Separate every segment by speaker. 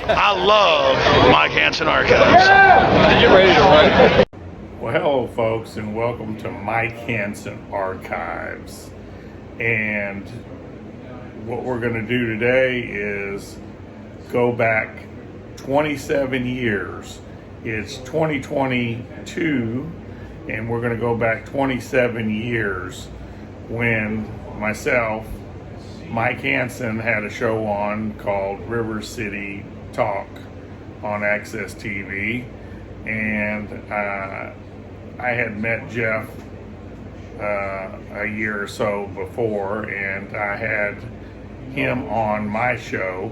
Speaker 1: I love Mike Hansen Archives.
Speaker 2: You ready to run?
Speaker 3: Well, hello, folks, and welcome to Mike Hansen Archives. And what we're going to do today is go back 27 years. It's 2022, and we're going to go back 27 years when myself, Mike Hansen, had a show on called River City Talk on Access TV, and I had met Jeff a year or so before, and I had him on my show,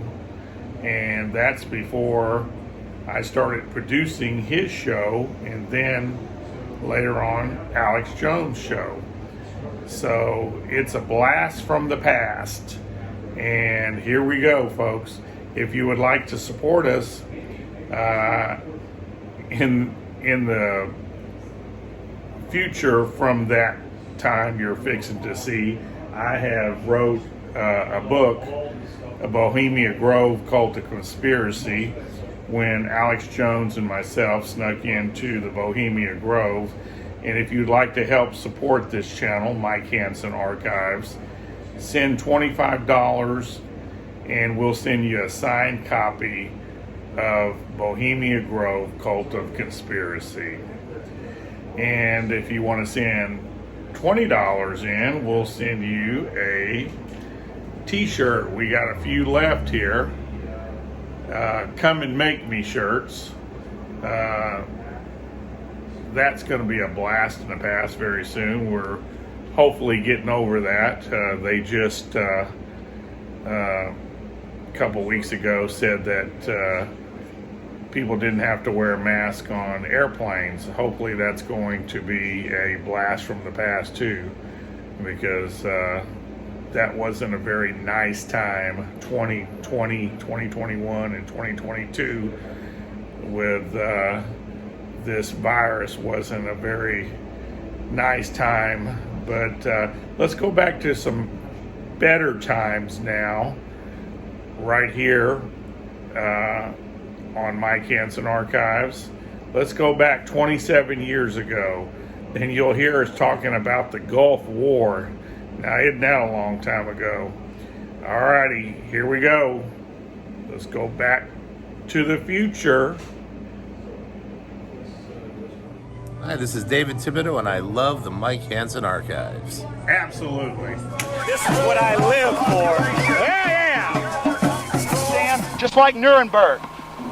Speaker 3: and that's before I started producing his show, and then later on Alex Jones' show. So it's a blast from the past, and here we go, folks. If you would like to support us in the future from that time you're fixing to see, I have wrote a book, A Bohemia Grove Cult of Conspiracy, when Alex Jones and myself snuck into the Bohemia Grove. And if you'd like to help support this channel, Mike Hansen Archives, send $25 and we'll send you a signed copy of Bohemia Grove Cult of Conspiracy. And if you want to send $20 in, we'll send you a t-shirt. We got a few left here. Come and make me shirts. That's going to be a blast in the past very soon. We're hopefully getting over that. They just a couple weeks ago said that people didn't have to wear a mask on airplanes. Hopefully that's going to be a blast from the past too, because that wasn't a very nice time. 2020, 2021, and 2022 with this virus wasn't a very nice time. But let's go back to some better times now, right here on Mike Hansen Archives. Let's go back 27 years ago, and you'll hear us talking about the Gulf War. Now, isn't that a long time ago? Alrighty, here we go. Let's go back to the future.
Speaker 4: Hi, this is David Thibodeau, and I love the Mike Hansen Archives.
Speaker 3: Absolutely.
Speaker 5: This is what I live for. Yeah. Understand? Just like Nuremberg.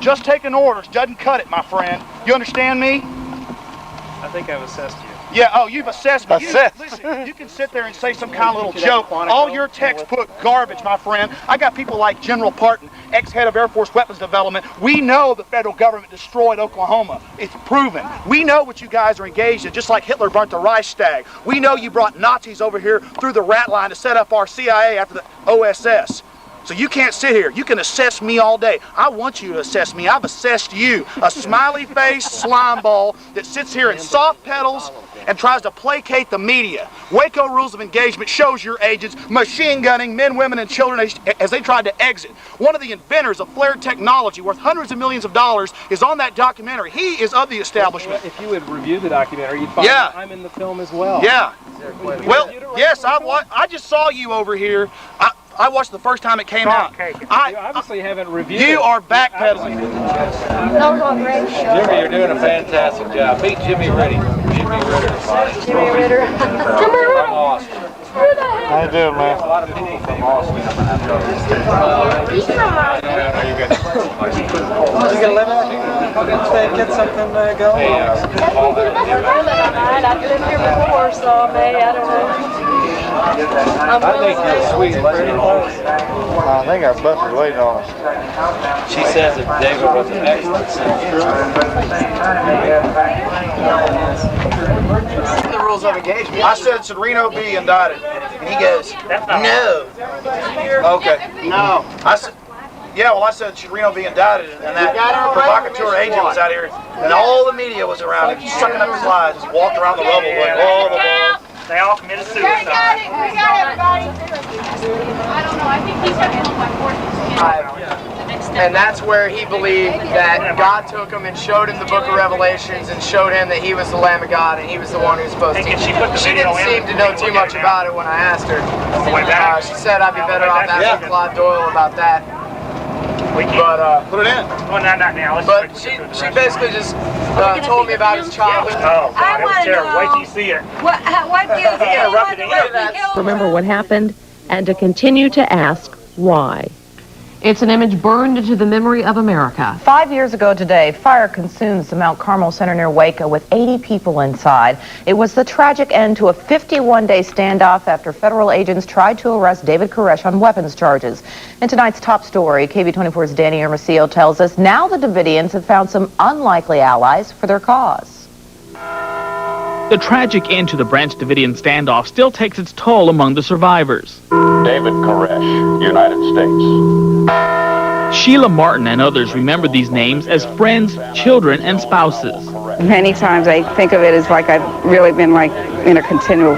Speaker 5: Just taking orders doesn't cut it, my friend. You understand me?
Speaker 6: I think I've assessed you.
Speaker 5: Yeah, oh, you've assessed me. Listen, you can sit there and say some kind of little joke. All your textbook garbage, my friend. I got people like General Parton, ex-head of Air Force Weapons Development. We know the federal government destroyed Oklahoma. It's proven. We know what you guys are engaged in, just like Hitler burnt the Reichstag. We know you brought Nazis over here through the rat line to set up our CIA after the OSS. So you can't sit here. You can assess me all day. I want you to assess me. I've assessed you. A smiley-faced slime ball that sits here in soft pedals and tries to placate the media. Waco Rules of Engagement shows your agents machine gunning men, women, and children as they tried to exit. One of the inventors of flared technology worth hundreds of millions of dollars is on that documentary. He is of the establishment.
Speaker 6: If you would review the documentary, you'd find that I'm in the film as well.
Speaker 5: Yeah. Well, yes, I just saw you over here. I watched the first time it came out.
Speaker 6: You obviously haven't reviewed it.
Speaker 5: You are backpedaling.
Speaker 2: Jimmy, you're doing a fantastic job. Meet Jimmy Ritter.
Speaker 7: Jimmy Ritter.
Speaker 2: From Austin.
Speaker 7: How you doing, man?
Speaker 2: A lot of people from Austin.
Speaker 7: He's from Austin.
Speaker 6: You gonna live it? Get something going?
Speaker 7: I've lived here before, so I don't know.
Speaker 2: I think you're sweet.
Speaker 7: I think our bus is waiting on us.
Speaker 2: She says that David was an excellent singer.
Speaker 5: The rules of engagement. I said, should Reno be indicted? And he goes, no. Okay. No. I said, yeah, well, I said, should Reno be indicted? And that provocateur agent was out here, and all the media was around him, sucking up his lies, just walked around the rubble going, blah, blah, blah.
Speaker 6: They all committed suicide.
Speaker 7: We got everybody. I don't know. I think he's going to be on my 4th.
Speaker 8: And that's where he believed that God took him and showed him the book of Revelations and showed him that he was the Lamb of God and he was the one who was supposed to teach. She didn't seem to know too much about it when I asked her. She said I'd be better off asking Claude Doyle about that. But
Speaker 5: Put it in.
Speaker 1: Well, not now.
Speaker 8: but she basically just told me about his childhood.
Speaker 1: Oh, God, it was terrible. Wait till you see it.
Speaker 9: What gives you?
Speaker 10: Remember what happened and to continue to ask why. It's an image burned into the memory of America.
Speaker 11: 5 years ago today, fire consumes the Mount Carmel Center near Waco with 80 people inside. It was the tragic end to a 51-day standoff after federal agents tried to arrest David Koresh on weapons charges. In tonight's top story, KV24's Danny Hermosillo tells us now the Davidians have found some unlikely allies for their cause.
Speaker 12: The tragic end to the Branch Davidian standoff still takes its toll among the survivors.
Speaker 13: David Koresh, United States.
Speaker 12: Sheila Martin and others remember these names as friends, children, and spouses.
Speaker 14: Many times I think of it as like I've really been like in a continual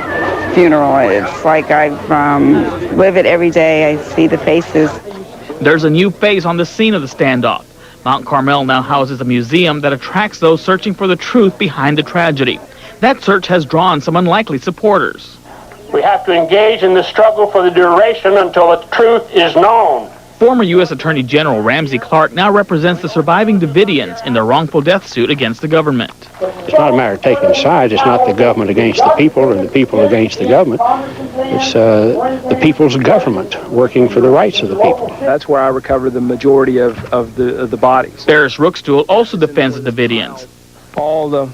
Speaker 14: funeral. It's like I live it every day. I see the faces.
Speaker 12: There's a new face on the scene of the standoff. Mount Carmel now houses a museum that attracts those searching for the truth behind the tragedy. That search has drawn some unlikely supporters.
Speaker 13: We have to engage in the struggle for the duration until the truth is known.
Speaker 12: Former U.S. Attorney General Ramsey Clark now represents the surviving Davidians in their wrongful death suit against the government.
Speaker 15: It's not a matter of taking sides. It's not the government against the people or the people against the government. It's the people's government working for the rights of the people.
Speaker 6: That's where I recovered the majority of the bodies.
Speaker 12: Ferris Rookstool also defends the Davidians.
Speaker 6: All the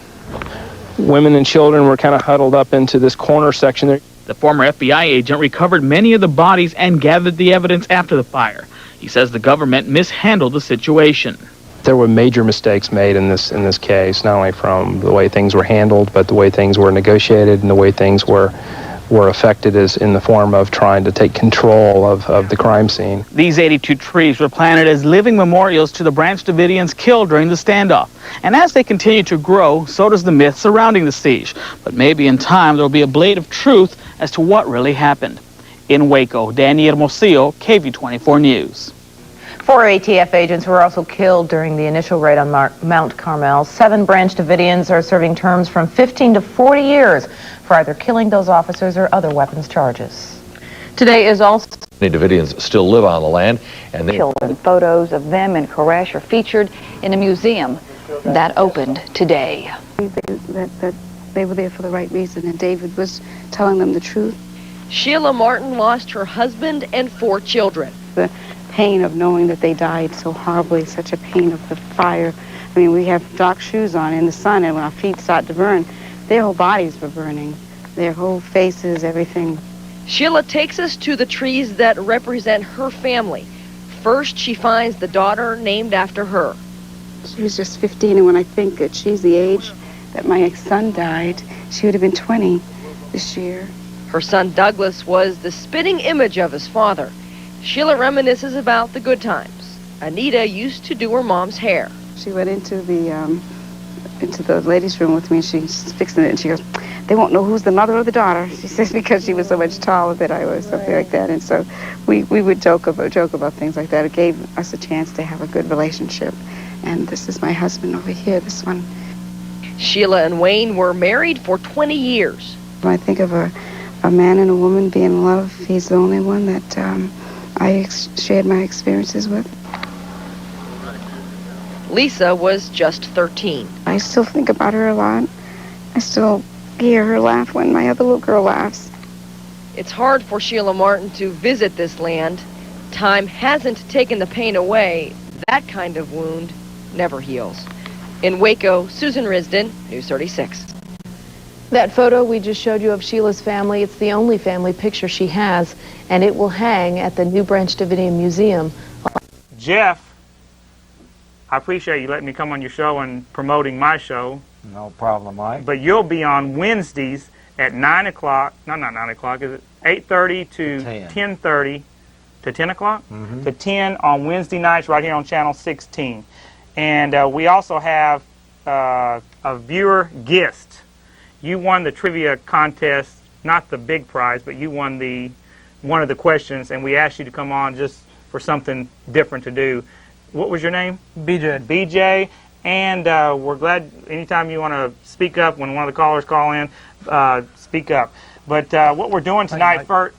Speaker 6: women and children were kind of huddled up into this corner section there.
Speaker 12: The former FBI agent recovered many of the bodies and gathered the evidence after the fire. He says the government mishandled the situation.
Speaker 6: There were major mistakes made in this case, not only from the way things were handled, but the way things were negotiated and the way things were affected as in the form of trying to take control of the crime scene.
Speaker 12: These 82 trees were planted as living memorials to the Branch Davidians killed during the standoff. And as they continue to grow, so does the myth surrounding the siege. But maybe in time there will be a blade of truth as to what really happened. In Waco, Danny Hermosillo, KV24 News.
Speaker 11: 4 ATF agents were also killed during the initial raid on Mount Carmel. 7 Branch Davidians are serving terms from 15 to 40 years for either killing those officers or other weapons charges. Today is also...
Speaker 16: Many Davidians still live on the land, and
Speaker 17: children. Photos of them and Koresh are featured in a museum that opened today.
Speaker 18: That they were there for the right reason, and David was telling them the truth.
Speaker 10: Sheila Martin lost her husband and 4 children.
Speaker 18: The pain of knowing that they died so horribly, such a pain of the fire. I mean, we have dark shoes on in the sun, and when our feet start to burn, their whole bodies were burning, their whole faces, everything.
Speaker 10: Sheila takes us to the trees that represent her family. First, she finds the daughter named after her.
Speaker 18: She was just 15, and when I think that she's the age that my son died, she would have been 20 this year.
Speaker 10: Her son Douglas was the spitting image of his father. Sheila reminisces about the good times. Anita used to do her mom's hair.
Speaker 18: She went into the ladies' room with me, and she's fixing it, and she goes, "They won't know who's the mother or the daughter," she says, because she was so much taller than I was, something like that. And so we would joke about things like that. It gave us a chance to have a good relationship. And this is my husband over here, this one.
Speaker 10: Sheila and Wayne were married for 20 years.
Speaker 18: When I think of a man and a woman being in love, he's the only one that I shared my experiences with.
Speaker 10: Lisa was just 13.
Speaker 18: I still think about her a lot. I still hear her laugh when my other little girl laughs.
Speaker 10: It's hard for Sheila Martin to visit this land. Time hasn't taken the pain away. That kind of wound never heals. In Waco, Susan Risden, News 36.
Speaker 19: That photo we just showed you of Sheila's family, it's the only family picture she has, and it will hang at the New Branch Davidian Museum.
Speaker 20: Jeff, I appreciate you letting me come on your show and promoting my show.
Speaker 2: No problem, Mike.
Speaker 20: But you'll be on Wednesdays at 9 o'clock, no, not 9 o'clock, is it 8:30 to 10:30 to 10 o'clock?
Speaker 2: Mm-hmm.
Speaker 20: To 10 on Wednesday nights right here on Channel 16. And we also have a viewer guest. You won the trivia contest, not the big prize, but you won one of the questions, and we asked you to come on just for something different to do. what was your name?
Speaker 21: BJ.
Speaker 20: BJ. And we're glad anytime you want to speak up when one of the callers call in, speak up. But what we're doing tonight first,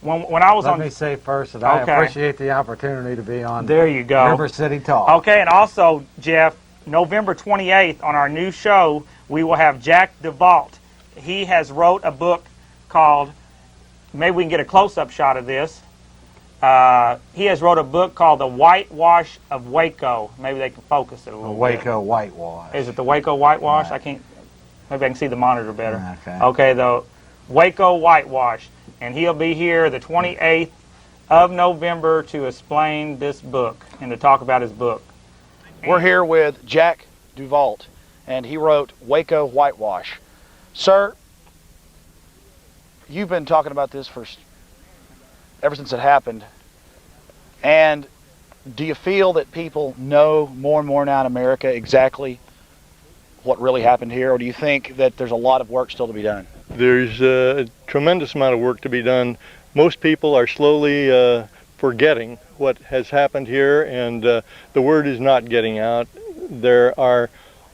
Speaker 20: when I was
Speaker 2: Let
Speaker 20: on.
Speaker 2: me say first that I appreciate the opportunity to be on
Speaker 20: There you go.
Speaker 2: River City Talk.
Speaker 20: Okay, and also, Jeff, November 28th on our new show, we will have Jack DeVault. He has wrote a book called, maybe we can get a close-up shot of this. He has wrote a book called The Whitewash of Waco. Maybe they can focus it a little bit.
Speaker 2: Waco Whitewash.
Speaker 20: Is it the Waco Whitewash? Right. I can't. Maybe I can see the monitor better.
Speaker 2: Okay.
Speaker 20: Okay, the Waco Whitewash. And he'll be here the 28th of November to explain this book and to talk about his book.
Speaker 5: We're here with Jack DeVault, and he wrote Waco Whitewash. Sir, you've been talking about this ever since it happened, and do you feel that people know more and more now in America exactly what really happened here, or do you think that there's a lot of work still to be done?
Speaker 22: There's a tremendous amount of work to be done. Most people are slowly forgetting what has happened here, and the word is not getting out. There are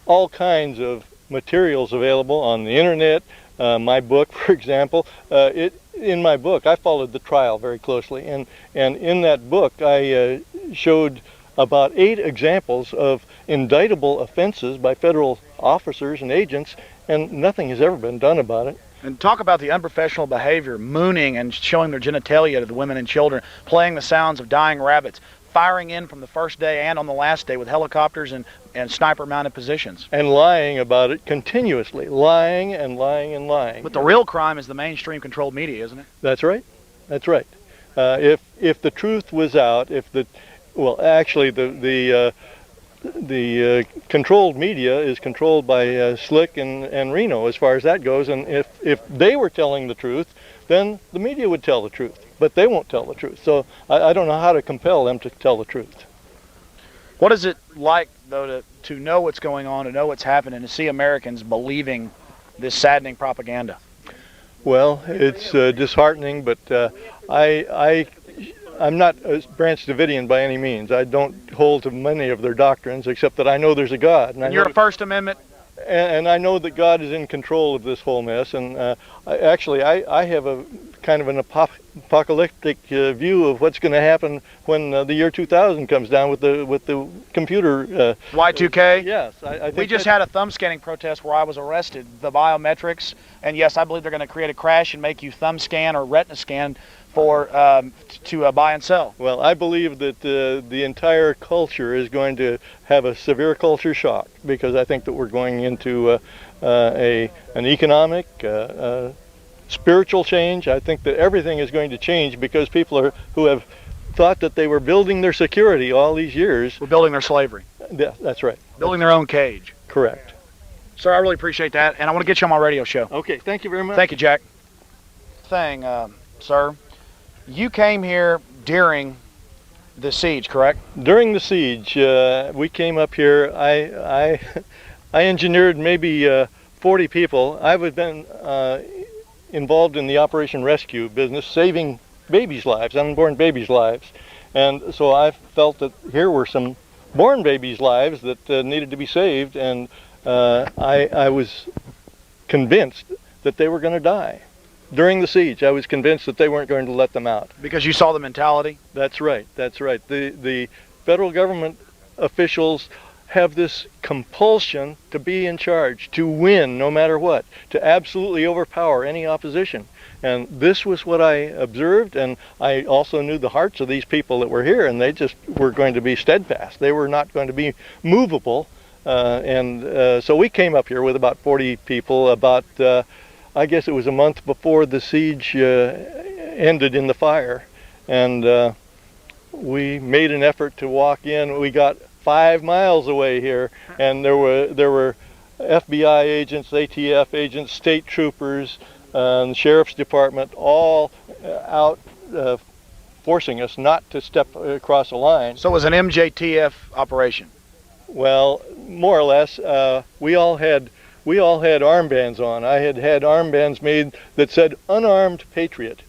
Speaker 22: all kinds of materials available on the internet. My book, for example, in my book, I followed the trial very closely, and in that book, I showed about 8 examples of indictable offenses by federal officers and agents, and nothing has ever been done about it.
Speaker 5: And talk about the unprofessional behavior, mooning and showing their genitalia to the women and children, playing the sounds of dying rabbits, firing in from the first day and on the last day with helicopters and sniper-mounted positions.
Speaker 22: And lying about it continuously, lying and lying and lying.
Speaker 5: But the real crime is the mainstream controlled media, isn't it?
Speaker 22: That's right. That's right. If the truth was out, actually the controlled media is controlled by Slick and Reno as far as that goes, and if they were telling the truth, then the media would tell the truth, but they won't tell the truth. So I don't know how to compel them to tell the truth.
Speaker 5: What is it like, though, to know what's going on, to know what's happening, to see Americans believing this saddening propaganda?
Speaker 22: Well, it's disheartening, but I'm not a Branch Davidian by any means. I don't hold to many of their doctrines, except that I know there's a God. And
Speaker 5: you're a First Amendment?
Speaker 22: And I know that God is in control of this whole mess. And I have a kind of an apocalyptic view of what's going to happen when the year 2000 comes down with the computer.
Speaker 5: Y2K?
Speaker 22: Yes. I think
Speaker 5: we just had a thumb scanning protest where I was arrested, the biometrics, and yes, I believe they're going to create a crash and make you thumb scan or retina scan to buy and sell.
Speaker 22: Well, I believe that the entire culture is going to have a severe culture shock, because I think that we're going into an economic, spiritual change. I think that everything is going to change because people who have thought that they were building their security all these years.
Speaker 5: We're building their slavery.
Speaker 22: Yeah, that's right.
Speaker 5: Building their own cage.
Speaker 22: Correct.
Speaker 5: Sir, I really appreciate that, and I want to get you on my radio show.
Speaker 22: Okay, thank you very much.
Speaker 5: Thank you, Jack. Sir, you came here during the siege, correct?
Speaker 22: During the siege, we came up here. I engineered maybe 40 people. I've been involved in the Operation Rescue business, saving babies' lives, unborn babies' lives. And so I felt that here were some born babies' lives that needed to be saved, and I was convinced that they were going to die. During the siege, I was convinced that they weren't going to let them out.
Speaker 5: Because you saw the mentality?
Speaker 22: That's right, that's right. The federal government officials have this compulsion to be in charge, to win no matter what, to absolutely overpower any opposition. And this was what I observed, and I also knew the hearts of these people that were here, and they just were going to be steadfast. They were not going to be movable. So we came up here with about 40 people, I guess it was a month before the siege ended in the fire, and we made an effort to walk in. We got 5 miles away here, and there were FBI agents, ATF agents, state troopers, the sheriff's department, all out forcing us not to step across a line.
Speaker 5: So it was an MJTF operation?
Speaker 22: Well, more or less. We all had armbands on. I had armbands made that said "Unarmed Patriot,"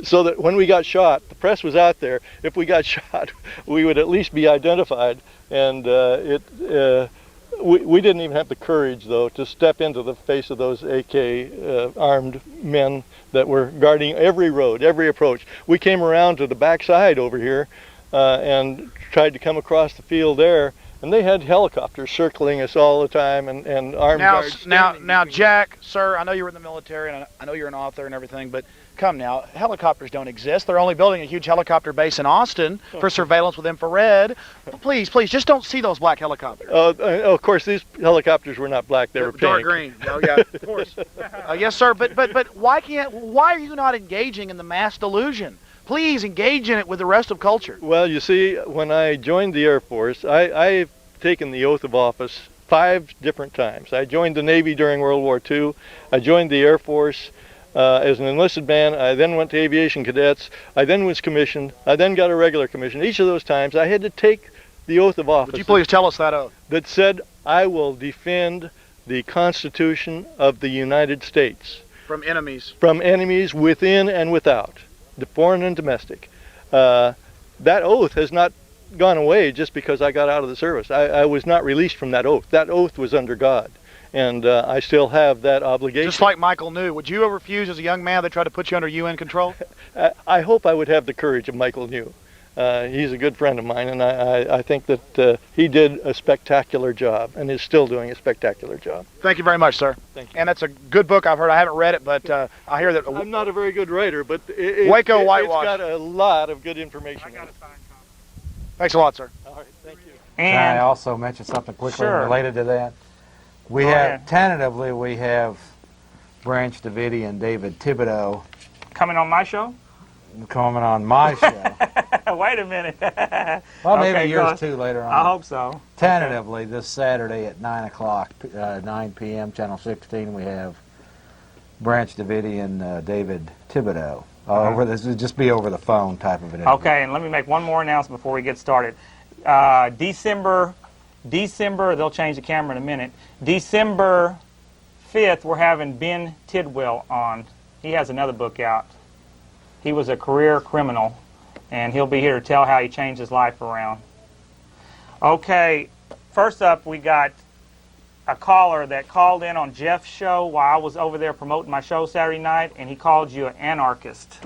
Speaker 22: so that when we got shot, the press was out there. If we got shot, we would at least be identified. And we didn't even have the courage, though, to step into the face of those AK armed men that were guarding every road, every approach. We came around to the backside over here and tried to come across the field there, and they had helicopters circling us all the time and armed guards.
Speaker 5: Now, Jack, sir, I know you were in the military, and I know you're an author and everything, but come now, helicopters don't exist. They're only building a huge helicopter base in Austin for surveillance with infrared. Please, just don't see those black helicopters.
Speaker 22: Of course, these helicopters were not black; they were
Speaker 5: dark
Speaker 22: pink.
Speaker 5: green. Oh yeah, of course. Yes, sir. But why are you not engaging in the mass delusion? Please engage in it with the rest of culture.
Speaker 22: Well, you see, when I joined the Air Force, I've taken the oath of office 5 different times. I joined the Navy during World War II. I joined the Air Force as an enlisted man. I then went to aviation cadets. I then was commissioned. I then got a regular commission. Each of those times, I had to take the oath of office.
Speaker 5: Would you please tell us that oath?
Speaker 22: That said, I will defend the Constitution of the United States.
Speaker 5: From enemies.
Speaker 22: From enemies within and without, the foreign and domestic. That oath has not gone away just because I got out of the service. I was not released from that oath. That oath was under God. And I still have that obligation.
Speaker 5: Just like Michael New, would you refuse as a young man they tried to put you under UN control?
Speaker 22: I hope I would have the courage of Michael New. He's a good friend of mine, and I think that he did a spectacular job and is still doing a spectacular job.
Speaker 5: Thank you very much, sir.
Speaker 22: Thank you.
Speaker 5: And that's a good book. I've heard. I haven't read it, but I hear that.
Speaker 22: I'm not a very good writer, but
Speaker 5: Waco Whitewash.
Speaker 22: It's got a lot of good information.
Speaker 5: Thanks a lot, sir.
Speaker 22: All right, thank you.
Speaker 2: Can I also mention something quickly related to that? We have, tentatively, we have Branch Davidian and David Thibodeau.
Speaker 20: Coming on my show?
Speaker 2: Coming on my show.
Speaker 20: Wait a minute.
Speaker 2: Well, maybe yours too later on.
Speaker 20: I hope so.
Speaker 2: Tentatively, this Saturday at 9 o'clock, 9 p.m., Channel 16, we have Branch Davidian and David Thibodeau. Over this would just be over the phone type of an interview.
Speaker 20: Okay, and let me make one more announcement before we get started. December, they'll change the camera in a minute. December 5th, we're having Ben Tidwell on. He has another book out. He was a career criminal, and he'll be here to tell how he changed his life around. Okay, first up, we got a caller that called in on Jeff's show while I was over there promoting my show Saturday night, and he called you an anarchist.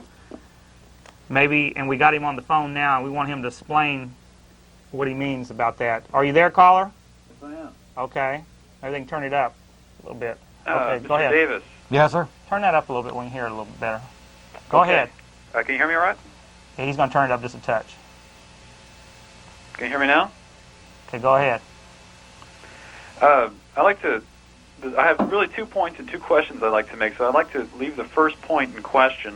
Speaker 20: Maybe, and we got him on the phone now, and we want him to explain what he means about that. Are you there, caller?
Speaker 4: Yes, I am.
Speaker 20: Okay. Everything, turn it up a little bit. Okay, go ahead.
Speaker 4: Mr. Davis.
Speaker 2: Yes, sir?
Speaker 20: Turn that up a little bit. We can hear it a little bit better. Go ahead.
Speaker 4: Can you hear me all right?
Speaker 20: Yeah, he's going to turn it up just a touch.
Speaker 4: Can you hear me now?
Speaker 20: Okay, go ahead.
Speaker 4: I have really 2 points and 2 questions I'd like to make. So I'd like to leave the first point in question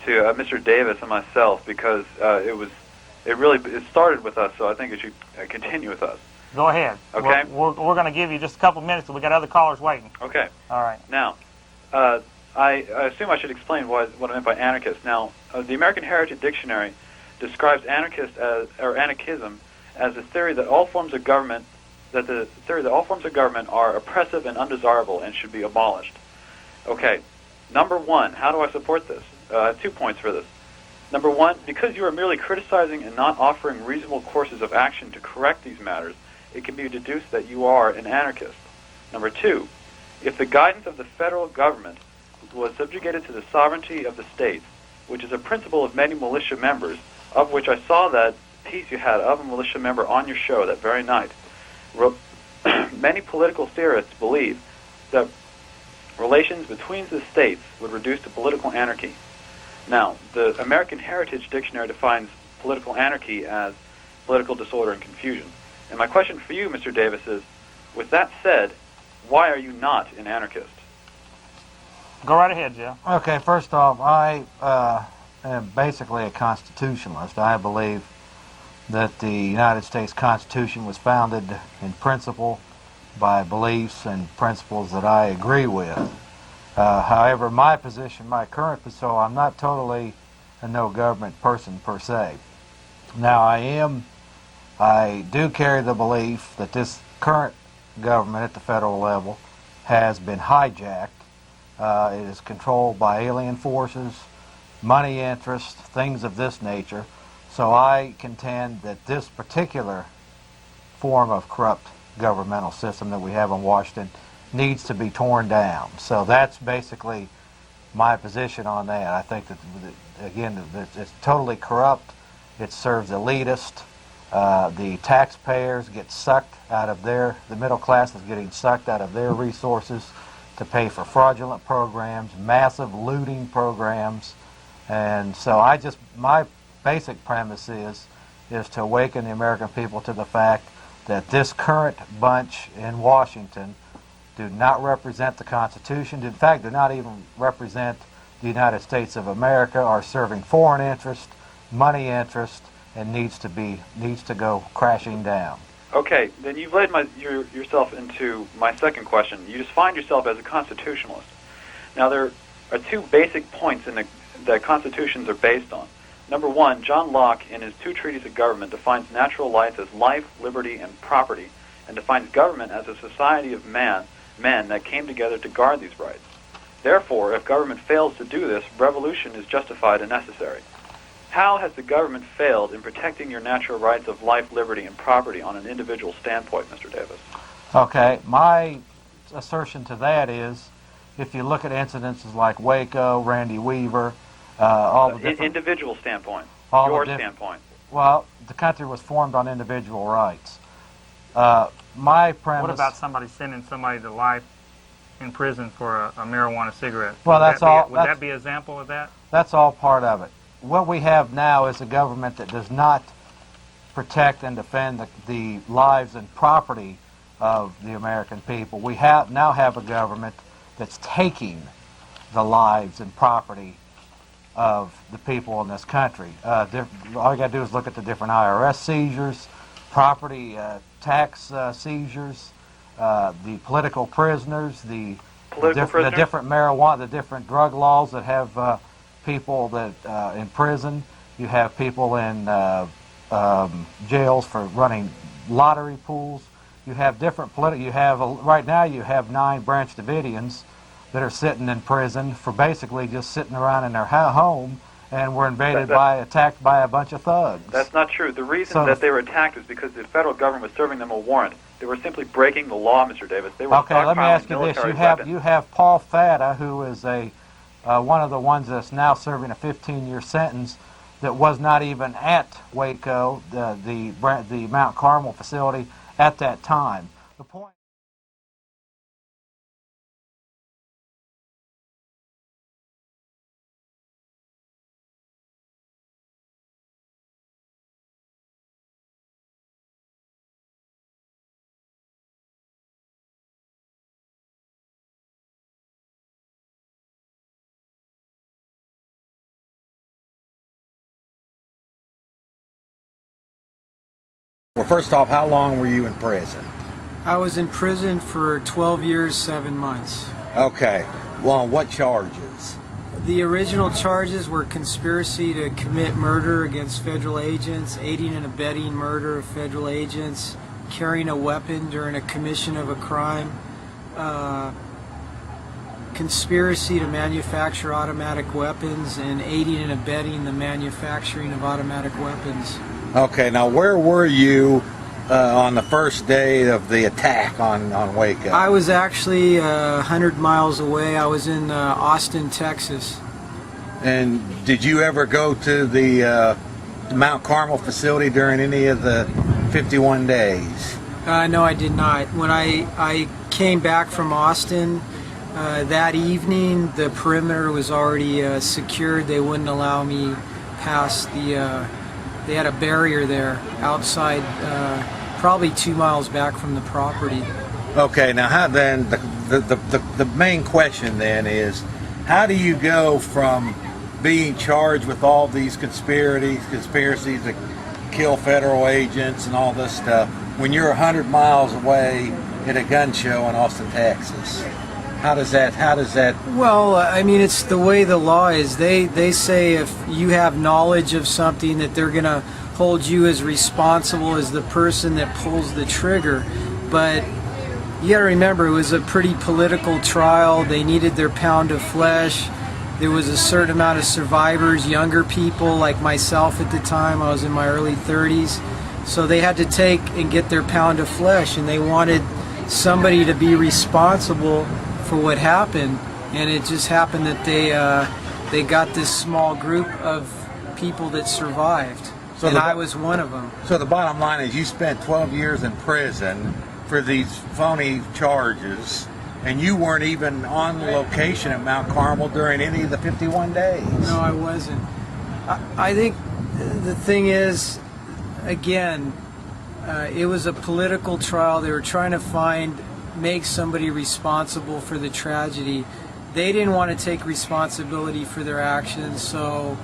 Speaker 4: to Mr. Davis and myself because it started with us, so I think it should continue with us.
Speaker 20: Go ahead.
Speaker 4: Okay.
Speaker 20: We're going to give you just a couple minutes, but we got other callers waiting.
Speaker 4: Okay.
Speaker 20: All right.
Speaker 4: Now, I assume I should explain what I meant by anarchist. Now, the American Heritage Dictionary describes anarchism as a theory that all forms of government are oppressive and undesirable and should be abolished. Okay. Number one, how do I support this? I have 2 points for this. Number one, because you are merely criticizing and not offering reasonable courses of action to correct these matters, it can be deduced that you are an anarchist. Number two, if the guidance of the federal government was subjugated to the sovereignty of the states, which is a principle of many militia members, of which I saw that piece you had of a militia member on your show that very night, many political theorists believe that relations between the states would reduce to political anarchy. Now, the American Heritage Dictionary defines political anarchy as political disorder and confusion. And my question for you, Mr. Davis, is, with that said, why are you not an anarchist?
Speaker 20: Go right ahead, Jeff.
Speaker 2: Okay, first off, I am basically a constitutionalist. I believe that the United States Constitution was founded in principle by beliefs and principles that I agree with. However, my position, my current position, so I'm not totally a no-government person per se. Now, I do carry the belief that this current government at the federal level has been hijacked. It is controlled by alien forces, money interest, things of this nature. So I contend that this particular form of corrupt governmental system that we have in Washington needs to be torn down. So that's basically my position on that. I think that, again, that it's totally corrupt. It serves elitists. The taxpayers get sucked out of the middle class is getting sucked out of their resources to pay for fraudulent programs, massive looting programs. And so my basic premise is to awaken the American people to the fact that this current bunch in Washington do not represent the Constitution. In fact, do not even represent the United States of America, are serving foreign interest, money interest, and needs to go crashing down.
Speaker 4: Okay, then you've led yourself into my second question. You define yourself as a constitutionalist. Now, there are two basic points that constitutions are based on. Number one, John Locke, in his two treatises of government, defines natural rights as life, liberty, and property, and defines government as a society of men that came together to guard these rights. Therefore, if government fails to do this, revolution is justified and necessary. How has the government failed in protecting your natural rights of life, liberty, and property on an individual standpoint, Mr. Davis?
Speaker 2: Okay, my assertion to that is, if you look at incidences like Waco, Randy Weaver, all the different...
Speaker 4: Individual standpoint, standpoint.
Speaker 2: Well, the country was formed on individual rights. My premise...
Speaker 20: What about somebody sending somebody to life in prison for a marijuana cigarette?
Speaker 2: Well,
Speaker 20: Would that be an example of that?
Speaker 2: That's all part of it. What we have now is a government that does not protect and defend the lives and property of the American people. We now have a government that's taking the lives and property of the people in this country. All you got to do is look at the different IRS seizures, property tax seizures, the political prisoners, the different marijuana, the different drug laws that have people that in prison. You have people in jails for running lottery pools. You have different right now you have 9 Branch Davidians that are sitting in prison for basically just sitting around in their home and were attacked by a bunch of thugs.
Speaker 4: That's not true. The reason that they were attacked is because the federal government was serving them a warrant. They were simply breaking the law, Mr. Davis. They were
Speaker 2: okay, let me ask you this. You have Paul Fata, who is one of the ones that's now serving a 15-year sentence that was not even at Waco, the Mount Carmel facility at that time. The point.
Speaker 3: Well, first off, how long were you in prison?
Speaker 21: I was in prison for 12 years, 7 months.
Speaker 3: Okay. Well, what charges?
Speaker 21: The original charges were conspiracy to commit murder against federal agents, aiding and abetting murder of federal agents, carrying a weapon during a commission of a crime, conspiracy to manufacture automatic weapons, and aiding and abetting the manufacturing of automatic weapons.
Speaker 3: Okay, now where were you on the first day of the attack on Waco?
Speaker 21: I was actually 100 miles away. I was in Austin, Texas.
Speaker 3: And did you ever go to the Mount Carmel facility during any of the 51 days?
Speaker 21: No, I did not. When I came back from Austin that evening, the perimeter was already secured. They wouldn't allow me past the... They had a barrier there outside, probably 2 miles back from the property.
Speaker 3: Okay, now how then, the main question then is, how do you go from being charged with all these conspiracies to kill federal agents and all this stuff when you're 100 miles away at a gun show in Austin, Texas? How does that?
Speaker 21: Well, I mean, it's the way the law is. They say if you have knowledge of something that they're going to hold you as responsible as the person that pulls the trigger. But you got to remember, it was a pretty political trial. They needed their pound of flesh. there was a certain amount of survivors, younger people like myself at the time. I was in my early 30s. So they had to take and get their pound of flesh, and they wanted somebody to be responsible for what happened. And it just happened that they got this small group of people that survived. So and I was one of them.
Speaker 3: So the bottom line is you spent 12 years in prison for these phony charges, and you weren't even on location at Mount Carmel during any of the 51 days.
Speaker 21: No, I wasn't. I think the thing is, again, it was a political trial. They were trying to make somebody responsible for the tragedy. They didn't want to take responsibility for their actions, so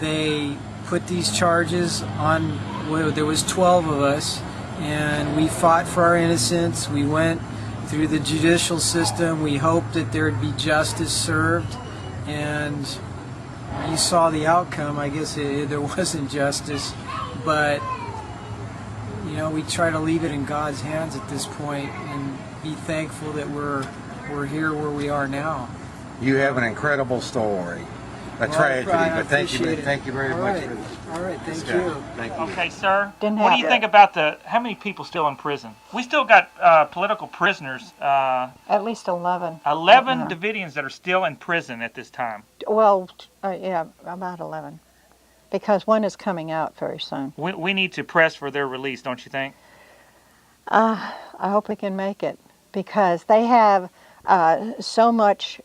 Speaker 21: they put these charges on. Well, there was 12 of us, and we fought for our innocence. We went through the judicial system. We hoped that there would be justice served, and you saw the outcome. I guess there wasn't justice, but you know, we try to leave it in God's hands at this point and be thankful that we're here where we are now.
Speaker 3: You have an incredible story, a tragedy, but thank you very much for this.
Speaker 21: All right, thank you.
Speaker 3: Thank you.
Speaker 20: Okay, sir. What do you think about how many people still in prison? We still got political prisoners.
Speaker 7: At least 11.
Speaker 20: 11 Davidians that are still in prison at this time.
Speaker 7: Well, yeah, about 11. Because one is coming out very soon.
Speaker 20: We need to press for their release, don't you think?
Speaker 7: I hope we can make it, because they have so much.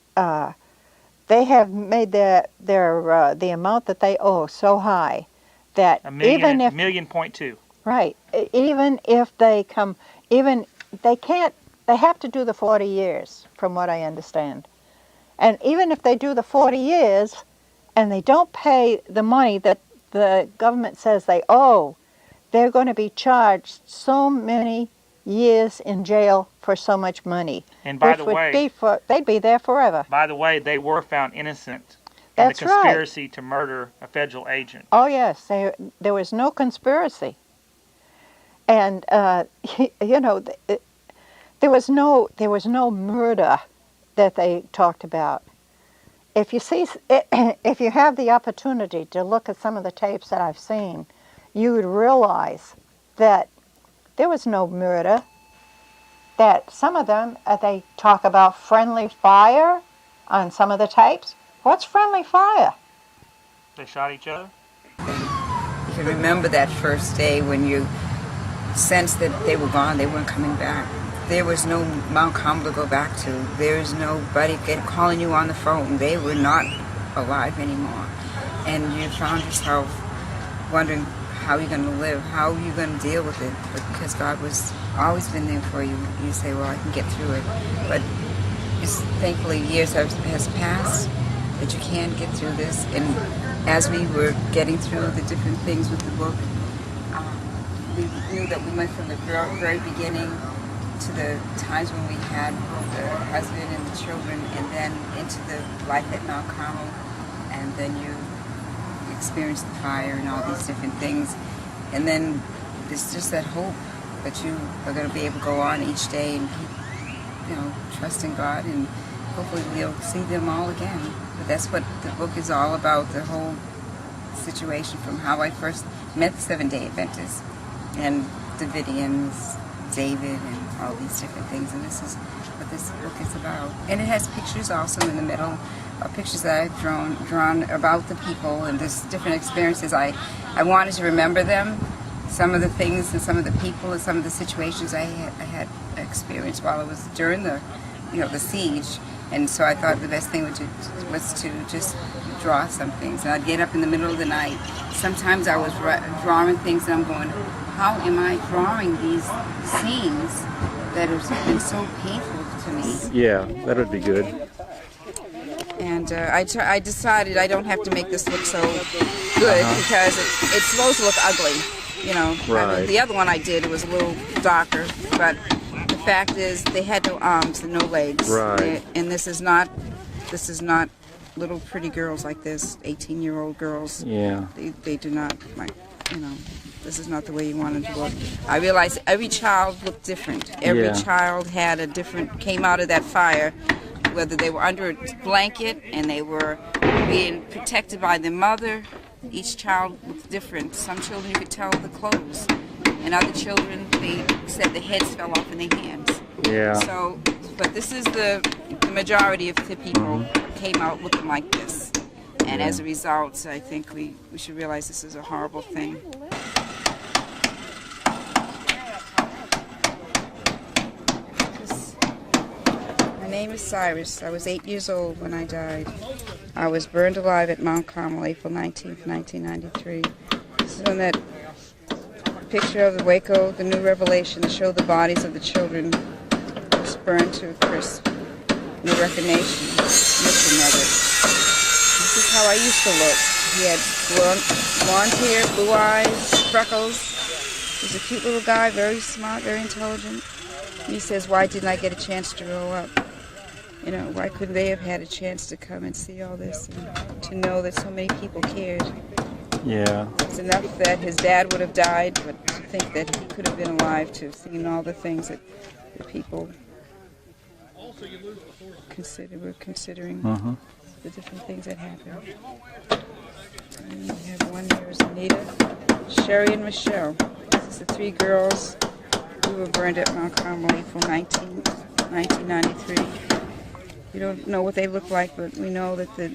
Speaker 7: They have made the amount that they owe so high that even if
Speaker 20: $1.2 million.
Speaker 7: Right, even if they come, they can't. They have to do the 40 years, from what I understand, and even if they do the 40 years. And they don't pay the money that the government says they owe, they're going to be charged so many years in jail for so much money.
Speaker 20: And by the way,
Speaker 7: they'd be there forever.
Speaker 20: By the way, they were found innocent in the conspiracy to murder a federal agent.
Speaker 7: Oh yes, there was no conspiracy, and you know, there was no murder that they talked about. If you have the opportunity to look at some of the tapes that I've seen, you would realize that there was no murder. That some of them, they talk about friendly fire on some of the tapes. What's friendly fire?
Speaker 20: They shot each other?
Speaker 8: You can remember that first day when you sensed that they were gone, they weren't coming back. There was no Mount Carmel to go back to. There's nobody calling you on the phone. They were not alive anymore. And you found yourself wondering how you're going to live, how you're going to deal with it. But because God was always been there for you, you say, well, I can get through it. But thankfully years has passed that you can get through this. And as we were getting through the different things with the book, we knew that we went from the very beginning to the times when we had the husband and the children, and then into the life at Mount Carmel, and then you experience the fire and all these different things, and then there's just that hope that you are going to be able to go on each day and keep, trusting God, and hopefully we'll see them all again. But that's what the book is all about, the whole situation from how I first met the Seventh-day Adventists and Davidians, David, and all these different things, and this is what this book is about. And it has pictures also in the middle, pictures that I've drawn about the people and just different experiences. I wanted to remember them, some of the things and some of the people and some of the situations I had experienced while it was during the siege. And so I thought the best thing was to just draw some things. And I'd get up in the middle of the night. Sometimes I was drawing things and I'm going, how am I drawing these scenes that have been so painful to me?
Speaker 15: Yeah, that would be good.
Speaker 8: And I decided I don't have to make this look so good because it's supposed to look ugly,
Speaker 15: Right.
Speaker 8: I mean, the other one I did, it was a little darker, but the fact is they had no arms and no legs.
Speaker 15: Right.
Speaker 8: And this is not little pretty girls like this, 18-year-old girls.
Speaker 15: Yeah.
Speaker 8: They do not, this is not the way you wanted to look. I realized every child looked different. Every child had came out of that fire whether they were under a blanket and they were being protected by their mother. Each child looked different. Some children you could tell the clothes, and other children they said the heads fell off in their hands.
Speaker 1: Yeah.
Speaker 8: So, but this is the majority of the people came out looking like this, and as a result, I think we should realize this is a horrible thing. My name is Cyrus. I was 8 years old when I died. I was burned alive at Mount Carmel, April 19th, 1993. This is on that picture of the Waco, the new revelation, to show the bodies of the children just burned to a crisp. No recognition, missing of it. This is how I used to look. He had blonde hair, blue eyes, freckles. He was a cute little guy, very smart, very intelligent. And he says, why didn't I get a chance to grow up? You know, why couldn't they have had a chance to come and see all this and to know that so many people cared?
Speaker 1: Yeah.
Speaker 8: It's enough that his dad would have died, but to think that he could have been alive to have seen all the things that the people were considering, the different things that happened. And we have one here is Anita, Sherry, and Michelle. This is the three girls who were burned at Mount Carmel, April 19th, 1993. We don't know what they look like, but we know that the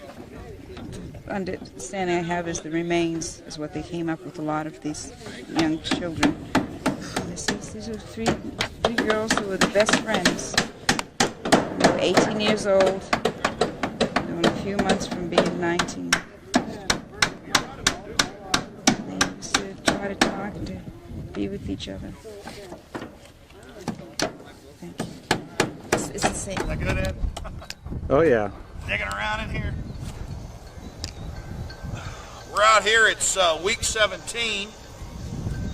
Speaker 8: understanding I have is the remains is what they came up with, a lot of these young children. And these are three girls who were the best friends. They were 18 years old, they were a few months from being 19. They used to try to talk and to be with each other. Thank you. It's the same.
Speaker 5: Is that good, Ed?
Speaker 1: Oh, yeah.
Speaker 5: Digging around in here. We're out here, it's week 17,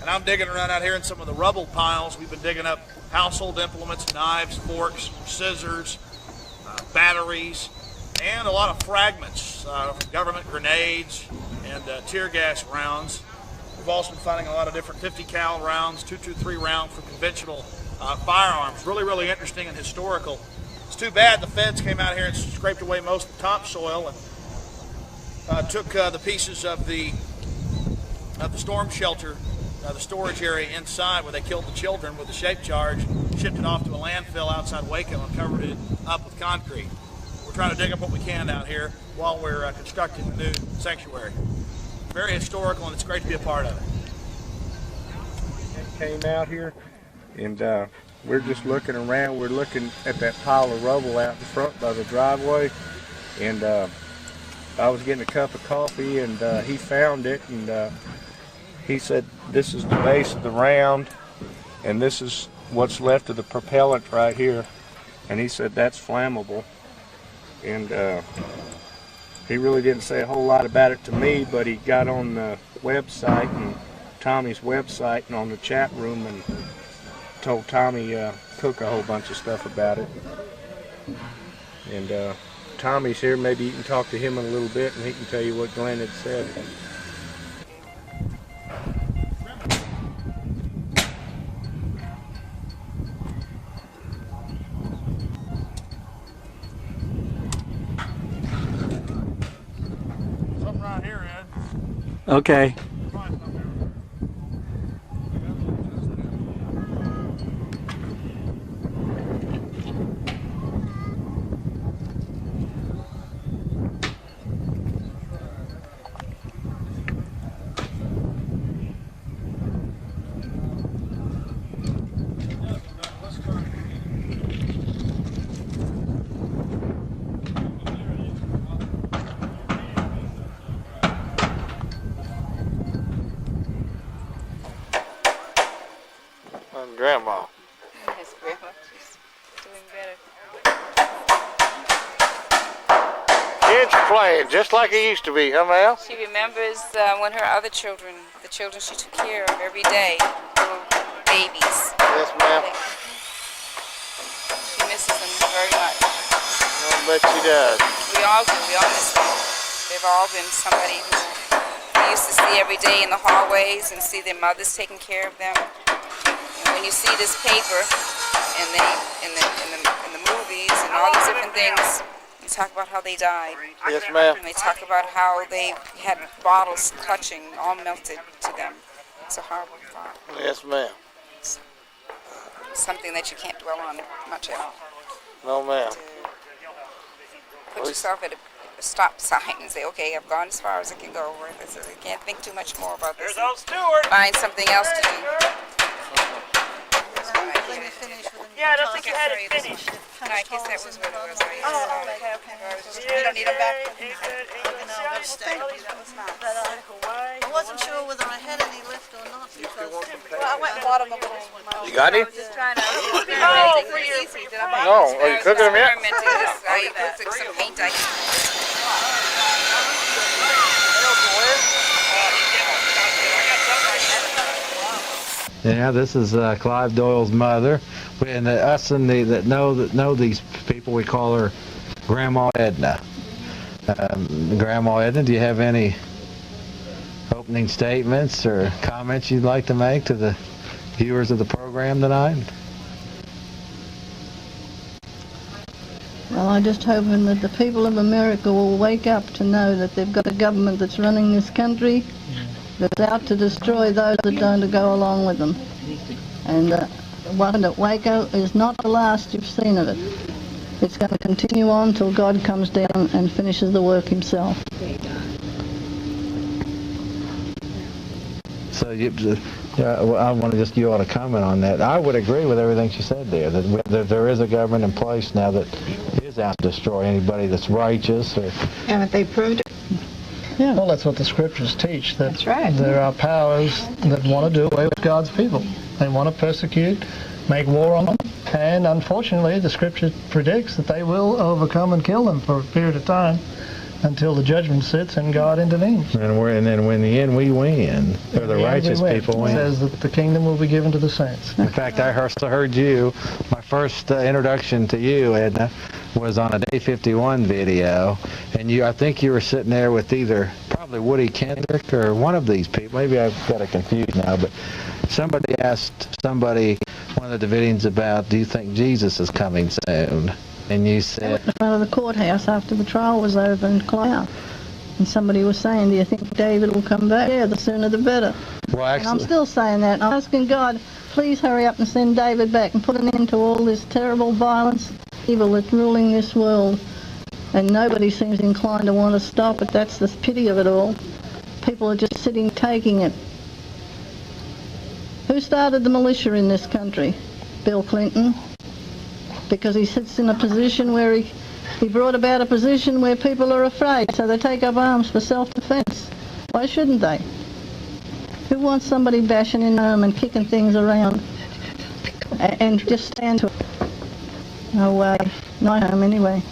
Speaker 5: and I'm digging around out here in some of the rubble piles. We've been digging up household implements, knives, forks, scissors, batteries, and a lot of fragments from government grenades and tear gas rounds. We've also been finding a lot of different 50 cal rounds, 223 rounds for conventional firearms. Really, really interesting and historical. It's too bad the feds came out here and scraped away most of the topsoil and took the pieces of the storm shelter, the storage area inside where they killed the children with a shape charge, shipped it off to a landfill outside Waco and covered it up with concrete. We're trying to dig up what we can out here while we're constructing the new sanctuary. Very historical, and it's great to be a part of it.
Speaker 1: Came out here, and we're just looking around. We're looking at that pile of rubble out in front by the driveway, and I was getting a cup of coffee, and he found it, and he said, this is the base of the round, and this is what's left of the propellant right here. And he said, that's flammable. And he really didn't say a whole lot about it to me, but he got on the website, and Tommy's website, and on the chat room, and told Tommy Cook a whole bunch of stuff about it. And Tommy's here. Maybe you can talk to him in a little bit, and he can tell you what Glenn had said.
Speaker 5: Something right here, Ed.
Speaker 1: Okay. Grandma.
Speaker 8: Yes, Grandma. She's doing better.
Speaker 1: Kids playing just like it used to be, huh, Mel?
Speaker 8: She remembers when her other children, the children she took care of every day, little babies.
Speaker 1: Yes, ma'am.
Speaker 8: She misses them very much.
Speaker 1: I bet she does.
Speaker 8: We all do. We all miss them. They've all been somebody who we used to see every day in the hallways and see their mothers taking care of them. And when you see this paper in the movies and all these different things. They talk about how they died.
Speaker 3: Yes, ma'am.
Speaker 8: And they talk about how they had bottles clutching, all melted to them. It's a horrible thought.
Speaker 3: Yes, ma'am.
Speaker 8: Something that you can't dwell on much at all.
Speaker 3: No, ma'am.
Speaker 8: Put yourself at a stop sign and say, okay, I've gone as far as I can go. I can't think too much more about this. Find something else to do.
Speaker 9: Yeah, I don't think you had it finished.
Speaker 8: No, I guess that was what it was.
Speaker 9: Oh, okay.
Speaker 8: You don't need them back?
Speaker 9: I wasn't sure whether I had any left or not because I went and bought them a little.
Speaker 3: You got any?
Speaker 8: Just trying to.
Speaker 9: Oh, for you.
Speaker 3: No, are you cooking them yet?
Speaker 8: I took some paint.
Speaker 2: Yeah, this is Clive Doyle's mother, and us and that know these people, we call her Grandma Edna. Grandma Edna, do you have any opening statements or comments you'd like to make to the viewers of the program tonight?
Speaker 14: Well, I'm just hoping that the people of America will wake up to know that they've got a government that's running this country that's out to destroy those that don't go along with them. And what at Waco is not the last you've seen of it. It's going to continue on till God comes down and finishes the work himself.
Speaker 2: So I want to just you ought to comment on that. I would agree with everything she said there, that there is a government in place now that is out to destroy anybody that's righteous.
Speaker 14: Haven't they proved it?
Speaker 23: Yeah. Well, that's what the scriptures teach.
Speaker 14: That's right.
Speaker 23: There are powers that want to do away with God's people. They want to persecute, make war on them, and unfortunately the scripture predicts that they will overcome and kill them for a period of time until the judgment sits and God intervenes.
Speaker 2: And then in the end we win, or the righteous people win.
Speaker 23: It says that the kingdom will be given to the saints.
Speaker 2: In fact, I heard you, my first introduction to you, Edna, was on a Day 51 video, and I think you were sitting there with probably Woody Kendrick or one of these people. Maybe I've got it confused now, but somebody asked one of the Davidians about, do you think Jesus is coming soon? And you said...
Speaker 14: in front of the courthouse after the trial was over in Cloud. And somebody was saying, do you think David will come back? Yeah, the sooner the better.
Speaker 2: Well, actually,
Speaker 14: and I'm still saying that. I'm asking God, please hurry up and send David back and put an end to all this terrible violence, evil that's ruling this world. And nobody seems inclined to want to stop it. That's the pity of it all. People are just sitting, taking it. Who started the militia in this country? Bill Clinton. Because he sits in a position where he brought about a position where people are afraid, so they take up arms for self-defense. Why shouldn't they? Who wants somebody bashing in home and kicking things around and just stand to it? No way. Not home anyway.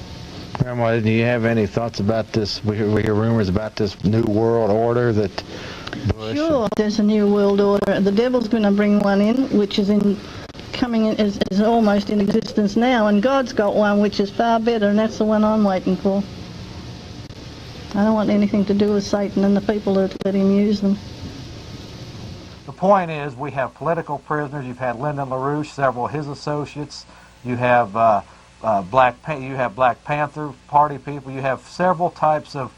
Speaker 2: Grandma, do you have any thoughts about this? We hear rumors about this new world order that Bush...
Speaker 14: Sure, there's a new world order. The devil's going to bring one in, which is coming in, is almost in existence now, and God's got one which is far better, and that's the one I'm waiting for. I don't want anything to do with Satan and the people that let him use them.
Speaker 2: The point is, we have political prisoners. You've had Lyndon LaRouche, several of his associates. You have Black Panther Party people. You have several types of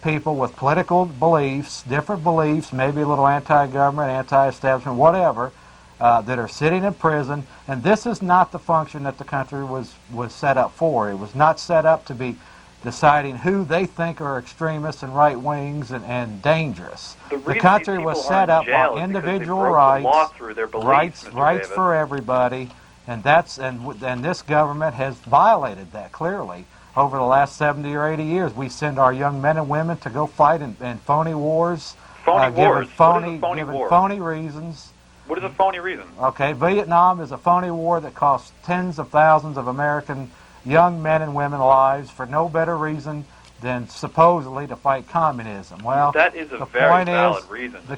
Speaker 2: people with political beliefs, different beliefs, maybe a little anti-government, anti-establishment, whatever, that are sitting in prison. And this is not the function that the country was set up for. It was not set up to be deciding who they think are extremists and right-wings and dangerous. The country was set up on individual rights for everybody, and this government has violated that clearly. Over the last 70 or 80 years, we send our young men and women to go fight in phony wars, given phony reasons.
Speaker 4: What is a phony reason?
Speaker 2: Okay, Vietnam is a phony war that cost tens of thousands of American young men and women lives for no better reason than supposedly to fight communism. Well,
Speaker 4: that is a very valid reason.
Speaker 2: The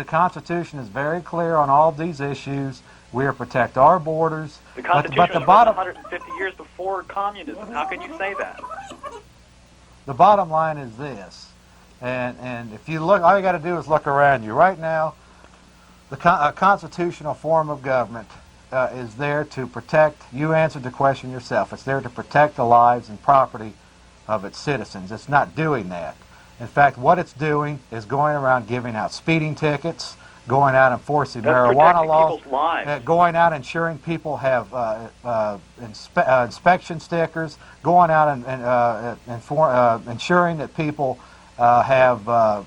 Speaker 2: Constitution is very clear on all these issues. We are to protect our borders.
Speaker 4: The Constitution was 150 years before communism. How can you say that?
Speaker 2: The bottom line is this, and if you look, all you got to do is look around you. Right now, a constitutional form of government is there to protect, you answered the question yourself, it's there to protect the lives and property of its citizens. It's not doing that. In fact, what it's doing is going around giving out speeding tickets, going out enforcing marijuana laws, going out ensuring people have inspection stickers, going out and ensuring that people have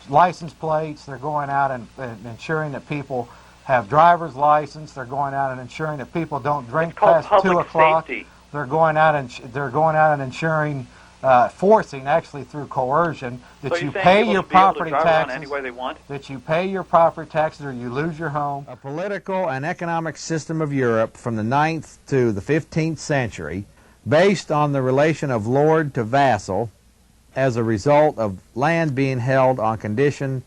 Speaker 2: license plates. They're going out and ensuring that people have driver's license. They're going out and ensuring that people don't drink past 2 o'clock. They're going out and ensuring, forcing actually through coercion that you pay your property taxes.
Speaker 4: Any way they want?
Speaker 2: That you pay your property taxes or you lose your home.
Speaker 6: A political and economic system of Europe from the 9th to the 15th century, based on the relation of lord to vassal, as a result of land being held on condition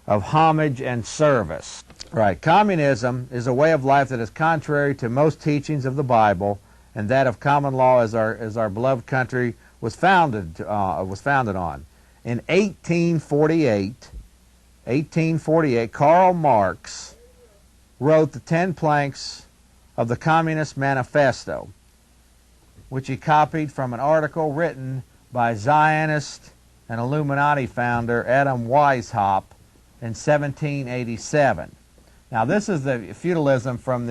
Speaker 6: of homage and service. Right. Communism is a way of life that is contrary to most teachings of the Bible and that of common law as our beloved country was founded on. In 1848, Karl Marx wrote the 10 planks of the Communist Manifesto, which he copied from an article written by Zionist and Illuminati founder Adam Weishaupt in 1787. Now, this is the feudalism from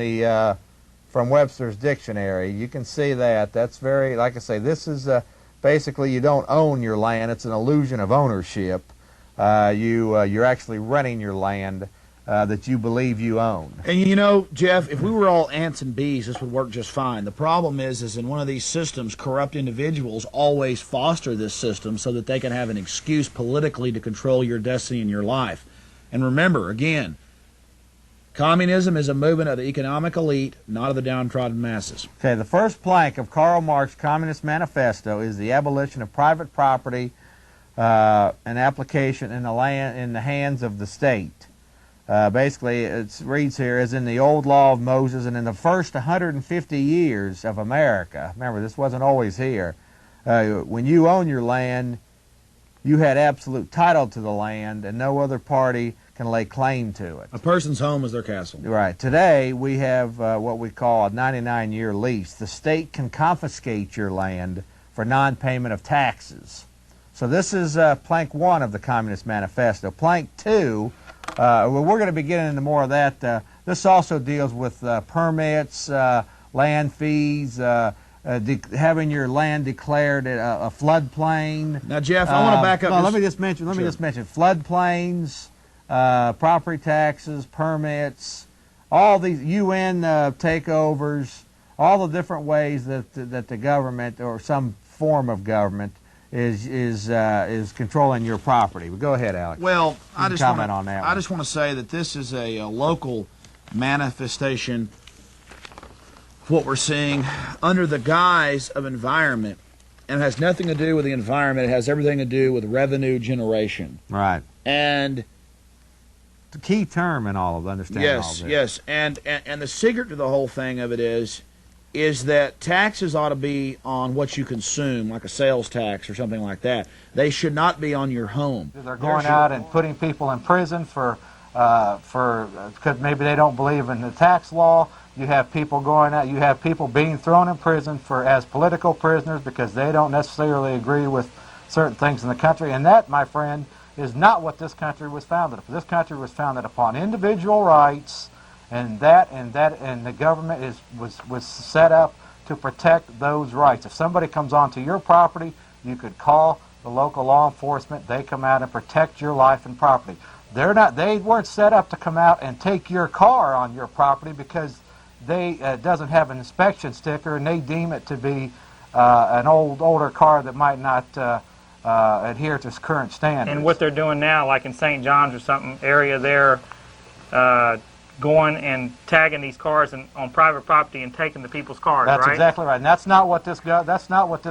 Speaker 6: Webster's Dictionary. You can see that. That's very, like I say, this is basically you don't own your land. It's an illusion of ownership. You're actually renting your land that you believe you own.
Speaker 5: And you know, Jeff, if we were all ants and bees, this would work just fine. The problem is in one of these systems, corrupt individuals always foster this system so that they can have an excuse politically to control your destiny and your life. And remember, again, communism is a movement of the economic elite, not of the downtrodden masses.
Speaker 6: Okay, the first plank of Karl Marx's Communist Manifesto is the abolition of private property and application in the hands of the state. Basically, it reads here, as in the old law of Moses and in the first 150 years of America. Remember, this wasn't always here. When you own your land, you had absolute title to the land, and no other party can lay claim to it.
Speaker 5: A person's home is their castle.
Speaker 6: Right. Today, we have what we call a 99-year lease. The state can confiscate your land for non-payment of taxes. So this is plank 1 of the Communist Manifesto. Plank 2, well, we're going to be getting into more of that. This also deals with permits, land fees, having your land declared a floodplain.
Speaker 5: Now, Jeff, I want to back up.
Speaker 6: Let me just mention floodplains, property taxes, permits, all these UN takeovers, all the different ways that the government or some form of government is controlling your property. But go ahead, Alex.
Speaker 5: Well, I just want
Speaker 6: to
Speaker 5: say that this is a local manifestation of what we're seeing under the guise of environment, and it has nothing to do with the environment. It has everything to do with revenue generation.
Speaker 6: Right.
Speaker 5: And
Speaker 6: the key term in all of understanding all of this.
Speaker 5: Yes, and the secret to the whole thing of it is that taxes ought to be on what you consume, like a sales tax or something like that. They should not be on your home.
Speaker 2: They're going out and putting people in prison for because maybe they don't believe in the tax law. You have people going out. You have people being thrown in prison as political prisoners because they don't necessarily agree with certain things in the country. And that, my friend, is not what this country was founded upon. This country was founded upon individual rights. And the government was set up to protect those rights. If somebody comes onto your property, you could call the local law enforcement. They come out and protect your life and property. They weren't set up to come out and take your car on your property because it doesn't have an inspection sticker and they deem it to be an older car that might not adhere to its current standards.
Speaker 20: And what they're doing now, like in St. John's or something area there, going and tagging these cars on private property and taking the people's cars.
Speaker 2: That's
Speaker 20: right?
Speaker 2: exactly right. And that's not what this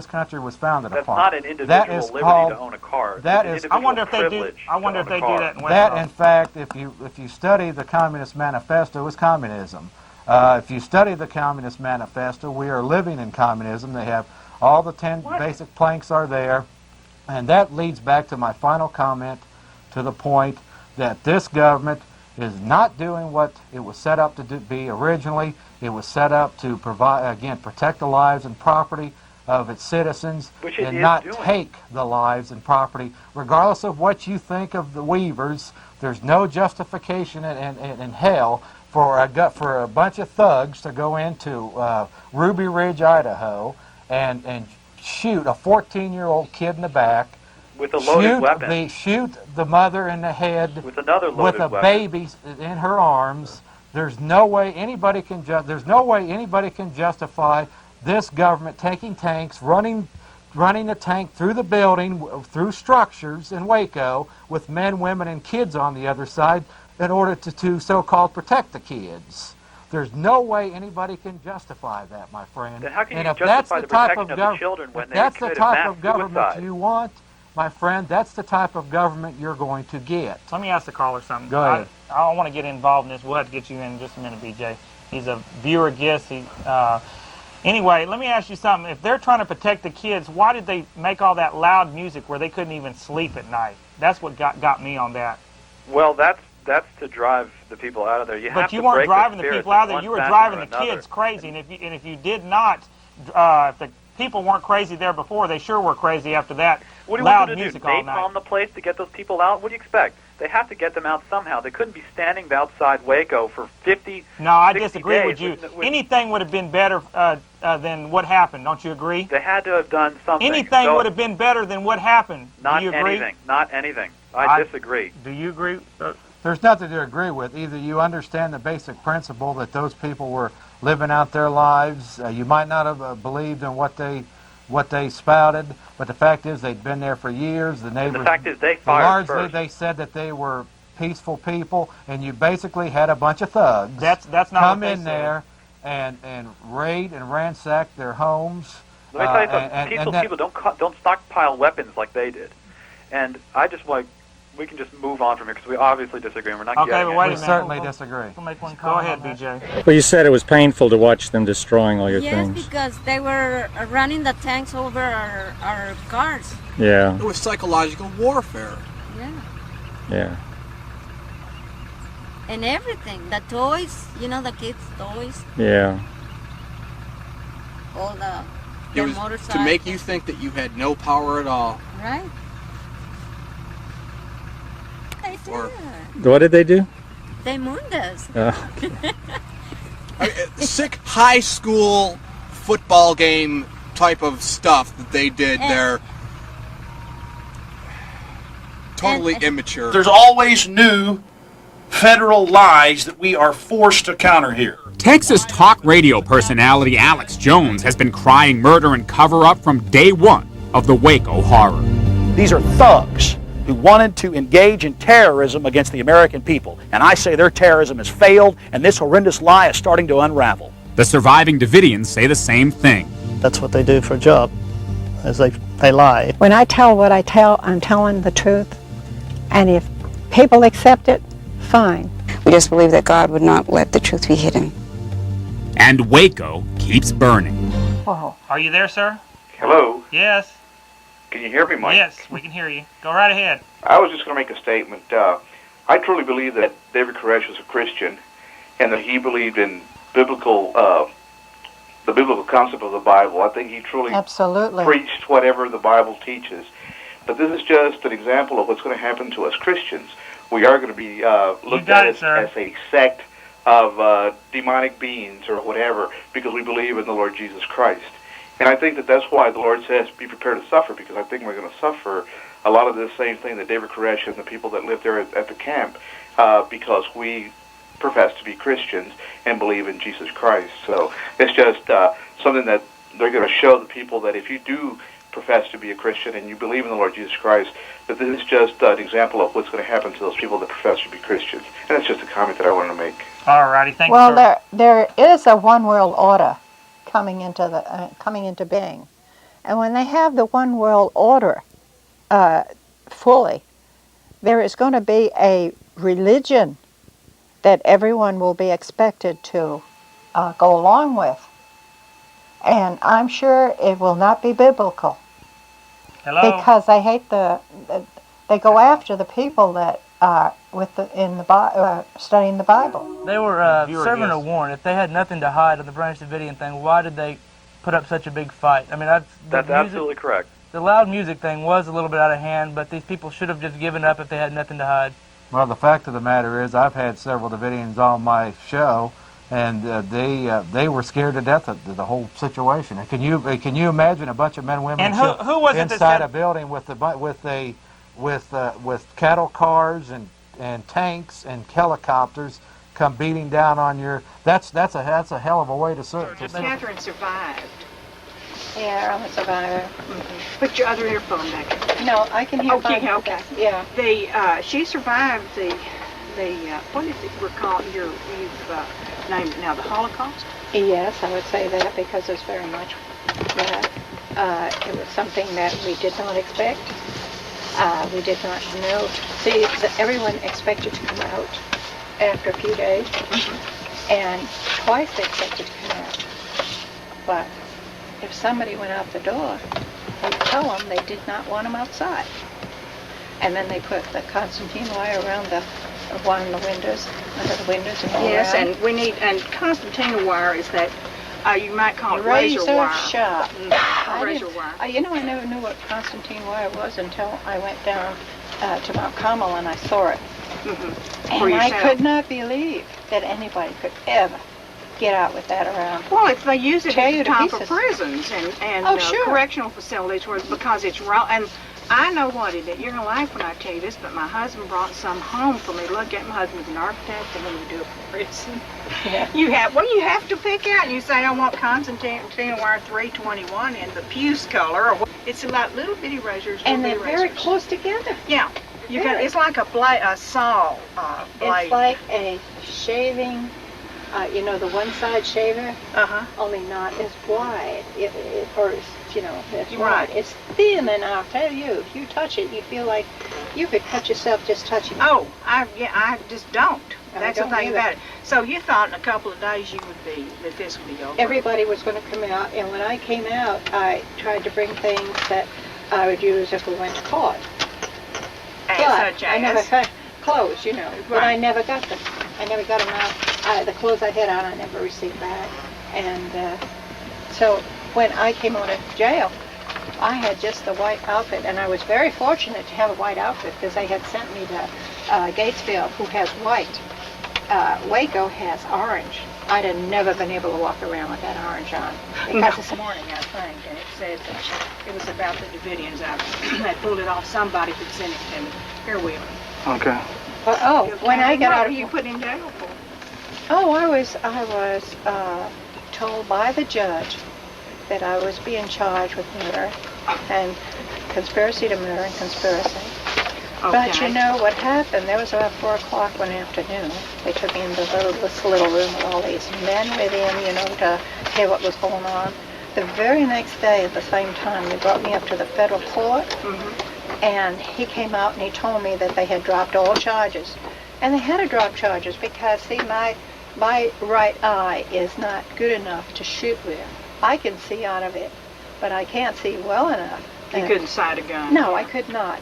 Speaker 2: country was founded upon.
Speaker 4: That's not an individual liberty to own a car.
Speaker 20: I wonder if they do that in West
Speaker 2: That, in fact, if you study the Communist Manifesto, is communism. If you study the Communist Manifesto, we are living in communism. They have all the 10 basic planks are there, and that leads back to my final comment, to the point that this government is not doing what it was set up to be originally. It was set up to provide, again, protect the lives and property of its citizens
Speaker 4: Which it
Speaker 2: and
Speaker 4: is
Speaker 2: not
Speaker 4: doing.
Speaker 2: take the lives and property. Regardless of what you think of the Weavers, there's no justification in hell for a bunch of thugs to go into Ruby Ridge, Idaho, and shoot a 14-year-old kid in the back,
Speaker 4: with a loaded weapon.
Speaker 2: Shoot the mother in the head
Speaker 4: with another loaded
Speaker 2: with a
Speaker 4: weapon.
Speaker 2: baby in her arms. There's no way anybody can justify this government taking tanks, running the tank through the building, through structures in Waco, with men, women, and kids on the other side, in order to so-called protect the kids. There's no way anybody can justify that, my friend.
Speaker 4: Then how can
Speaker 2: and
Speaker 4: you
Speaker 2: if that's
Speaker 4: justify
Speaker 2: the
Speaker 4: the
Speaker 2: type
Speaker 4: protection of the children when
Speaker 2: if
Speaker 4: they
Speaker 2: that's the
Speaker 4: committed
Speaker 2: type
Speaker 4: mass
Speaker 2: of government
Speaker 4: suicide?
Speaker 2: you want, my friend, that's the type of government you're going to get.
Speaker 20: Let me ask the caller something.
Speaker 2: Go ahead.
Speaker 20: I don't want to get involved in this. We'll have to get you in just a minute, BJ. He's a viewer guest. Anyway, let me ask you something. If they're trying to protect the kids, why did they make all that loud music where they couldn't even sleep at night? That's what got me on that.
Speaker 4: Well, that's to drive the people out of there.
Speaker 20: But you weren't driving the people out of there. You were driving the kids crazy. And if you did not, if the people weren't crazy there before, they sure were crazy after that.
Speaker 4: What do you
Speaker 20: loud
Speaker 4: want them to
Speaker 20: music
Speaker 4: do?
Speaker 20: all night.
Speaker 4: Napalm the place to get those people out? What do you expect? They have to get them out somehow. They couldn't be standing outside Waco for 50.
Speaker 20: No, I
Speaker 4: 60
Speaker 20: disagree
Speaker 4: days
Speaker 20: with you.
Speaker 4: with-
Speaker 20: Anything would have been better than what happened. Don't you agree?
Speaker 4: They had to have done something.
Speaker 20: Anything
Speaker 4: So-
Speaker 20: would have been better than what happened.
Speaker 4: Not
Speaker 20: Do you agree?
Speaker 4: anything. Not anything. I disagree.
Speaker 20: Do you agree?
Speaker 2: There's nothing to agree with. Either you understand the basic principle that those people were living out their lives. You might not have believed in what they spouted, but the fact is they'd been there for years. The neighbors,
Speaker 4: The fact is they fired
Speaker 2: largely
Speaker 4: first.
Speaker 2: they said that they were peaceful people, and you basically had a bunch of thugs
Speaker 20: That's not
Speaker 2: come
Speaker 20: what they
Speaker 2: in there and raid and ransack their homes.
Speaker 4: Let me tell you something.
Speaker 2: and
Speaker 4: Peaceful
Speaker 2: that-
Speaker 4: people don't stockpile weapons like they did. And I just we can just move on from here because we obviously disagree and we're not
Speaker 20: Okay,
Speaker 4: getting
Speaker 20: but
Speaker 4: it.
Speaker 20: wait a
Speaker 2: We
Speaker 20: minute.
Speaker 2: certainly disagree.
Speaker 20: We'll make one call. Go ahead, BJ.
Speaker 11: Well, you said it was painful to watch them destroying all your
Speaker 12: Yes,
Speaker 11: things.
Speaker 12: because they were running the tanks over our cars.
Speaker 11: Yeah,
Speaker 13: It was psychological warfare.
Speaker 12: Yeah.
Speaker 11: yeah.
Speaker 12: And everything. The toys, the kids' toys,
Speaker 11: Yeah.
Speaker 12: all
Speaker 13: It
Speaker 12: the
Speaker 13: was
Speaker 12: motorcycles.
Speaker 13: to make you think that you had no power at all.
Speaker 12: Right? They did.
Speaker 13: Or-
Speaker 11: What did they do?
Speaker 12: They mooned us.
Speaker 13: Sick high school football game type of stuff that they did there. Totally immature.
Speaker 24: There's always new federal lies that we are forced to counter here.
Speaker 25: Texas talk radio personality Alex Jones has been crying murder and cover-up from day one of the Waco horror.
Speaker 24: These are thugs who wanted to engage in terrorism against the American people. And I say their terrorism has failed, and this horrendous lie is starting to unravel.
Speaker 25: The surviving Davidians say the same thing.
Speaker 23: That's what they do for a job, is they lie.
Speaker 7: When I tell what I tell, I'm telling the truth. And if people accept it, fine.
Speaker 18: We just believe that God would not let the truth be hidden.
Speaker 25: And Waco keeps burning.
Speaker 7: Oh.
Speaker 20: Are you there, sir?
Speaker 26: Hello.
Speaker 20: Yes.
Speaker 26: Can you hear me, Mike?
Speaker 20: Yes, we can hear you. Go right ahead.
Speaker 26: I was just going to make a statement. I truly believe that David Koresh was a Christian and that he believed in the biblical concept of the Bible. I think he truly
Speaker 7: Absolutely.
Speaker 26: preached whatever the Bible teaches. But this is just an example of what's going to happen to us Christians. We are going to be looked at as a sect of demonic beings or whatever because we believe in the Lord Jesus Christ. And I think that that's why the Lord says, be prepared to suffer, because I think we're going to suffer a lot of this same thing that David Koresh and the people that live there at the camp, because we profess to be Christians and believe in Jesus Christ. So it's just something that they're going to show the people that if you do profess to be a Christian and you believe in the Lord Jesus Christ, that this is just an example of what's going to happen to those people that profess to be Christians. And that's just a comment that I wanted to make.
Speaker 20: All righty, thank you,
Speaker 7: Well,
Speaker 20: sir.
Speaker 7: there is a one world order coming into being, and when they have the one world order fully, there is going to be a religion that everyone will be expected to go along with, and I'm sure it will not be biblical.
Speaker 20: Hello.
Speaker 7: Because they hate they go after the people that studying the Bible.
Speaker 10: They were serving a warrant. If they had nothing to hide on the Branch Davidian thing, why did they put up such a big fight? I mean,
Speaker 4: that's absolutely correct.
Speaker 10: The loud music thing was a little bit out of hand, but these people should have just given up if they had nothing to hide.
Speaker 2: Well, the fact of the matter is, I've had several Davidians on my show, and they were scared to death of the whole situation. And can you imagine a bunch of men, women,
Speaker 10: and who was it
Speaker 2: inside a building with cattle cars and tanks and helicopters come beating down on your? That's a hell of a way to serve.
Speaker 16: Catherine survived.
Speaker 7: Yeah, I'm a survivor.
Speaker 16: Put your other earphone back in.
Speaker 7: No, I can hear.
Speaker 16: Okay.
Speaker 7: Yeah.
Speaker 16: She survived the what is it we're calling you've named it now, the Holocaust?
Speaker 7: Yes, I would say that because it's very much that. It was something that we did not expect. We did not know. See, everyone expected to come out after a few days, and twice they expected to come out. But if somebody went out the door, they'd tell them they did not want them outside. And then they put the Constantine wire around the one in the windows, under the windows and all
Speaker 16: yes,
Speaker 7: around.
Speaker 16: and we need, and Constantine wire is that, you might call it razor wire.
Speaker 7: Sharp.
Speaker 16: Razor wire.
Speaker 7: You know, I never knew what Constantine wire was until I went down to Mount Carmel and I saw it. And I could not believe that anybody could ever get out with that around.
Speaker 16: Well, if they use it at the time for
Speaker 7: pieces.
Speaker 16: prisons and
Speaker 7: Sure.
Speaker 16: correctional facilities, because it's raw. And I know what it is. You're gonna laugh when I tell you this, but my husband brought some home for me. Look at my husband's an architect, and when you do a prison, you have to pick out. You say, I want Constantine wire 321 in the puce color. It's like little bitty razors.
Speaker 7: And they're very close together.
Speaker 16: Yeah. It's like a saw blade.
Speaker 7: It's like a shaving, the one-side shaver, only not as wide. It's
Speaker 16: right.
Speaker 7: It's thin, and I'll tell you, if you touch it, you feel like you could cut yourself just touching it.
Speaker 16: Oh, I just don't. That's the thing
Speaker 7: either.
Speaker 16: about it. So you thought in a couple of days that this would be over?
Speaker 7: Everybody was going to come out, and when I came out, I tried to bring things that I would use if we went to court.
Speaker 16: Such
Speaker 7: I never had clothes, but I never got them. I never got them out. The clothes I had on, I never received back. And so when I came out of jail, I had just the white outfit, and I was very fortunate to have a white outfit because they had sent me to Gatesville, who has white. Waco has orange. I'd have never been able to walk around with that orange on.
Speaker 16: Because this morning, I think, and it said that it was about the Davidians. I pulled it off. Somebody could send it to me. Here we are.
Speaker 13: Okay.
Speaker 7: When I got out of...
Speaker 16: What were you put in jail for?
Speaker 7: Oh, I was told by the judge that I was being charged with murder and conspiracy to murder and conspiracy. But you know what happened? There was about 4 o'clock one afternoon. They took me into this little room with all these men with him, to hear what was going on. The very next day at the same time, they brought me up to the federal court, and he came out and he told me that they had dropped all charges. And they had to drop charges because, see, my right eye is not good enough to shoot with. I can see out of it, but I can't see well enough.
Speaker 16: You couldn't sight a gun?
Speaker 7: No, I could not.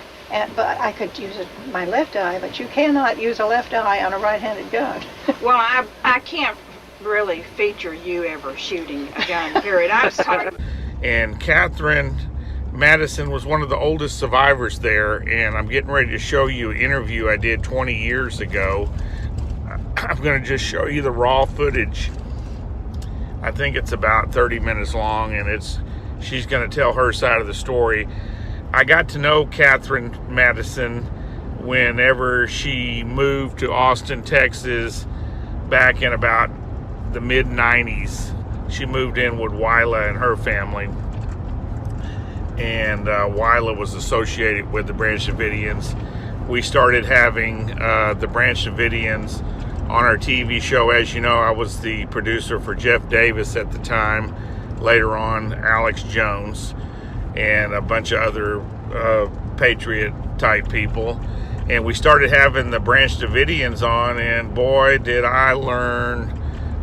Speaker 7: But I could use my left eye, but you cannot use a left eye on a right-handed gun.
Speaker 16: Well, I can't really feature you ever shooting a gun, period. I'm sorry.
Speaker 1: And Catherine Madison was one of the oldest survivors there, and I'm getting ready to show you an interview I did 20 years ago. I'm going to just show you the raw footage. I think it's about 30 minutes long, and she's going to tell her side of the story. I got to know Catherine Madison whenever she moved to Austin, Texas, back in about the mid-90s. She moved in with Wyla and her family. And Wyla was associated with the Branch Davidians. We started having the Branch Davidians on our TV show. As you know, I was the producer for Jeff Davis at the time. Later on, Alex Jones and a bunch of other patriot type people, and we started having the Branch Davidians on, and boy did I learn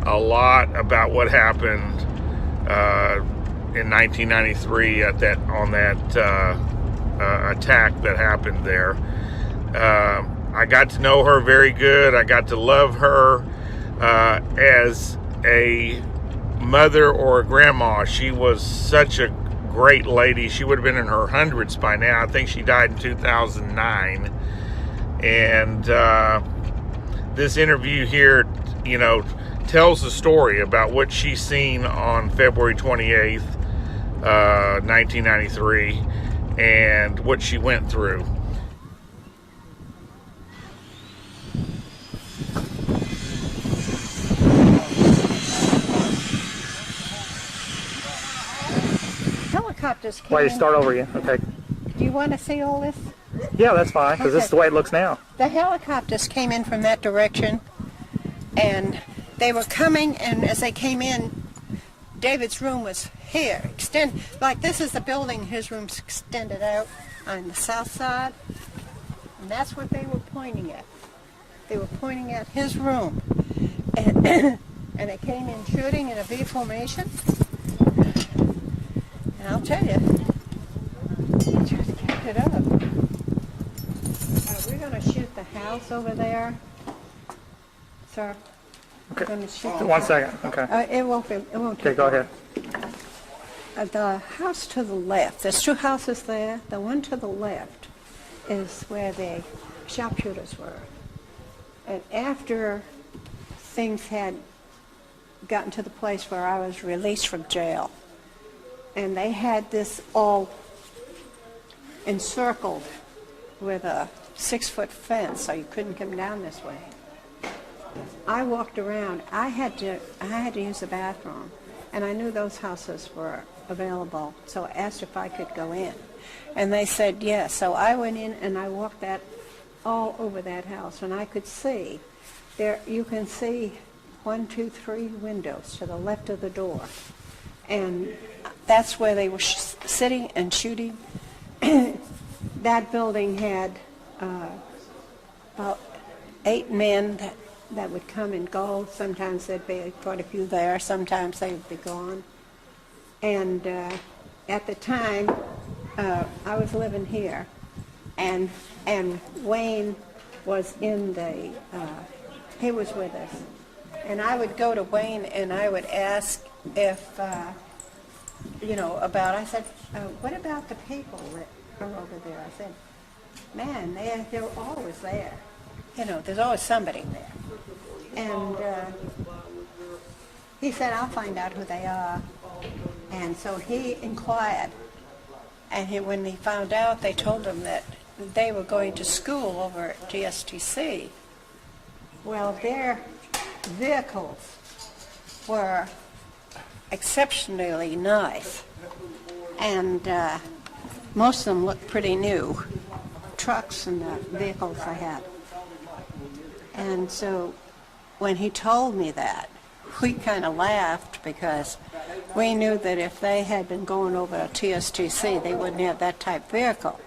Speaker 1: a lot about what happened in 1993 on that attack that happened there.
Speaker 9: I got to know her very good. I got to love her as a mother or a grandma. She was such a great lady. She would have been in her hundreds by now. I think she died in 2009. And this interview here, you know, tells the story about what she's seen on February 28th, 1993, and what she went through.
Speaker 7: Helicopters came
Speaker 20: Wait,
Speaker 7: in.
Speaker 20: start over again. Okay.
Speaker 7: Do you want to see all this?
Speaker 20: Yeah, that's fine, because this is the way it looks now.
Speaker 7: The helicopters came in from that direction, and they were coming, and as they came in, David's room was here, like this is the building, his room's extended out on the south side, and that's what they were pointing at. They were pointing at his room, and, and they came in shooting in a V formation, and I'll tell you, they just kept it up. We're going to shoot the house over there, sir.
Speaker 20: Okay.
Speaker 7: We're gonna shoot
Speaker 20: One second. Okay.
Speaker 7: It won't be. It won't.
Speaker 20: Okay, go ahead.
Speaker 7: The house to the left. There's two houses there. The one to the left is where the sharpshooters were. And after things had gotten to the place where I was released from jail, and they had this all encircled with a 6-foot fence, so you couldn't come down this way. I walked around. I had to use the bathroom, and I knew those houses were available, so I asked if I could go in, and they said yes. So I went in and I walked that all over that house, and I could see there. You can see 1, 2, 3 windows to the left of the door, and that's where they were sitting and shooting. That building had about 8 men that would come and go. Sometimes there'd be quite a few there. Sometimes they would be gone. And at the time, I was living here, and Wayne was in the. He was with us, and I would go to Wayne and I would ask if about. I said, what about the people that are over there? I said, man, they're always there. There's always somebody there. And he said, I'll find out who they are. And so he inquired. And when he found out, they told him that they were going to school over at GSTC. Well, their vehicles were exceptionally nice. And most of them looked pretty new. Trucks and the vehicles they had. And so when he told me that, we kind of laughed because we knew that if they had been going over to TSTC, they wouldn't have that type vehicle,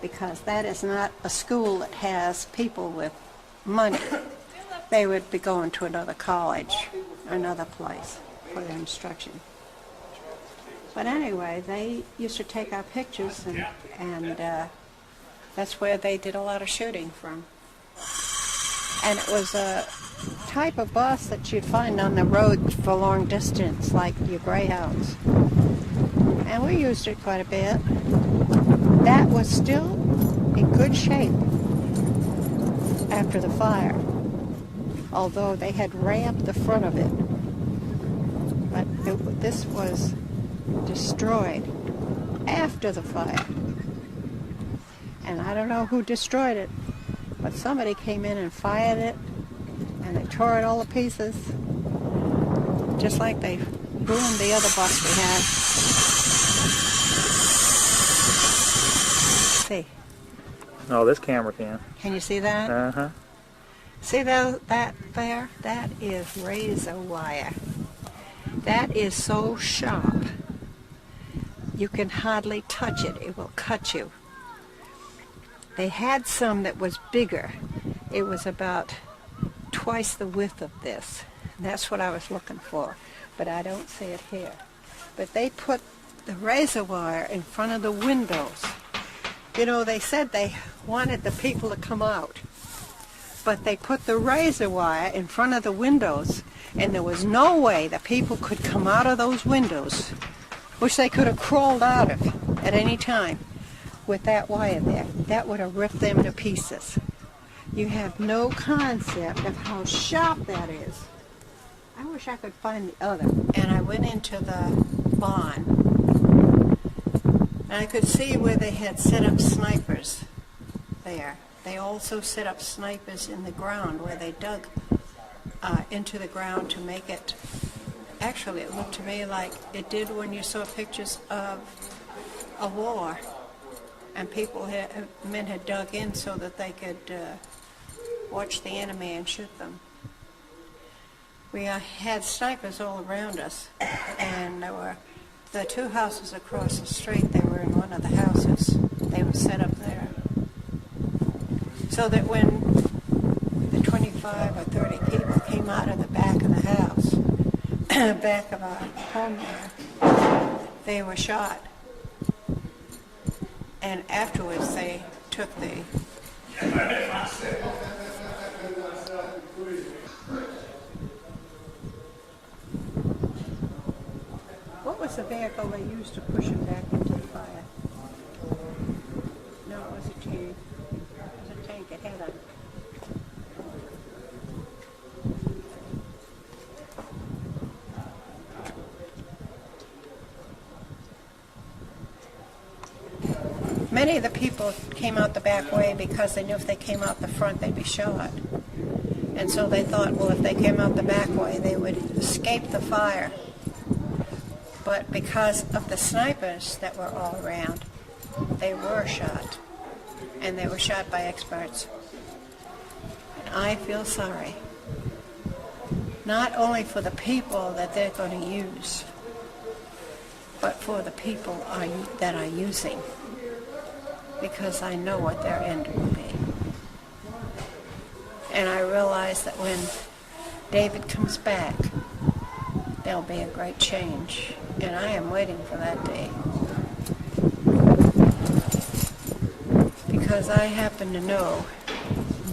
Speaker 7: because that is not a school that has people with money. They would be going to another college, another place for their instruction. But anyway, they used to take our pictures, and that's where they did a lot of shooting from. And it was a type of bus that you'd find on the road for long distance, like your Greyhounds. And we used it quite a bit. That was still in good shape after the fire, although they had rammed the front of it. But this was destroyed after the fire. And I don't know who destroyed it, but somebody came in and fired it, and they tore it all to pieces, just like they ruined the other bus we had. See.
Speaker 20: Oh, this camera can.
Speaker 7: Can you see that?
Speaker 20: Uh-huh.
Speaker 7: See that there? That is razor wire. That is so sharp, you can hardly touch it. It will cut you. They had some that was bigger. It was about twice the width of this. That's what I was looking for, but I don't see it here. But they put the razor wire in front of the windows. They said they wanted the people to come out. but they put the razor wire in front of the windows, and there was no way that people could come out of those windows, which they could have crawled out of at any time, with that wire there. That would have ripped them to pieces. You have no concept of how sharp that is. I wish I could find the other. And I went into the barn, and I could see where they had set up snipers there. They also set up snipers in the ground where they dug into the ground to make it. Actually, it looked to me like it did when you saw pictures of a war, and men had dug in so that they could watch the enemy and shoot them. We had snipers all around us, and there were the two houses across the street. They were in one of the houses. They were set up there, so that when the 25 or 30 people came out of the back of the house, back of our home there, they were shot. And afterwards they took the... What was the vehicle they used to push him back into the fire? No, it was a tank. It was a tank. It had a... Many of the people came out the back way because they knew if they came out the front they'd be shot. And so they thought, well, if they came out the back way, they would escape the fire. But because of the snipers that were all around, they were shot. And they were shot by experts. And I feel sorry. Not only for the people that they're going to use, but for the people that are using. Because I know what their end will be. And I realize that when David comes back, there'll be a great change. And I am waiting for that day. Because I happen to know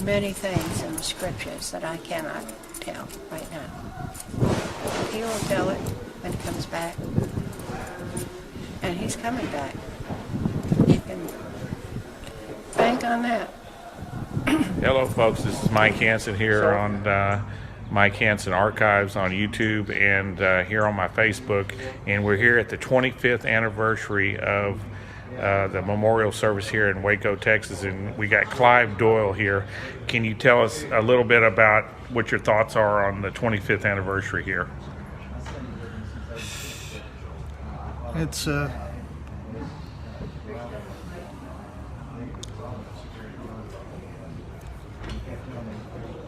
Speaker 7: many things in the scriptures that I cannot tell right now. He will tell it when he comes back. And he's coming back. You can bank on that.
Speaker 9: Hello, folks. This is Mike Hansen here on Mike Hansen Archives on YouTube and here on my Facebook. And we're here at the 25th anniversary of the memorial service here in Waco, Texas. And we got Clive Doyle here. Can you tell us a little bit about what your thoughts are on the 25th anniversary here?
Speaker 23: It's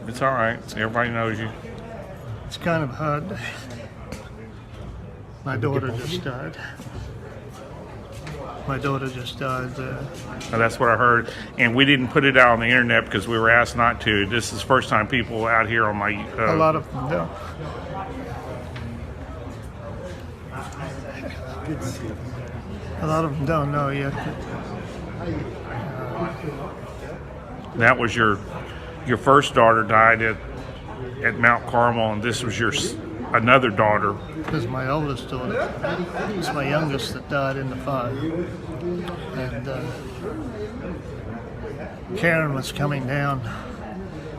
Speaker 9: It's all right. Everybody knows you.
Speaker 23: It's kind of hard. My daughter just died.
Speaker 9: That's what I heard. And we didn't put it out on the internet because we were asked not to. This is the first time people out here on my...
Speaker 23: A lot of them don't. A lot of them don't know yet.
Speaker 9: That was your first daughter died at Mount Carmel, and this was your another daughter.
Speaker 23: This is my oldest daughter. It's my youngest that died in the fire. And Karen was coming down,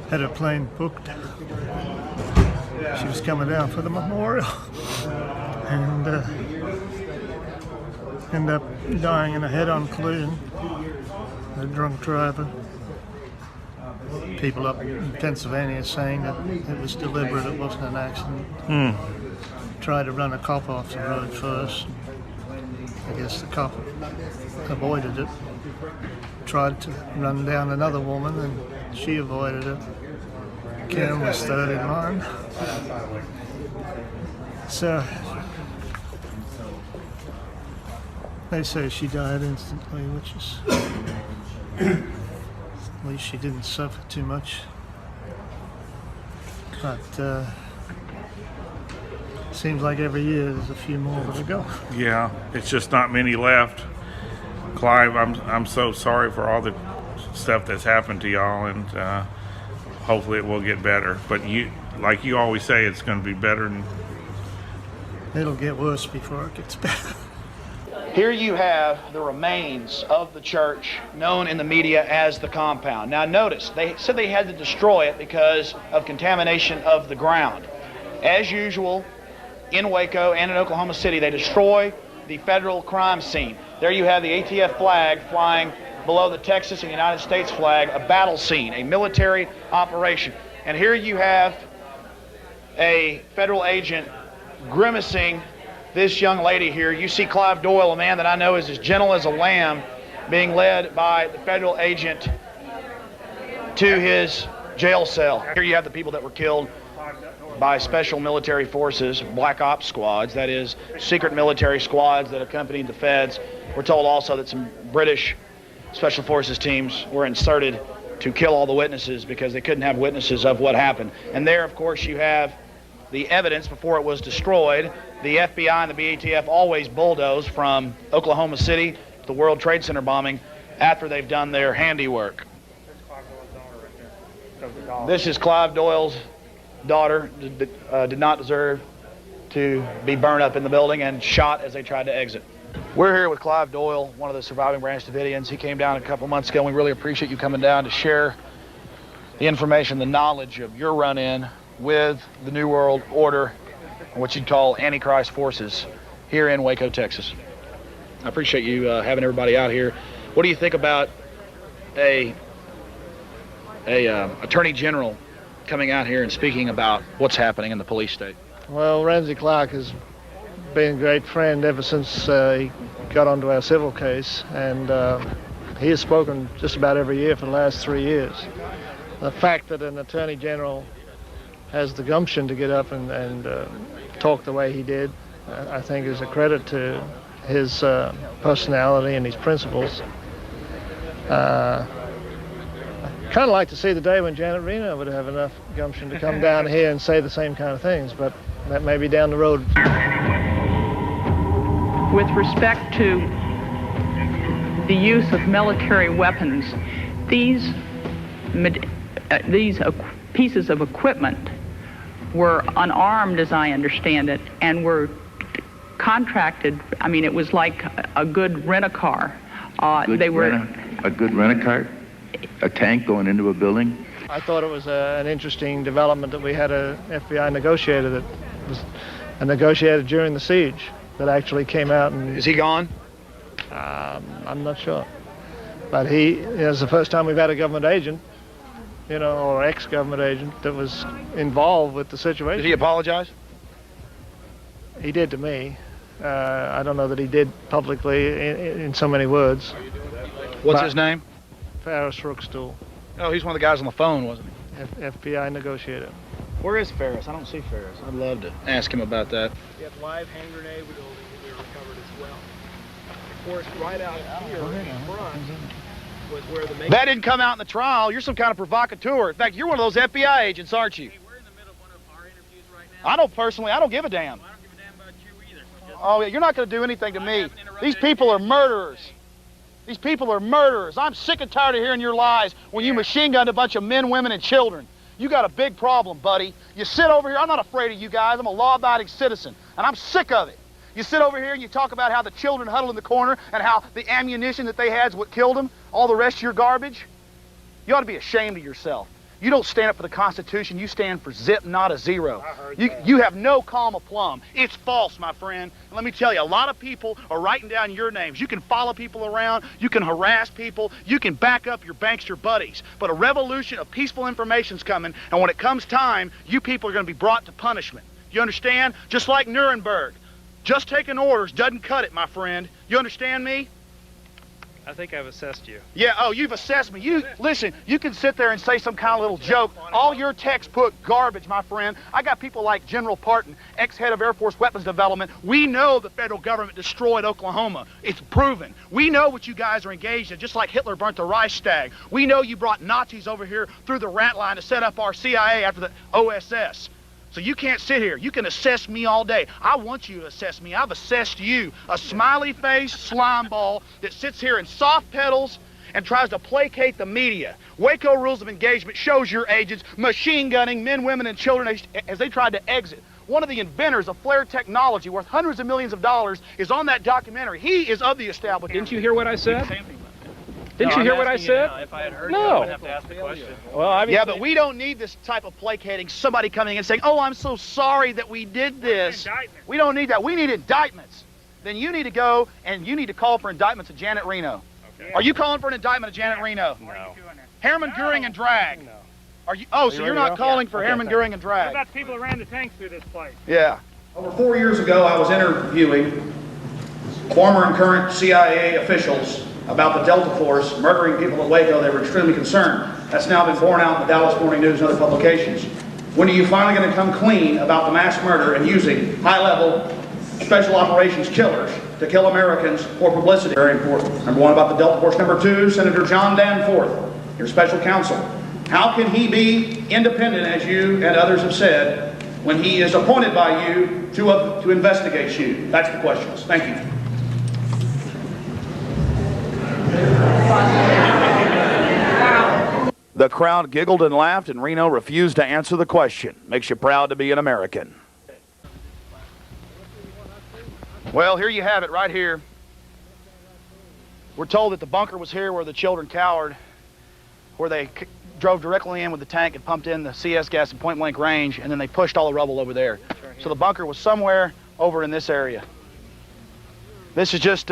Speaker 23: had her plane booked. She was coming down for the memorial, and ended up dying in a head-on collision. A drunk driver. People up in Pennsylvania saying that it was deliberate, it wasn't an accident. Tried to run a cop off the road first. I guess the cop avoided it. Tried to run down another woman and she avoided it. Karen was third in line. So they say she died instantly, which is... At least she didn't suffer too much. But seems like every year there's a few more to go.
Speaker 9: Yeah, it's just not many left. Clive, I'm so sorry for all the stuff that's happened to y'all, and hopefully it will get better. But like you always say, it's going to be better.
Speaker 23: It'll get worse before it gets better.
Speaker 5: Here you have the remains of the church known in the media as the compound. Now notice, they said they had to destroy it because of contamination of the ground. As usual, in Waco and in Oklahoma City, they destroy the federal crime scene. There you have the ATF flag flying below the Texas and United States flag, a battle scene, a military operation. And here you have a federal agent grimacing this young lady here. You see Clive Doyle, a man that I know is as gentle as a lamb, being led by the federal agent to his jail cell. Here you have the people that were killed by special military forces, black ops squads, that is, secret military squads that accompanied the feds. We're told also that some British special forces teams were inserted to kill all the witnesses because they couldn't have witnesses of what happened. And there, of course, you have the evidence before it was destroyed. The FBI and the BATF always bulldoze from Oklahoma City to the World Trade Center bombing after they've done their handiwork. This is Clive Doyle's daughter. Did not deserve to be burned up in the building and shot as they tried to exit. We're here with Clive Doyle, one of the surviving Branch Davidians. He came down a couple months ago, and we really appreciate you coming down to share the information, the knowledge of your run-in with the New World Order, what you'd call Antichrist forces, here in Waco, Texas. I appreciate you having everybody out here. What do you think about a Attorney General coming out here and speaking about what's happening in the police state?
Speaker 23: Well, Ramsey Clark has been a great friend ever since he got onto our civil case, and he has spoken just about every year for the last 3 years. The fact that an Attorney General has the gumption to get up and talk the way he did, I think is a credit to his personality and his principles. I'd kind of like to see the day when Janet Reno would have enough gumption to come down here and say the same kind of things, but that may be down the road.
Speaker 3: With respect to the use of military weapons, these pieces of equipment were unarmed, as I understand it, and were contracted. I mean, it was like a good rent-a-car.
Speaker 15: A good rent-a-car? A tank going into a building?
Speaker 23: I thought it was an interesting development that we had a FBI negotiator that was negotiated during the siege that actually came out and...
Speaker 5: Is he gone?
Speaker 23: I'm not sure. But it's the first time we've had a government agent, or ex-government agent that was involved with the situation.
Speaker 5: Did he apologize?
Speaker 23: He did to me. I don't know that he did publicly in so many words.
Speaker 5: What's his name?
Speaker 23: Ferris Rookstool.
Speaker 5: Oh, he's one of the guys on the phone, wasn't
Speaker 23: he? FBI negotiator.
Speaker 5: Where is Ferris? I don't see Ferris. I'd love to ask him about that.
Speaker 23: We have live hand grenade building that we recovered as well. Of course, right out here in front was where the...
Speaker 5: That didn't come out in the trial. You're some kind of provocateur. In fact, you're one of those FBI agents, aren't you? Hey, we're in the middle of one of our interviews right now. I don't give a damn. Well, I don't give a damn about you either. So oh, yeah, you're not going to do anything to me. These people are murderers. These people are murderers. I'm sick and tired of hearing your lies when you machine gunned a bunch of men, women, and children. You got a big problem, buddy. You sit over here. I'm not afraid of you guys. I'm a law-abiding citizen, and I'm sick of it. You sit over here and you talk about how the children huddled in the corner and how the ammunition that they had is what killed them, all the rest of your garbage. You ought to be ashamed of yourself. You don't stand up for the Constitution. You stand for zip, not a zero. You have no calm aplomb. It's false, my friend. And let me tell you, a lot of people are writing down your names. You can follow people around. You can harass people. You can back up your bankster buddies. But a revolution of peaceful information's coming, and when it comes time, you people are going to be brought to punishment. You understand? Just like Nuremberg. Just taking orders doesn't cut it, my friend. You understand me?
Speaker 17: I think I've assessed you.
Speaker 5: Yeah, oh, you've assessed me. Listen, you can sit there and say some kind of little joke. All your textbook garbage, my friend. I got people like General Parton, ex-head of Air Force Weapons Development. We know the federal government destroyed Oklahoma. It's proven. We know what you guys are engaged in, just like Hitler burnt the Reichstag. We know you brought Nazis over here through the rat line to set up our CIA after the OSS. So you can't sit here. You can assess me all day. I want you to assess me. I've assessed you, a smiley-faced slime ball that sits here and soft pedals and tries to placate the media. Waco Rules of Engagement shows your agents machine gunning men, women, and children as they tried to exit. One of the inventors of flare technology, worth hundreds of millions of dollars, is on that documentary. He is of the establishment.
Speaker 17: Didn't you hear what I said? Didn't you hear what I said?
Speaker 4: If I had heard
Speaker 17: No.
Speaker 4: you, I wouldn't have to ask the question.
Speaker 17: Well, I mean,
Speaker 5: Yeah, but we don't need this type of placating, somebody coming in and saying, oh, I'm so sorry that we did this. We don't need that. We need indictments. Then you need to go and you need to call for indictments of Janet Reno.
Speaker 17: Okay.
Speaker 5: Are you calling for an indictment of Janet Reno?
Speaker 17: No.
Speaker 5: Herman Goering and Drag.
Speaker 17: No.
Speaker 5: Are you? Oh, so
Speaker 17: You
Speaker 5: you're
Speaker 17: ready to
Speaker 5: not
Speaker 17: go?
Speaker 5: calling
Speaker 17: Yeah.
Speaker 5: for
Speaker 17: Okay,
Speaker 5: Herman
Speaker 17: thanks.
Speaker 5: Goering and
Speaker 10: What
Speaker 5: Drag?
Speaker 10: about the people who ran the tanks through this place?
Speaker 5: Yeah. Over 4 years ago, I was interviewing former and current CIA officials about the Delta Force murdering people in Waco. They were extremely concerned. That's now been borne out in the Dallas Morning News and other publications. When are you finally going to come clean about the mass murder and using high-level special operations killers to kill Americans for publicity? Very important. Number one, about the Delta Force. Number two, Senator John Danforth, your special counsel. How can he be independent, as you and others have said, when he is appointed by you to investigate you? That's the questions. Thank you. The crowd giggled and laughed, and Reno refused to answer the question. Makes you proud to be an American. Well, here you have it right here. We're told that the bunker was here where the children cowered, where they drove directly in with the tank and pumped in the CS gas at point blank range, and then they pushed all the rubble over there. So the bunker was somewhere over in this area. This is just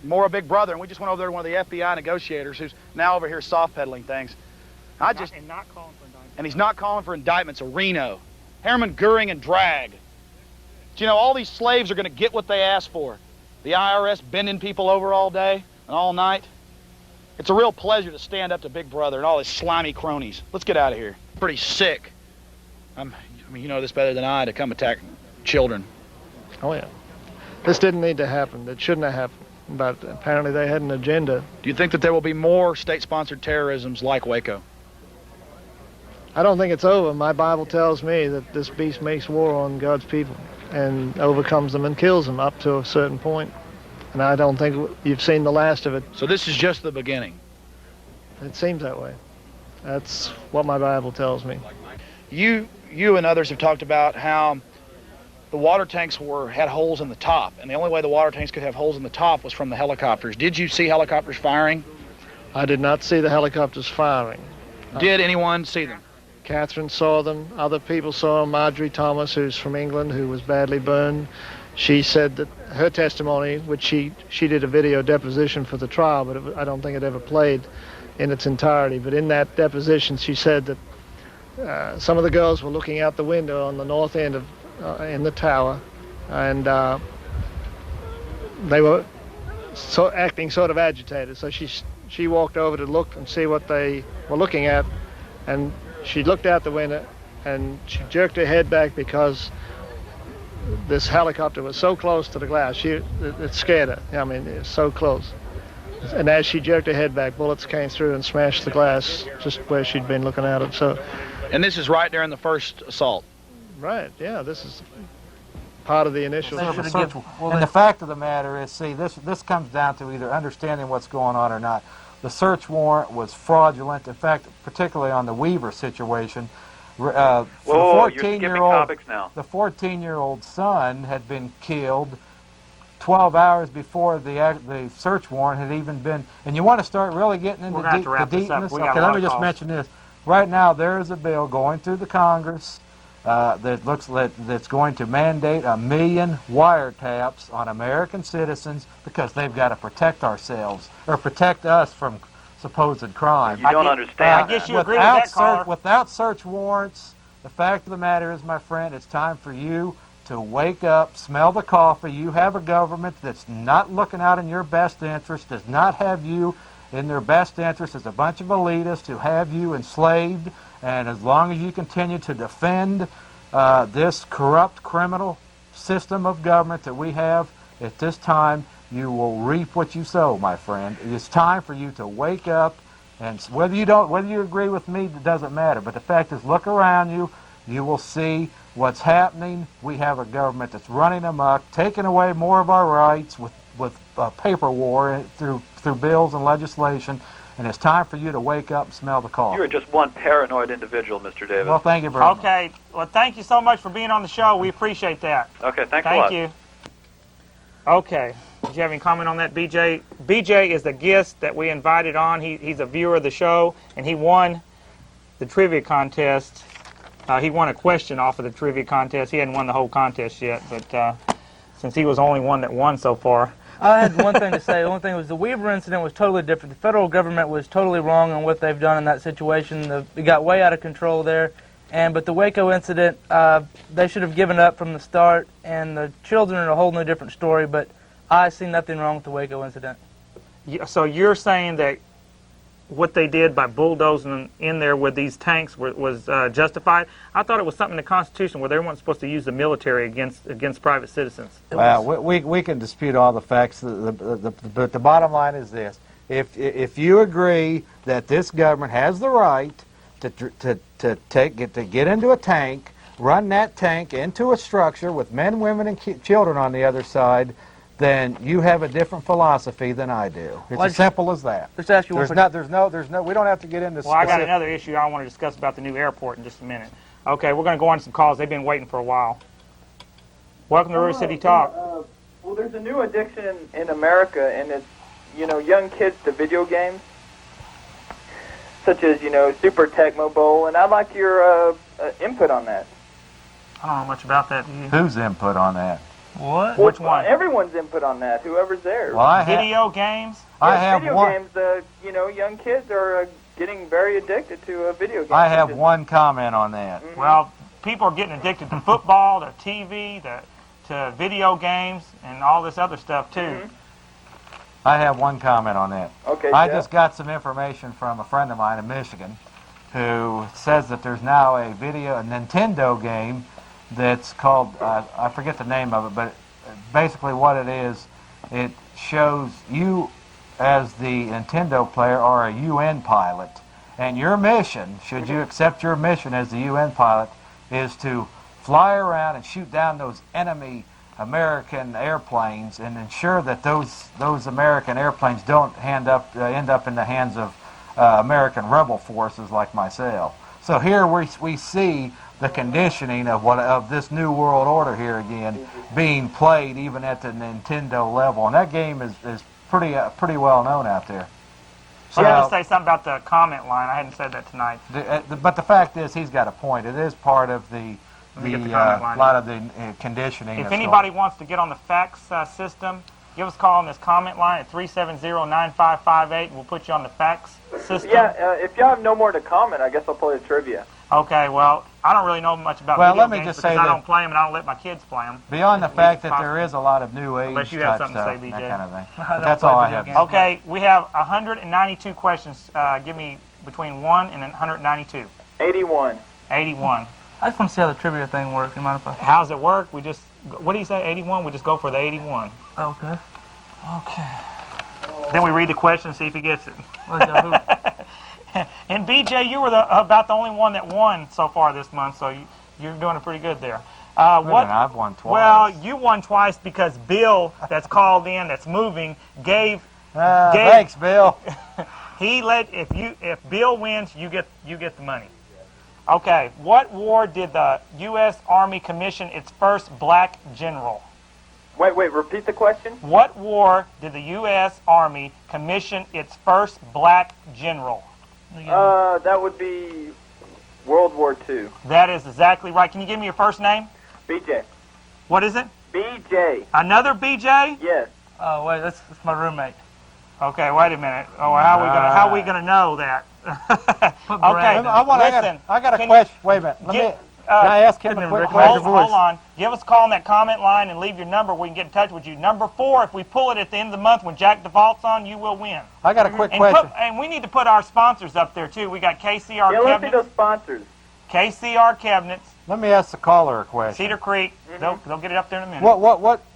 Speaker 5: more a big brother, and we just went over there to one of the FBI negotiators who's now over here soft peddling things.
Speaker 10: And not calling for indictments.
Speaker 5: And he's not calling for indictments of Reno, Herman Goering and Drag. Do you know all these slaves are going to get what they asked for? The IRS bending people over all day and all night. It's a real pleasure to stand up to Big Brother and all his slimy cronies. Let's get out of here. Pretty sick. I mean, you know this better than I, to come attack children.
Speaker 23: Oh, yeah. This didn't need to happen. It shouldn't have happened. But apparently they had an agenda.
Speaker 5: Do you think that there will be more state-sponsored terrorisms like Waco?
Speaker 23: I don't think it's over. My Bible tells me that this beast makes war on God's people and overcomes them and kills them up to a certain point. And I don't think you've seen the last of it.
Speaker 5: So this is just the beginning.
Speaker 23: It seems that way. That's what my Bible tells me.
Speaker 5: You and others have talked about how the water tanks had holes in the top, and the only way the water tanks could have holes in the top was from the helicopters. Did you see helicopters firing?
Speaker 23: I did not see the helicopters firing.
Speaker 5: Did anyone see them?
Speaker 23: Catherine saw them. Other people saw them. Marjorie Thomas, who's from England, who was badly burned. She said that her testimony, which she did a video deposition for the trial, but I don't think it ever played in its entirety. But in that deposition, she said that some of the girls were looking out the window on the north end of in the tower, and they were acting sort of agitated. So she walked over to look and see what they were looking at, and she looked out the window and she jerked her head back because this helicopter was so close to the glass. It scared her. I mean, it was so close. And as she jerked her head back, bullets came through and smashed the glass just where she'd been looking at it. So,
Speaker 5: and this is right during the first assault.
Speaker 23: Right. Yeah. This is part of the initial.
Speaker 2: And the fact of the matter is, see, this comes down to either understanding what's going on or not. The search warrant was fraudulent. In fact, particularly on the Weaver situation, the 14-year-old son had been killed 12 hours before the search warrant had even been. And you want to start really getting into the deepness. Okay, let me just mention this. Right now, there is a bill going through the Congress that's going to mandate 1 million wiretaps on American citizens because they've got to protect ourselves or protect us from supposed crime.
Speaker 4: You don't understand.
Speaker 10: I guess you agree with that, caller.
Speaker 2: Without search warrants, the fact of the matter is, my friend, it's time for you to wake up, smell the coffee. You have a government that's not looking out in your best interest, does not have you in their best interest. It's a bunch of elitists who have you enslaved. And as long as you continue to defend this corrupt criminal system of government that we have at this time, you will reap what you sow, my friend. It's time for you to wake up, and whether you agree with me, it doesn't matter. But the fact is, look around you. You will see what's happening. We have a government that's running amok, taking away more of our rights with paper war through bills and legislation. and it's time for you to wake up and smell the coffee.
Speaker 4: You are just one paranoid individual, Mr. Davis.
Speaker 2: Well, thank you very much.
Speaker 20: Okay. Well, thank you so much for being on the show. We appreciate that.
Speaker 4: Okay, thanks a lot.
Speaker 20: Thank you. Okay. Did you have any comment on that, BJ? BJ is the guest that we invited on. He's a viewer of the show, and he won the trivia contest. He won a question off of the trivia contest. He hadn't won the whole contest yet, but since he was the only one that won so far.
Speaker 10: I had one thing to say. The only thing was the Weaver incident was totally different. The federal government was totally wrong on what they've done in that situation. It got way out of control there. But the Waco incident, they should have given up from the start. And the children are a whole new different story. But I see nothing wrong with the Waco incident.
Speaker 20: So you're saying that what they did by bulldozing in there with these tanks was justified? I thought it was something in the Constitution where they weren't supposed to use the military against private citizens.
Speaker 2: Well, we can dispute all the facts. But the bottom line is this: if you agree that this government has the right to get into a tank, run that tank into a structure with men, women, and children on the other side, then you have a different philosophy than I do. It's as simple as that.
Speaker 10: Let's ask you
Speaker 2: there's no. We don't have to get into.
Speaker 20: Well, I got another issue I want to discuss about the new airport in just a minute. Okay, we're going to go on to some calls. They've been waiting for a while. Welcome to River City Talk.
Speaker 6: Well, there's a new addiction in America, and it's young kids to video games, such as Super Tecmo Bowl, and I'd like your input on that.
Speaker 20: I don't know much about that.
Speaker 2: Whose input on that?
Speaker 20: What?
Speaker 6: Well,
Speaker 20: Which one?
Speaker 6: Everyone's input on that. Whoever's there.
Speaker 2: Well,
Speaker 20: video games.
Speaker 2: I have
Speaker 6: video
Speaker 2: one.
Speaker 6: games. Young kids are getting very addicted to video games.
Speaker 2: I have one comment on that.
Speaker 6: Mm-hmm.
Speaker 20: Well, people are getting addicted to football, to TV, to video games, and all this other stuff too.
Speaker 6: Mm-hmm.
Speaker 2: I have one comment on that.
Speaker 6: Okay.
Speaker 2: I
Speaker 6: Jeff?
Speaker 2: just got some information from a friend of mine in Michigan, who says that there's now a Nintendo game that's called, I forget the name of it, but basically what it is, it shows you as the Nintendo player are a UN pilot, and your mission, should you accept your mission as the UN pilot, is to fly around and shoot down those enemy American airplanes and ensure that those American airplanes don't end up in the hands of American rebel forces like myself. So here we see the conditioning of this new world order here again being played even at the Nintendo level, and that game is pretty well known out there.
Speaker 20: So, I got to say something about the comment line. I hadn't said that tonight.
Speaker 2: But the fact is, he's got a point. It is part of the lot of the conditioning.
Speaker 20: If anybody wants to get on the fax system, give us a call on this comment line at 370-9558. We'll put you on the fax system.
Speaker 6: Yeah, if y'all have no more to comment, I guess I'll play the trivia.
Speaker 20: Okay, well, I don't really know much about video
Speaker 2: let me
Speaker 20: games
Speaker 2: just
Speaker 20: because
Speaker 2: say
Speaker 20: I
Speaker 2: that
Speaker 20: don't play them and I don't let my kids play them.
Speaker 2: Beyond the fact that there is a lot of new age
Speaker 20: Unless you have
Speaker 2: type
Speaker 20: something
Speaker 2: stuff,
Speaker 20: to say,
Speaker 2: that
Speaker 20: BJ.
Speaker 2: kind of thing. But that's all I have.
Speaker 20: Okay, we have 192 questions. Give me between 1 and 192.
Speaker 6: 81.
Speaker 20: 81.
Speaker 10: I just want to see how the trivia thing works. You mind if I...
Speaker 20: How's it work? We just, what do you say, 81? We just go for the 81.
Speaker 10: Okay. Okay.
Speaker 20: Then we read the question and see if he gets it. And BJ, you were about the only one that won so far this month, so you're doing pretty good there.
Speaker 2: I've won twice.
Speaker 20: Well, you won twice because Bill, that's called in, that's moving, gave.
Speaker 2: Thanks, Bill.
Speaker 20: If Bill wins, you get the money. Okay, what war did the U.S. Army commission its first black general?
Speaker 6: Wait, repeat the question.
Speaker 20: What war did the U.S. Army commission its first black general?
Speaker 6: That would be World War II.
Speaker 20: That is exactly right. Can you give me your first name?
Speaker 6: BJ.
Speaker 20: What is it?
Speaker 6: BJ.
Speaker 20: Another BJ?
Speaker 6: Yes.
Speaker 10: Oh, wait, that's my roommate.
Speaker 20: Okay, wait a minute. Oh, how are we gonna know that? Okay, listen.
Speaker 2: I got a question. Wait a minute. Can I ask him a quick question?
Speaker 20: Hold on. Give us a call on that comment line and leave your number. We can get in touch with you. Number 4, if we pull it at the end of the month when Jack defaults on, you will win.
Speaker 2: I got a quick question.
Speaker 20: And we need to put our sponsors up there, too. We got KCR
Speaker 6: Cabinets.
Speaker 20: Cabinets.
Speaker 6: Those sponsors.
Speaker 20: KCR Cabinets.
Speaker 2: Let me ask the caller a question.
Speaker 20: Cedar Creek. They'll get it up there in a minute.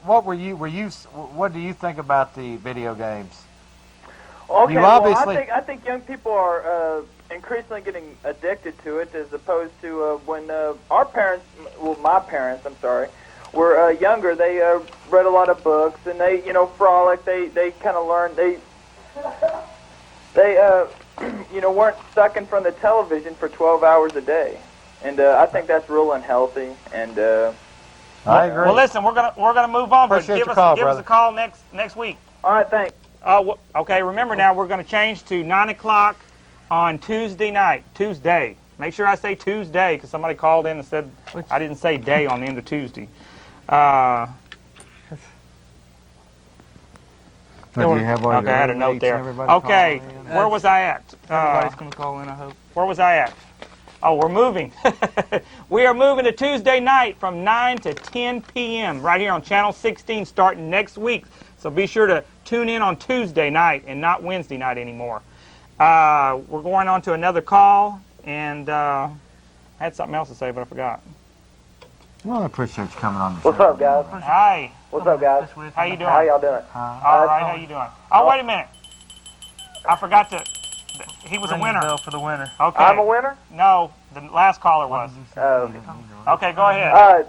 Speaker 2: What do you think about the video games?
Speaker 6: Okay,
Speaker 2: obviously...
Speaker 6: I think young people are increasingly getting addicted to it, as opposed to when our parents, my parents, were younger. They read a lot of books and they, frolic. They kind of learned. they, weren't stuck in front of the television for 12 hours a day. And I think that's real unhealthy. And
Speaker 2: I agree.
Speaker 20: Well, listen, we're gonna move on, but give us a call next week.
Speaker 6: All right, thanks.
Speaker 20: Okay, remember now we're going to change to 9 o'clock on Tuesday night. Tuesday. Make sure I say Tuesday, because somebody called in and said I didn't say day on the end of Tuesday.
Speaker 2: So do you have all
Speaker 20: okay, I had a note there. Okay, where was I at?
Speaker 10: Everybody's going to call in, I hope.
Speaker 20: Where was I at? Oh, we're moving. We are moving to Tuesday night from 9 to 10 p.m. right here on Channel 16 starting next week. So be sure to tune in on Tuesday night and not Wednesday night anymore. We're going on to another call, and I had something else to say, but I forgot.
Speaker 2: Well, I appreciate you coming on the
Speaker 6: What's
Speaker 2: show.
Speaker 6: up, guys?
Speaker 20: Hi.
Speaker 6: What's up, guys?
Speaker 20: How you doing?
Speaker 6: How y'all doing?
Speaker 20: All right, how you doing? Oh, wait a minute. I forgot to... He was a winner.
Speaker 10: For the winner.
Speaker 20: Okay.
Speaker 6: I'm a winner?
Speaker 20: No, the last caller was. Okay, go ahead.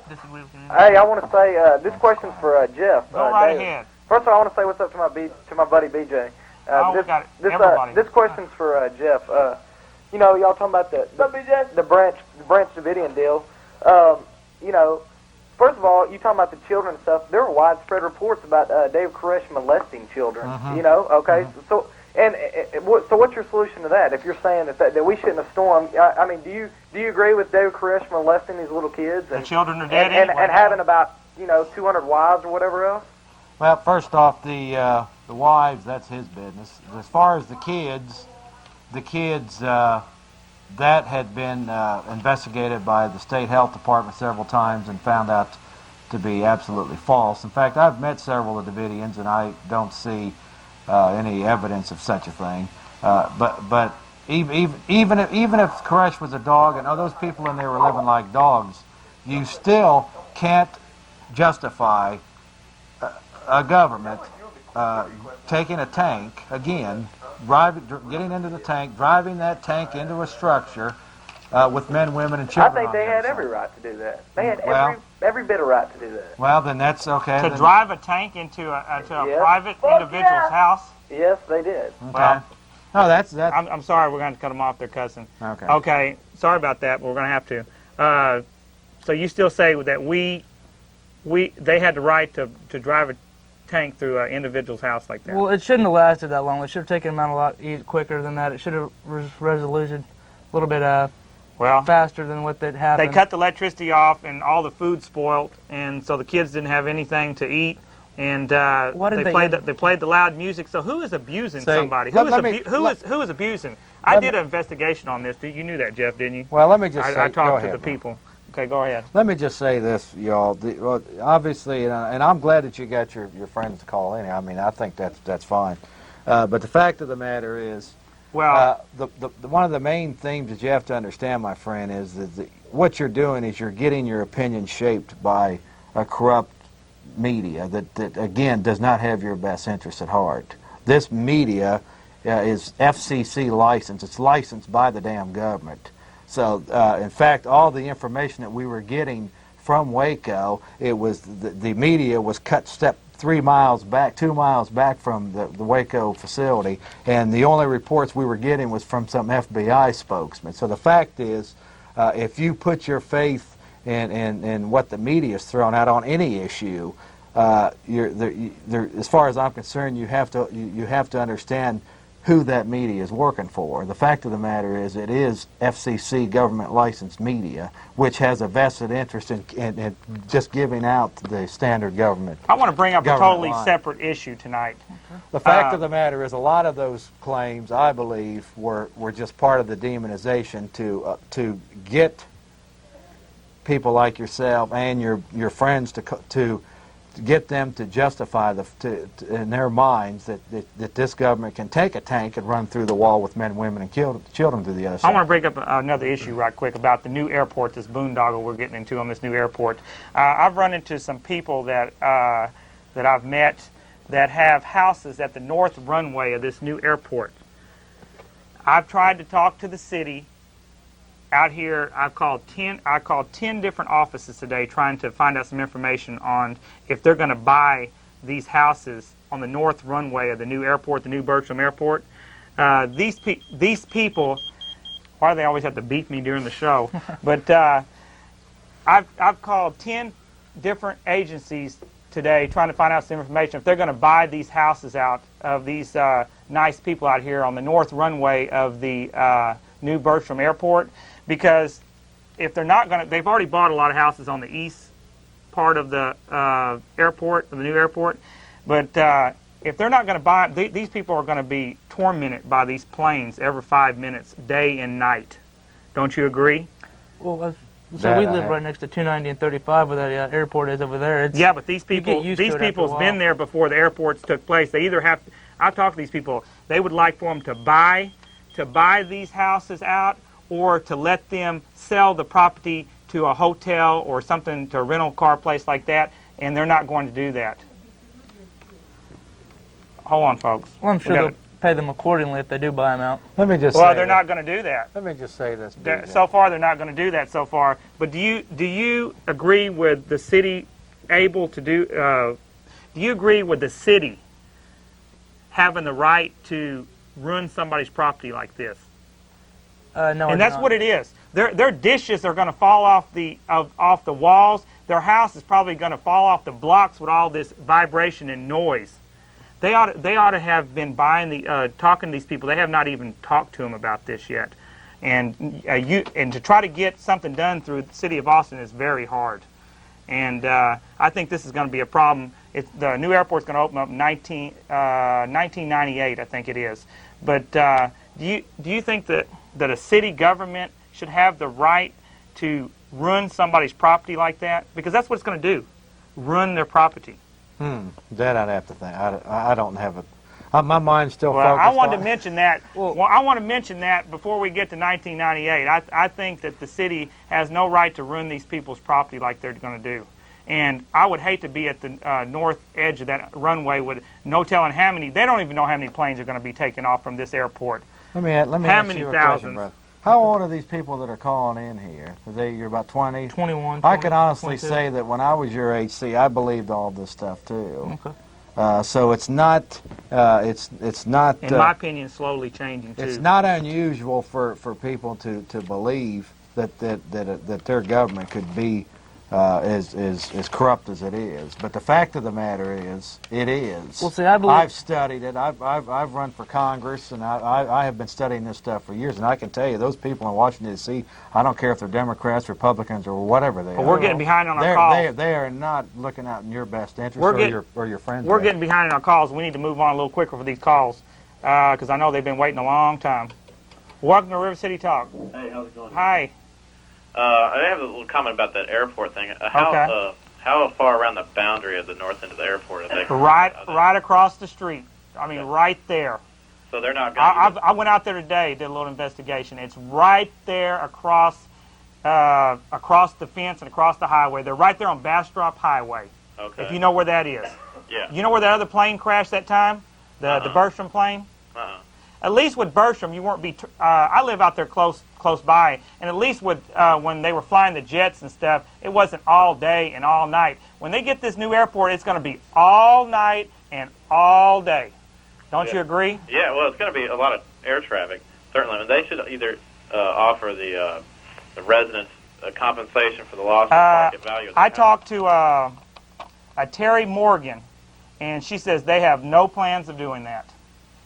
Speaker 6: Hey, I want to say this question's for Jeff.
Speaker 20: Go right
Speaker 6: David.
Speaker 20: ahead.
Speaker 6: First of all, I want to say what's up to my buddy BJ.
Speaker 20: We got it. Everybody.
Speaker 6: This question's for Jeff. Y'all talking about the Branch Davidian deal. First of all, you talking about the children and stuff. There were widespread reports about David Koresh molesting children. Okay. So. And so, what's your solution to that? If you're saying that we shouldn't have stormed, I mean, do you agree with David Koresh molesting these little kids? And,
Speaker 20: the children are dead
Speaker 6: and
Speaker 20: anyway.
Speaker 6: having about 200 wives or whatever else.
Speaker 2: Well, first off, the wives, that's his business. As far as the kids, that had been investigated by the state health department several times and found out to be absolutely false. In fact, I've met several of the Davidians, and I don't see any evidence of such a thing. But even if Koresh was a dog and all those people in there were living like dogs, you still can't justify a government taking a tank, again, getting into the tank, driving that tank into a structure with men, women, and children.
Speaker 6: I think they had every right to do that. They had every bit of right to do that.
Speaker 2: Well, then that's okay.
Speaker 20: To drive a tank into a private individual's house?
Speaker 6: Yes, they did.
Speaker 2: Okay.
Speaker 20: Well,
Speaker 2: no, that's.
Speaker 20: I'm sorry, we're going to cut them off. They're cussing.
Speaker 2: Okay.
Speaker 20: Okay, sorry about that, but we're going to have to. So you still say that they had the right to drive a tank through an individual's house like that?
Speaker 10: Well, it shouldn't have lasted that long. It should have taken them out a lot quicker than that. It should have resolution a little bit faster than what that happened.
Speaker 20: They cut the electricity off, and all the food spoiled, and so the kids didn't have anything to eat. And they played the loud music. So who is abusing somebody? Who is abusing? I did an investigation on this. You knew that, Jeff, didn't you?
Speaker 2: Well, let me just say,
Speaker 20: I talked to the people. Okay, go ahead.
Speaker 2: Let me just say this, y'all. Obviously, and I'm glad that you got your friends to call in. I mean, I think that's fine. But the fact of the matter is, one of the main themes that you have to understand, my friend, is that what you're doing is you're getting your opinion shaped by a corrupt media that again does not have your best interests at heart. This media is FCC licensed. It's licensed by the damn government. So in fact, all the information that we were getting from Waco, it was the media was cut 2 miles back from the Waco facility, and the only reports we were getting was from some FBI spokesman. So the fact is, if you put your faith in what the media is throwing out on any issue, as far as I'm concerned, you have to understand who that media is working for. The fact of the matter is, it is FCC government licensed media, which has a vested interest in just giving out the standard government.
Speaker 20: I want to bring up a totally separate issue tonight.
Speaker 2: The fact of the matter is, a lot of those claims, I believe, were just part of the demonization to get people like yourself and your friends to get them to justify in their minds that this government can take a tank and run through the wall with men, women, and children through the other side.
Speaker 20: I want to bring up another issue right quick about the new airport, this boondoggle we're getting into on this new airport. I've run into some people that I've met that have houses at the north runway of this new airport. I've tried to talk to the city. Out here, I called 10 different offices today trying to find out some information on if they're going to buy these houses on the north runway of the new airport, the new Bertram Airport. these people, why do they always have to beat me during the show? But I've called 10 different agencies today trying to find out some information if they're going to buy these houses out of these nice people out here on the north runway of the new Bertram Airport, because if they're not going to, they've already bought a lot of houses on the east part of the airport, of the new airport, but if they're not going to buy, these people are going to be tormented by these planes every 5 minutes, day and night. Don't you agree?
Speaker 10: Well, so we live right next to 290 and 35 where that airport is over there.
Speaker 20: Yeah, but these people's been there before the airports took place. They either have, I've talked to these people, they would like for them to buy these houses out, or to let them sell the property to a hotel or something, to a rental car place like that, and they're not going to do that. Hold on, folks.
Speaker 10: Well, I'm sure they'll pay them accordingly if they do buy them out.
Speaker 2: Let me just
Speaker 20: Well, they're not going to do that.
Speaker 2: Let me just say this.
Speaker 20: So far, they're not going to do that so far. But do you agree with the city able to do? Do you agree with the city having the right to ruin somebody's property like this?
Speaker 10: No,
Speaker 20: and that's what it is. Their dishes are going to fall off the walls. Their house is probably going to fall off the blocks with all this vibration and noise. They ought to have been talking to these people. They have not even talked to them about this yet. And to try to get something done through the city of Austin is very hard. And I think this is going to be a problem. The new airport's going to open up in 1998, I think it is. But do you think that a city government should have the right to ruin somebody's property like that? Because that's what it's going to do, ruin their property.
Speaker 2: That I'd have to think. I don't have it. My mind's still
Speaker 20: focused.
Speaker 2: I
Speaker 20: wanted to mention that. Well, I want to mention that before we get to 1998. I think that the city has no right to ruin these people's property like they're going to do. And I would hate to be at the north edge of that runway with no telling how many. They don't even know how many planes are going to be taken off from this airport.
Speaker 2: Let me ask you a question, brother. How old are these people that are calling in here? You're about 20?
Speaker 10: 21,
Speaker 2: 20, I can honestly
Speaker 10: 22.
Speaker 2: say that when I was your age, I believed all this stuff too.
Speaker 10: Okay.
Speaker 2: So it's not. It's not.
Speaker 20: In my opinion, slowly changing too.
Speaker 2: It's not unusual for people to believe that their government could be as corrupt as it is. But the fact of the matter is, it is.
Speaker 10: Well, see, I believe
Speaker 2: I've studied it. I've run for Congress, and I have been studying this stuff for years. And I can tell you, those people in Washington D.C., I don't care if they're Democrats, Republicans, or whatever they are.
Speaker 20: We're getting behind on our calls.
Speaker 2: They are not looking out in your best interest or your friends.
Speaker 20: We're getting behind in our calls. We need to move on a little quicker for these calls because I know they've been waiting a long time. Welcome to River City Talk.
Speaker 8: Hey, how's it going?
Speaker 20: Hi.
Speaker 8: I have a little comment about that airport thing. How far around the boundary of the north end of the airport are they?
Speaker 20: Right across the street. I mean, right there.
Speaker 8: So they're not going
Speaker 20: I went out there today, did a little investigation. It's right there across the fence and across the highway. They're right there on Bastrop Highway.
Speaker 8: Okay.
Speaker 20: If you know where that is.
Speaker 8: Yeah.
Speaker 20: You know where that other plane crashed that time? The Bertram plane? At least with Bertram, you weren't I live out there close by, and at least with when they were flying the jets and stuff, it wasn't all day and all night. When they get this new airport, it's going to be all night and all day. Don't you agree?
Speaker 8: Yeah. Well, it's going to be a lot of air traffic. Certainly, and they should either offer the residents compensation for the loss of market value.
Speaker 20: I talked to Terry Morgan, and she says they have no plans of doing that.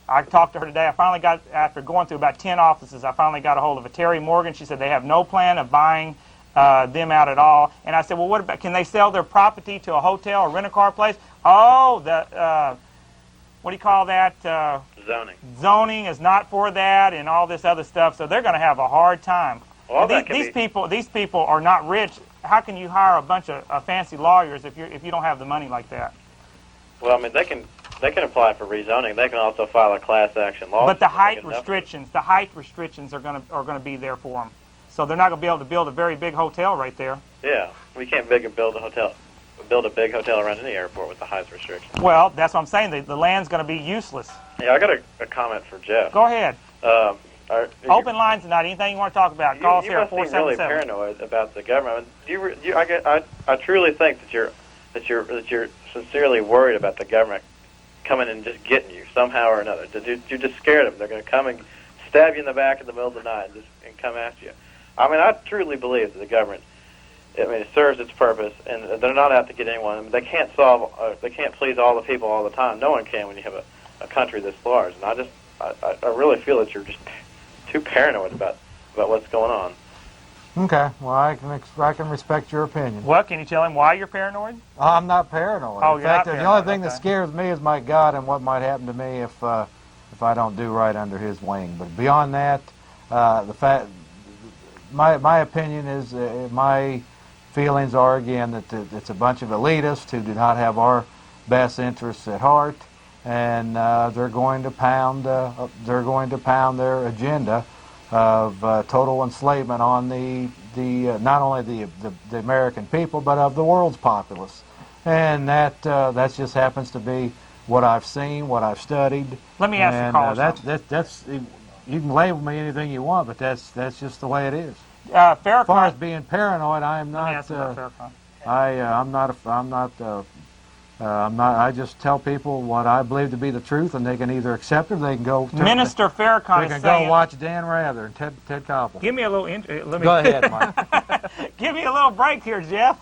Speaker 20: I talked to her today. I finally got, after going through about 10 offices, I finally got a hold of a Terry Morgan. She said they have no plan of buying them out at all. And I said, well, what about, can they sell their property to a hotel or rent-a-car place? Oh, what do you call that?
Speaker 8: Zoning.
Speaker 20: Zoning is not for that and all this other stuff, so they're going to have a hard time.
Speaker 8: Well,
Speaker 20: these people are not rich. How can you hire a bunch of fancy lawyers if you don't have the money like that?
Speaker 8: Well, I mean, they can apply for rezoning. They can also file a class action lawsuit.
Speaker 20: But the height restrictions are going to be there for them. So they're not going to be able to build a very big hotel right there.
Speaker 8: Yeah, we can't build a big hotel around any airport with the height restrictions.
Speaker 20: Well, that's what I'm saying. The land's going to be useless.
Speaker 8: Yeah, I got a comment for Jeff.
Speaker 20: Go ahead. Open lines tonight. Anything you want to talk about? Call us here at 477.
Speaker 8: You must be really paranoid about the government. I truly think that you're sincerely worried about the government coming and just getting you somehow or another. You're just scared of them. They're going to come and stab you in the back in the middle of the night and come after you. I mean, I truly believe that the government, I mean, it serves its purpose, and they're not out to get anyone. I mean, they can't please all the people all the time. No one can when you have a country this large. And I really feel that you're just too paranoid about what's going on.
Speaker 2: Okay, well, I can respect your opinion.
Speaker 20: What, can you tell him why you're paranoid?
Speaker 2: I'm not paranoid.
Speaker 20: Oh,
Speaker 2: In
Speaker 20: you're
Speaker 2: fact,
Speaker 20: not
Speaker 2: the only
Speaker 20: paranoid,
Speaker 2: thing that
Speaker 20: okay.
Speaker 2: scares me is my God and what might happen to me if I don't do right under His wing. But beyond that, my opinion is, my feelings are again that it's a bunch of elitists who do not have our best interests at heart, and they're going to pound their agenda of total enslavement on the not only the American people but of the world's populace, and that just happens to be what I've seen, what I've studied.
Speaker 20: Let me ask the caller something.
Speaker 2: That's you can label me anything you want, but that's just the way it is.
Speaker 20: Farrakhan,
Speaker 2: as far as being paranoid, I am not. I just tell people what I believe to be the truth, and they can either accept it or they can go.
Speaker 20: Minister Farrakhan
Speaker 2: They can
Speaker 20: is saying,
Speaker 2: go watch Dan Rather and Ted Koppel.
Speaker 20: Give me a little.
Speaker 2: Go ahead, Mike.
Speaker 20: Give me a little break here, Jeff.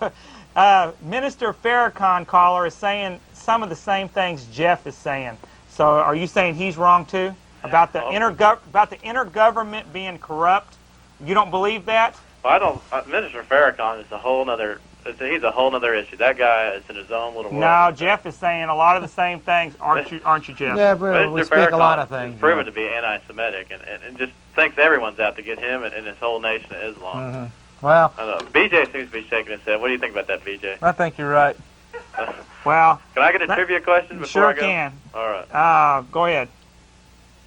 Speaker 20: Minister Farrakhan, caller, is saying some of the same things Jeff is saying. So, are you saying he's wrong too about the intergovernment being corrupt? You don't believe that?
Speaker 8: Well, I don't. Minister Farrakhan is a whole other. He's a whole other issue. That guy is in his own little world.
Speaker 20: No, Jeff is saying a lot of the same things, aren't you, Jeff?
Speaker 2: Yeah, but we speak a lot of things.
Speaker 8: He's proven to be anti-Semitic and just thinks everyone's out to get him and his whole nation of Islam.
Speaker 2: Mm-hmm. Well,
Speaker 8: I don't know. BJ seems to be shaking his head. What do you think about that, BJ?
Speaker 10: I think you're right.
Speaker 20: Well,
Speaker 8: can I get a trivia question before
Speaker 20: sure
Speaker 8: I go?
Speaker 20: Can.
Speaker 8: All right.
Speaker 20: Go ahead.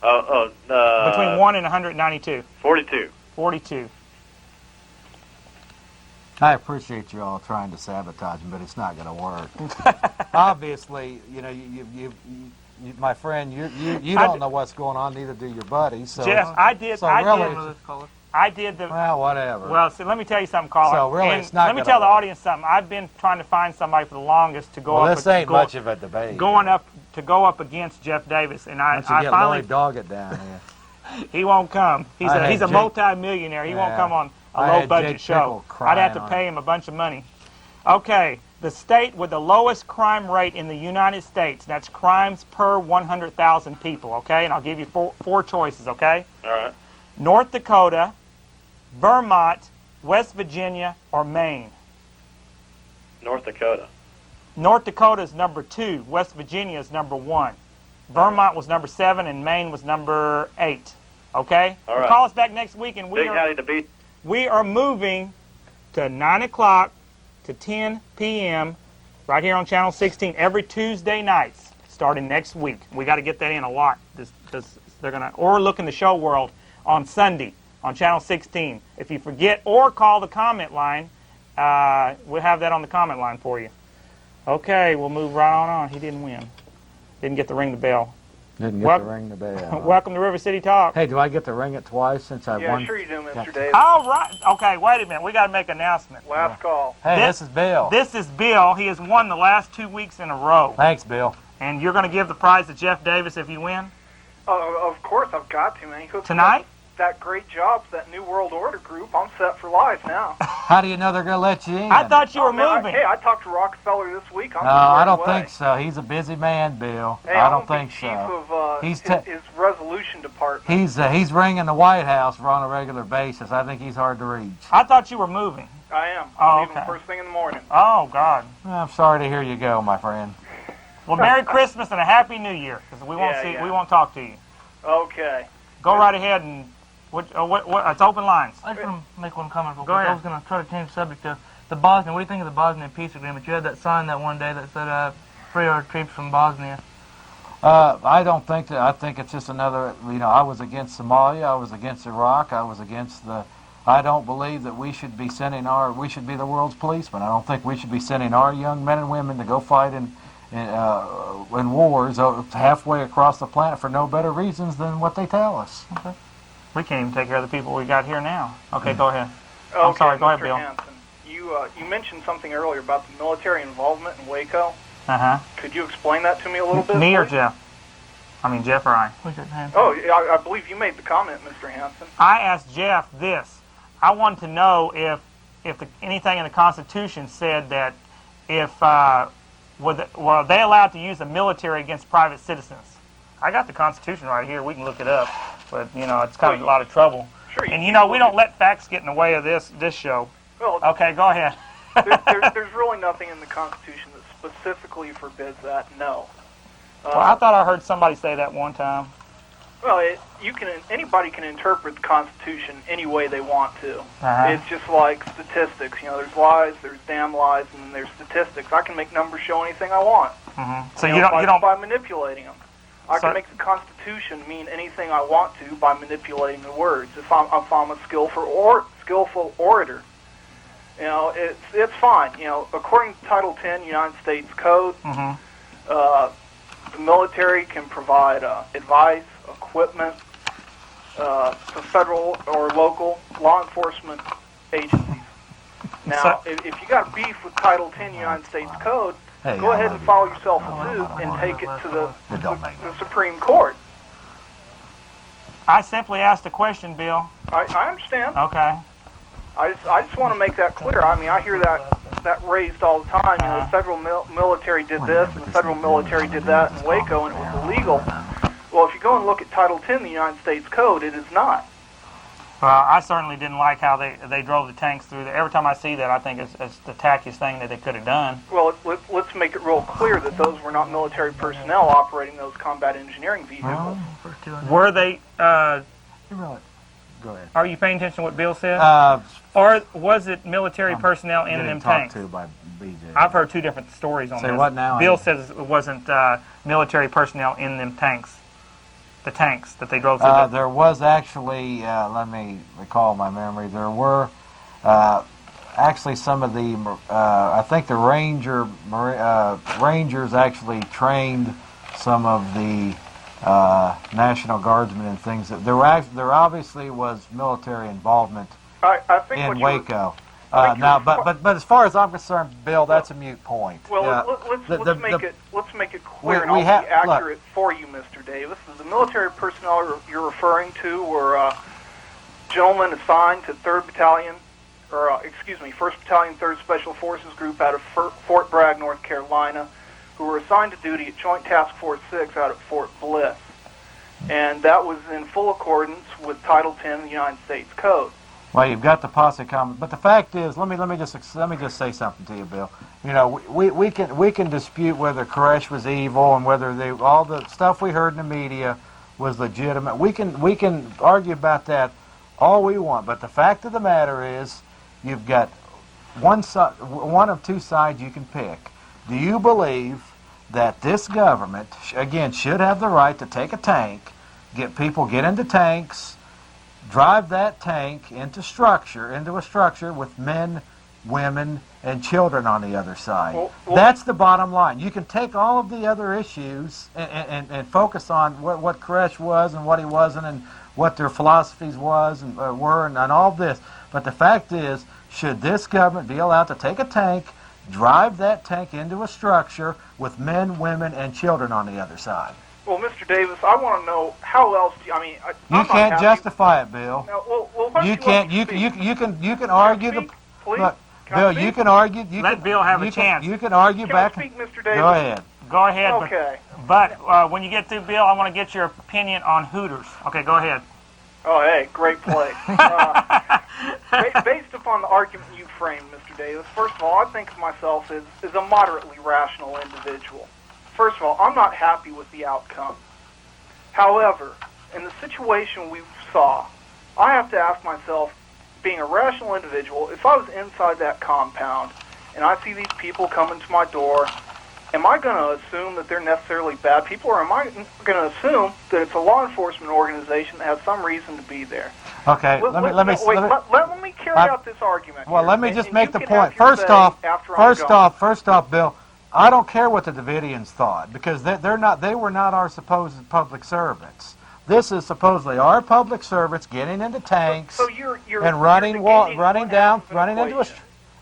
Speaker 8: Between
Speaker 20: 1 and 192.
Speaker 8: 42.
Speaker 20: 42.
Speaker 2: I appreciate you all trying to sabotage me, but it's not going to work. Obviously, you know, you my friend, you don't know what's going on. Neither do your buddies. So
Speaker 20: Jeff, I did.
Speaker 2: So
Speaker 20: I
Speaker 2: really,
Speaker 20: did the.
Speaker 2: Well, whatever.
Speaker 20: Well, see, let me tell you something, caller.
Speaker 2: So really,
Speaker 20: and
Speaker 2: it's not.
Speaker 20: Let me tell the audience something. I've been trying to find somebody for the longest to go
Speaker 2: well,
Speaker 20: up.
Speaker 2: This ain't much of a debate.
Speaker 20: Go up against Jeff Davis, and I
Speaker 2: get
Speaker 20: finally
Speaker 2: Lloyd Doggett down here.
Speaker 20: He won't come. He's a multi-millionaire. He won't come on a low-budget show. I'd have to pay him a bunch of money. Okay, the state with the lowest crime rate in the United States. That's crimes per 100,000 people. Okay, and I'll give you four choices. Okay.
Speaker 8: All right.
Speaker 20: North Dakota, Vermont, West Virginia, or Maine.
Speaker 8: North Dakota.
Speaker 20: North Dakota is number 2. West Virginia is number 1. Vermont was number 7, and Maine was number 8. Okay?
Speaker 8: All right.
Speaker 20: Call us back next week, and we are moving to 9 o'clock to 10 p.m. right here on Channel 16 every Tuesday nights starting next week. We got to get that in a lot. Or look in the show world on Sunday on Channel 16. If you forget, or call the comment line, we'll have that on the comment line for you. Okay, we'll move right on. He didn't win. Didn't get to ring the bell.
Speaker 2: Didn't get to ring the bell.
Speaker 20: Welcome to River City Talk.
Speaker 2: Hey, do I get to ring it twice since I've won?
Speaker 6: Yeah, sure you do, Mr. Davis.
Speaker 20: All right. Okay, wait a minute. We got to make an announcement.
Speaker 6: Last call.
Speaker 2: Hey, this is Bill.
Speaker 20: This is Bill. He has won the last 2 weeks in a row.
Speaker 2: Thanks, Bill.
Speaker 20: And you're going to give the prize to Jeff Davis if you win?
Speaker 6: Of course, I've got to, man. He hooked
Speaker 20: Tonight?
Speaker 6: That great job, that New World Order group. I'm set for life now.
Speaker 2: How do you know they're going to let you in?
Speaker 20: I thought you were moving.
Speaker 6: I talked to Rockefeller this week.
Speaker 2: No, I don't think so. He's a busy man, Bill.
Speaker 6: Hey,
Speaker 2: I don't think so.
Speaker 6: Chief of his resolution department.
Speaker 2: He's ringing the White House on a regular basis. I think he's hard to reach.
Speaker 20: I thought you were moving.
Speaker 6: I am.
Speaker 20: Oh,
Speaker 6: Leaving first thing in the morning.
Speaker 20: Oh, God.
Speaker 2: I'm sorry to hear you go, my friend.
Speaker 20: Well, Merry Christmas and a Happy New Year, because we won't talk to you.
Speaker 6: Okay.
Speaker 20: Go right ahead and it's open lines.
Speaker 10: I just want to make one comment real
Speaker 20: Go
Speaker 10: quick.
Speaker 20: ahead.
Speaker 10: I was going to try to change the subject to the Bosnia. What do you think of the Bosnian peace agreement? You had that sign that one day that said free our troops from Bosnia.
Speaker 2: I don't think that. I think it's just another. I was against Somalia. I was against Iraq. I was against the. I don't believe that we should be we should be the world's policemen. I don't think we should be sending our young men and women to go fight in wars halfway across the planet for no better reasons than what they tell us.
Speaker 20: Okay. We can't even take care of the people we got here now. Okay, go ahead.
Speaker 6: Okay,
Speaker 20: I'm sorry, go ahead,
Speaker 6: Mr.
Speaker 20: Bill.
Speaker 6: Hansen, you mentioned something earlier about the military involvement in Waco.
Speaker 5: Could you explain that to me a little bit?
Speaker 20: Me or
Speaker 5: please?
Speaker 20: Jeff? I mean, Jeff or I?
Speaker 5: Oh, yeah, I believe you made the comment, Mr. Hanson.
Speaker 20: I asked Jeff this. I wanted to know if anything in the Constitution said that if were they allowed to use the military against private citizens? I got the Constitution right here. We can look it up, but it's kind of a lot of trouble.
Speaker 5: Sure.
Speaker 20: And we don't let facts get in the way of this show.
Speaker 5: Well,
Speaker 20: okay, go ahead.
Speaker 5: there's really nothing in the Constitution that specifically forbids that. No.
Speaker 20: Well, I thought I heard somebody say that one time.
Speaker 5: Well, anybody can interpret the Constitution any way they want to. It's just like statistics. There's lies, there's damn lies, and then there's statistics. I can make numbers show anything I want.
Speaker 20: So you don't
Speaker 5: by manipulating them. I can make the Constitution mean anything I want to by manipulating the words. If I'm a skillful orator, it's fine. According to Title 10 United States Code, the military can provide advice, equipment to federal or local law enforcement agencies. Now, if you got beef with Title 10 United States Code, go ahead and file yourself a suit and take it to the Supreme Court.
Speaker 20: I simply asked a question, Bill.
Speaker 5: I understand.
Speaker 20: Okay.
Speaker 5: I just want to make that clear. I mean, I hear that raised all the time. The federal military did this, and the federal military did that in Waco, and it was illegal. Well, if you go and look at Title 10 of the United States Code, it is not.
Speaker 20: Well, I certainly didn't like how they drove the tanks through there. Every time I see that, I think it's the tackiest thing that they could have done.
Speaker 5: Well, let's make it real clear that those were not military personnel operating those combat engineering vehicles.
Speaker 20: Were they...
Speaker 2: Go ahead.
Speaker 20: Are you paying attention to what Bill said? Or was it military personnel in them tanks?
Speaker 2: By BJ.
Speaker 20: I've heard two different stories on this.
Speaker 2: Say what now?
Speaker 20: Bill says it wasn't military personnel in them tanks. The tanks that they drove through.
Speaker 2: There was actually, let me recall my memory, there were actually some of the, I think the Rangers actually trained some of the National Guardsmen and things. There obviously was military involvement in Waco. But as far as I'm concerned, Bill, that's a moot point.
Speaker 5: Well, let's make it clear, and I'll be accurate for you, Mr. Davis. The military personnel you're referring to were gentlemen assigned to 1st Battalion, 3rd Special Forces Group out of Fort Bragg, North Carolina, who were assigned to duty at Joint Task Force 6 out at Fort Bliss. And that was in full accordance with Title 10 of the United States Code.
Speaker 2: Well, you've got the posse comment, but the fact is, let me just say something to you, Bill. We can dispute whether Koresh was evil and whether all the stuff we heard in the media was legitimate. We can argue about that all we want, but the fact of the matter is, you've got one of two sides you can pick. Do you believe that this government, again, should have the right to take a tank, get into tanks, drive that tank into a structure with men, women, and children on the other side? That's the bottom line. You can take all of the other issues and focus on what Koresh was and what he wasn't and what their philosophies were and all this. But the fact is, should this government be allowed to take a tank, drive that tank into a structure with men, women, and children on the other side?
Speaker 5: Well, Mr. Davis, I want to know how else.
Speaker 2: You can't justify it, Bill.
Speaker 5: Well,
Speaker 2: you can't. You can argue the. Look, Bill, you can argue.
Speaker 20: Let Bill have a chance.
Speaker 2: You can argue back.
Speaker 5: Can I speak, Mr. Davis?
Speaker 2: Go ahead.
Speaker 20: Go ahead.
Speaker 5: Okay.
Speaker 20: But when you get through, Bill, I want to get your opinion on Hooters. Okay, go ahead.
Speaker 5: Oh, hey, great play. Based upon the argument you framed, Mr. Davis, first of all, I think of myself as a moderately rational individual. First of all, I'm not happy with the outcome. However, in the situation we saw, I have to ask myself, being a rational individual, if I was inside that compound and I see these people coming to my door, am I going to assume that they're necessarily bad people, or am I going to assume that it's a law enforcement organization that has some reason to be there?
Speaker 2: Okay, let
Speaker 5: me carry out this argument.
Speaker 2: Well, let me just make the point. First off, Bill, I don't care what the Davidians thought, because they were not our supposed public servants. This is supposedly our public servants getting into tanks and running into a.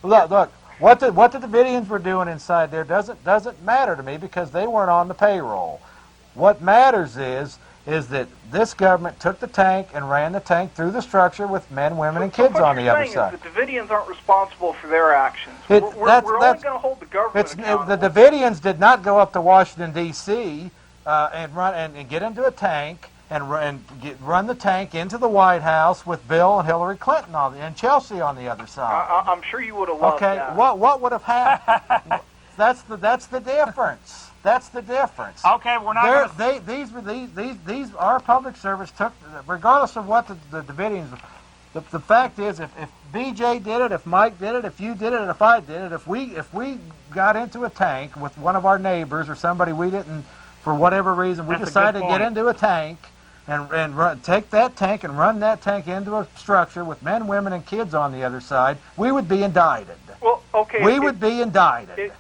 Speaker 2: Look. What the Davidians were doing inside there doesn't matter to me because they weren't on the payroll. What matters is that this government took the tank and ran the tank through the structure with men, women, and kids on the other side.
Speaker 5: The Davidians aren't responsible for their actions.
Speaker 2: We're
Speaker 5: only going to hold the government accountable.
Speaker 2: The Davidians did not go up to Washington, D.C. And get into a tank and run the tank into the White House with Bill and Hillary Clinton and Chelsea on the other side.
Speaker 5: I'm sure you would have loved that.
Speaker 2: What would have happened? That's the difference. That's the difference.
Speaker 20: Okay, we're not.
Speaker 2: These our public service took, regardless of what the Davidians. The fact is, if BJ did it, if Mike did it, if you did it, and if I did it, if we got into a tank with one of our neighbors or somebody we didn't, for whatever reason, we decided to get into a tank and take that tank and run that tank into a structure with men, women, and kids on the other side, we would be indicted.
Speaker 5: Well, okay.
Speaker 2: We would be indicted.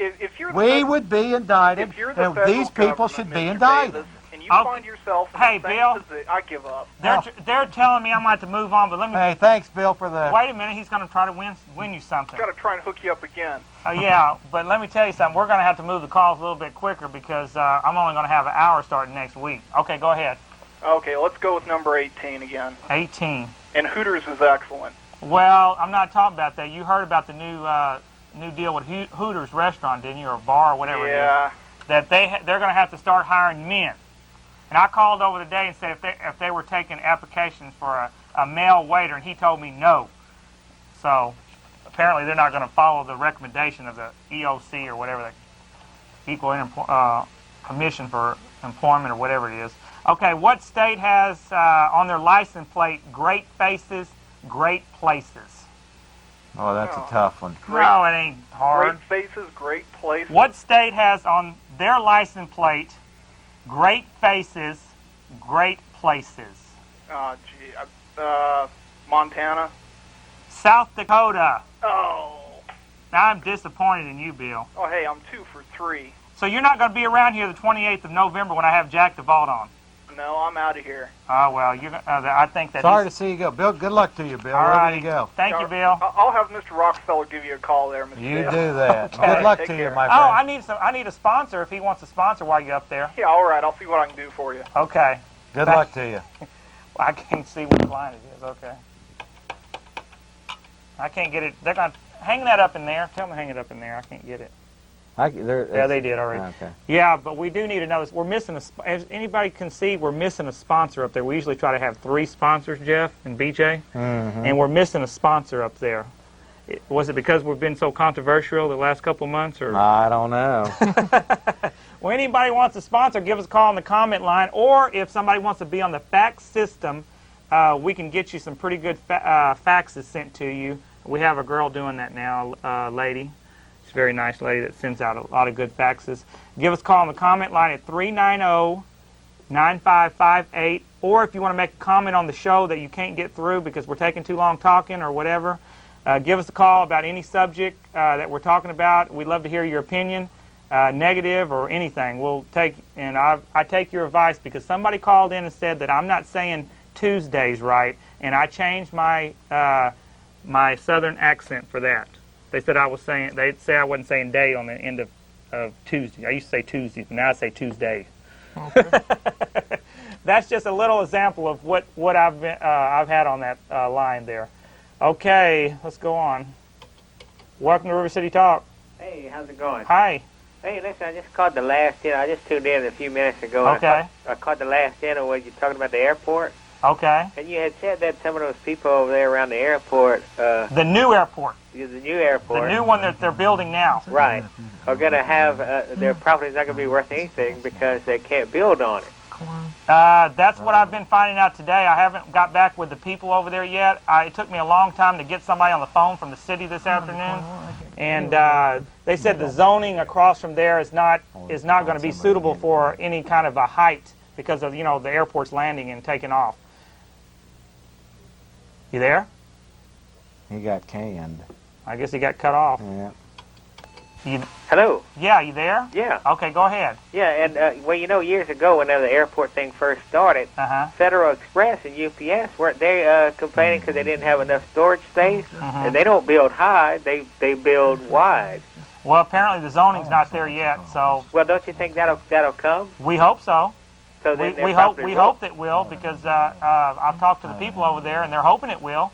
Speaker 2: We would be indicted, and these people should be indicted.
Speaker 5: And you find yourself in the same position, I give up.
Speaker 20: They're telling me I'm going to have to move on, but let me...
Speaker 2: Hey, thanks, Bill, for the...
Speaker 20: Wait a minute, he's going to try to win you something.
Speaker 5: Got to try and hook you up again.
Speaker 20: Yeah, but let me tell you something. We're going to have to move the calls a little bit quicker because I'm only going to have an hour starting next week. Okay, go ahead.
Speaker 5: Okay, let's go with number 18 again.
Speaker 20: 18.
Speaker 5: And Hooters is excellent.
Speaker 20: Well, I'm not talking about that. You heard about the new deal with Hooters restaurant, didn't you, or bar or whatever it is? That they're going to have to start hiring men. And I called over today and said if they were taking applications for a male waiter, and he told me no. So apparently they're not going to follow the recommendation of the EOC or whatever, the Equal Commission for Employment or whatever it is. Okay, what state has on their license plate great faces, great places?
Speaker 2: Oh, that's a tough one.
Speaker 20: No, it ain't hard.
Speaker 5: Great faces, great places.
Speaker 20: What state has on their license plate great faces, great places?
Speaker 5: Montana.
Speaker 20: South Dakota.
Speaker 5: Oh.
Speaker 20: I'm disappointed in you, Bill.
Speaker 5: Oh, hey, I'm 2 for 3.
Speaker 20: So you're not going to be around here the 28th of November when I have Jack DeVault on?
Speaker 5: No, I'm out of here.
Speaker 20: Oh, well, I think that...
Speaker 2: Sorry to see you go. Bill, good luck to you, Bill. Wherever you go.
Speaker 20: Thank you, Bill.
Speaker 5: I'll have Mr. Rockefeller give you a call there, Mr.
Speaker 2: You
Speaker 5: Dale.
Speaker 2: do that.
Speaker 20: Okay.
Speaker 2: Good luck to you, my friend.
Speaker 20: Oh, I need a sponsor if he wants to sponsor while you're up there.
Speaker 5: Yeah, all right. I'll see what I can do for you.
Speaker 20: Okay.
Speaker 2: Good luck to you.
Speaker 20: I can't see what line it is. Okay. I can't get it. They're going to hang that up in there. Tell them to hang it up in there. I can't get it. Yeah, they did already.
Speaker 2: Okay.
Speaker 20: Yeah, but we do need to know this. We're missing as anybody can see, we're missing a sponsor up there. We usually try to have 3 sponsors, Jeff and BJ, and we're missing a sponsor up there. Was it because we've been so controversial the last couple months, or?
Speaker 2: I don't know.
Speaker 20: Well, anybody wants to sponsor, give us a call on the comment line, or if somebody wants to be on the fax system, we can get you some pretty good faxes sent to you. We have a girl doing that now, a lady. She's a very nice lady that sends out a lot of good faxes. Give us a call on the comment line at 390-9558, or if you want to make a comment on the show that you can't get through because we're taking too long talking or whatever, give us a call about any subject that we're talking about. We'd love to hear your opinion, negative or anything. We'll take, and I take your advice because somebody called in and said that I'm not saying Tuesdays right, and I changed my my southern accent for that. They said I wasn't saying day on the end of Tuesday. I used to say Tuesdays, but now I say Tuesday. Okay. That's just a little example of what I've had on that line there. Okay, let's go on. Welcome to River City Talk.
Speaker 11: Hey, how's it going?
Speaker 20: Hi.
Speaker 11: Hey, listen, I just caught the last in. I just tuned in a few minutes ago.
Speaker 20: Okay.
Speaker 11: I caught the last in of what you're talking about the airport.
Speaker 20: Okay.
Speaker 11: And you had said that some of those people over there around the airport...
Speaker 20: the new airport.
Speaker 11: The new airport.
Speaker 20: The new one that they're building now.
Speaker 11: Right. Are going to have... their property's not going to be worth anything because they can't build on it.
Speaker 20: That's what I've been finding out today. I haven't got back with the people over there yet. It took me a long time to get somebody on the phone from the city this afternoon. And they said the zoning across from there is not going to be suitable for any kind of a height because of, the airport's landing and taking off. You there?
Speaker 2: He got canned.
Speaker 20: I guess he got cut off.
Speaker 2: Yeah.
Speaker 11: Hello.
Speaker 20: Yeah, you there?
Speaker 11: Yeah.
Speaker 20: Okay, go ahead.
Speaker 11: Yeah, and well, you know, years ago, whenever the airport thing first started, Federal Express and UPS weren't they complaining because they didn't have enough storage space? And they don't build high; they build wide.
Speaker 20: Well, apparently the zoning's not there yet, so.
Speaker 11: Well, don't you think that'll come?
Speaker 20: We hope so.
Speaker 11: So then
Speaker 20: we hope that will, because I've talked to the people over there, and they're hoping it will.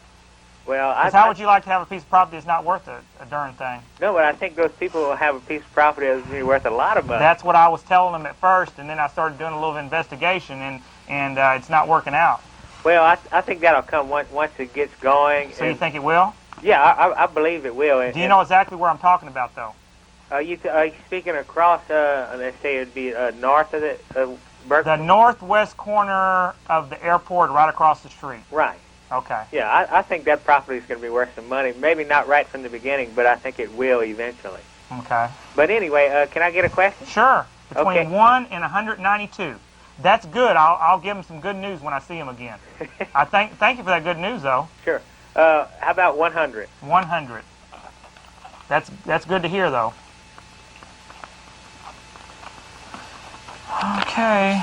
Speaker 11: Well,
Speaker 20: how would you like to have a piece of property that's not worth a darn thing?
Speaker 11: No, but I think those people will have a piece of property that's worth a lot of money.
Speaker 20: That's what I was telling them at first, and then I started doing a little investigation, and it's not working out.
Speaker 11: Well, I think that'll come once it gets going.
Speaker 20: So you think it will?
Speaker 11: Yeah, I believe it will.
Speaker 20: Do you know exactly where I'm talking about, though?
Speaker 11: Are you speaking across, let's say it'd be north of
Speaker 20: the northwest corner of the airport, right across the street?
Speaker 11: Right.
Speaker 20: Okay.
Speaker 11: Yeah, I think that property is going to be worth some money. Maybe not right from the beginning, but I think it will eventually.
Speaker 20: Okay.
Speaker 11: But anyway, can I get a question?
Speaker 20: Sure. Between 1 and 192. That's good. I'll give him some good news when I see him again. I thank you for that good news, though.
Speaker 11: Sure. How about 100?
Speaker 20: 100. That's good to hear, though. Okay.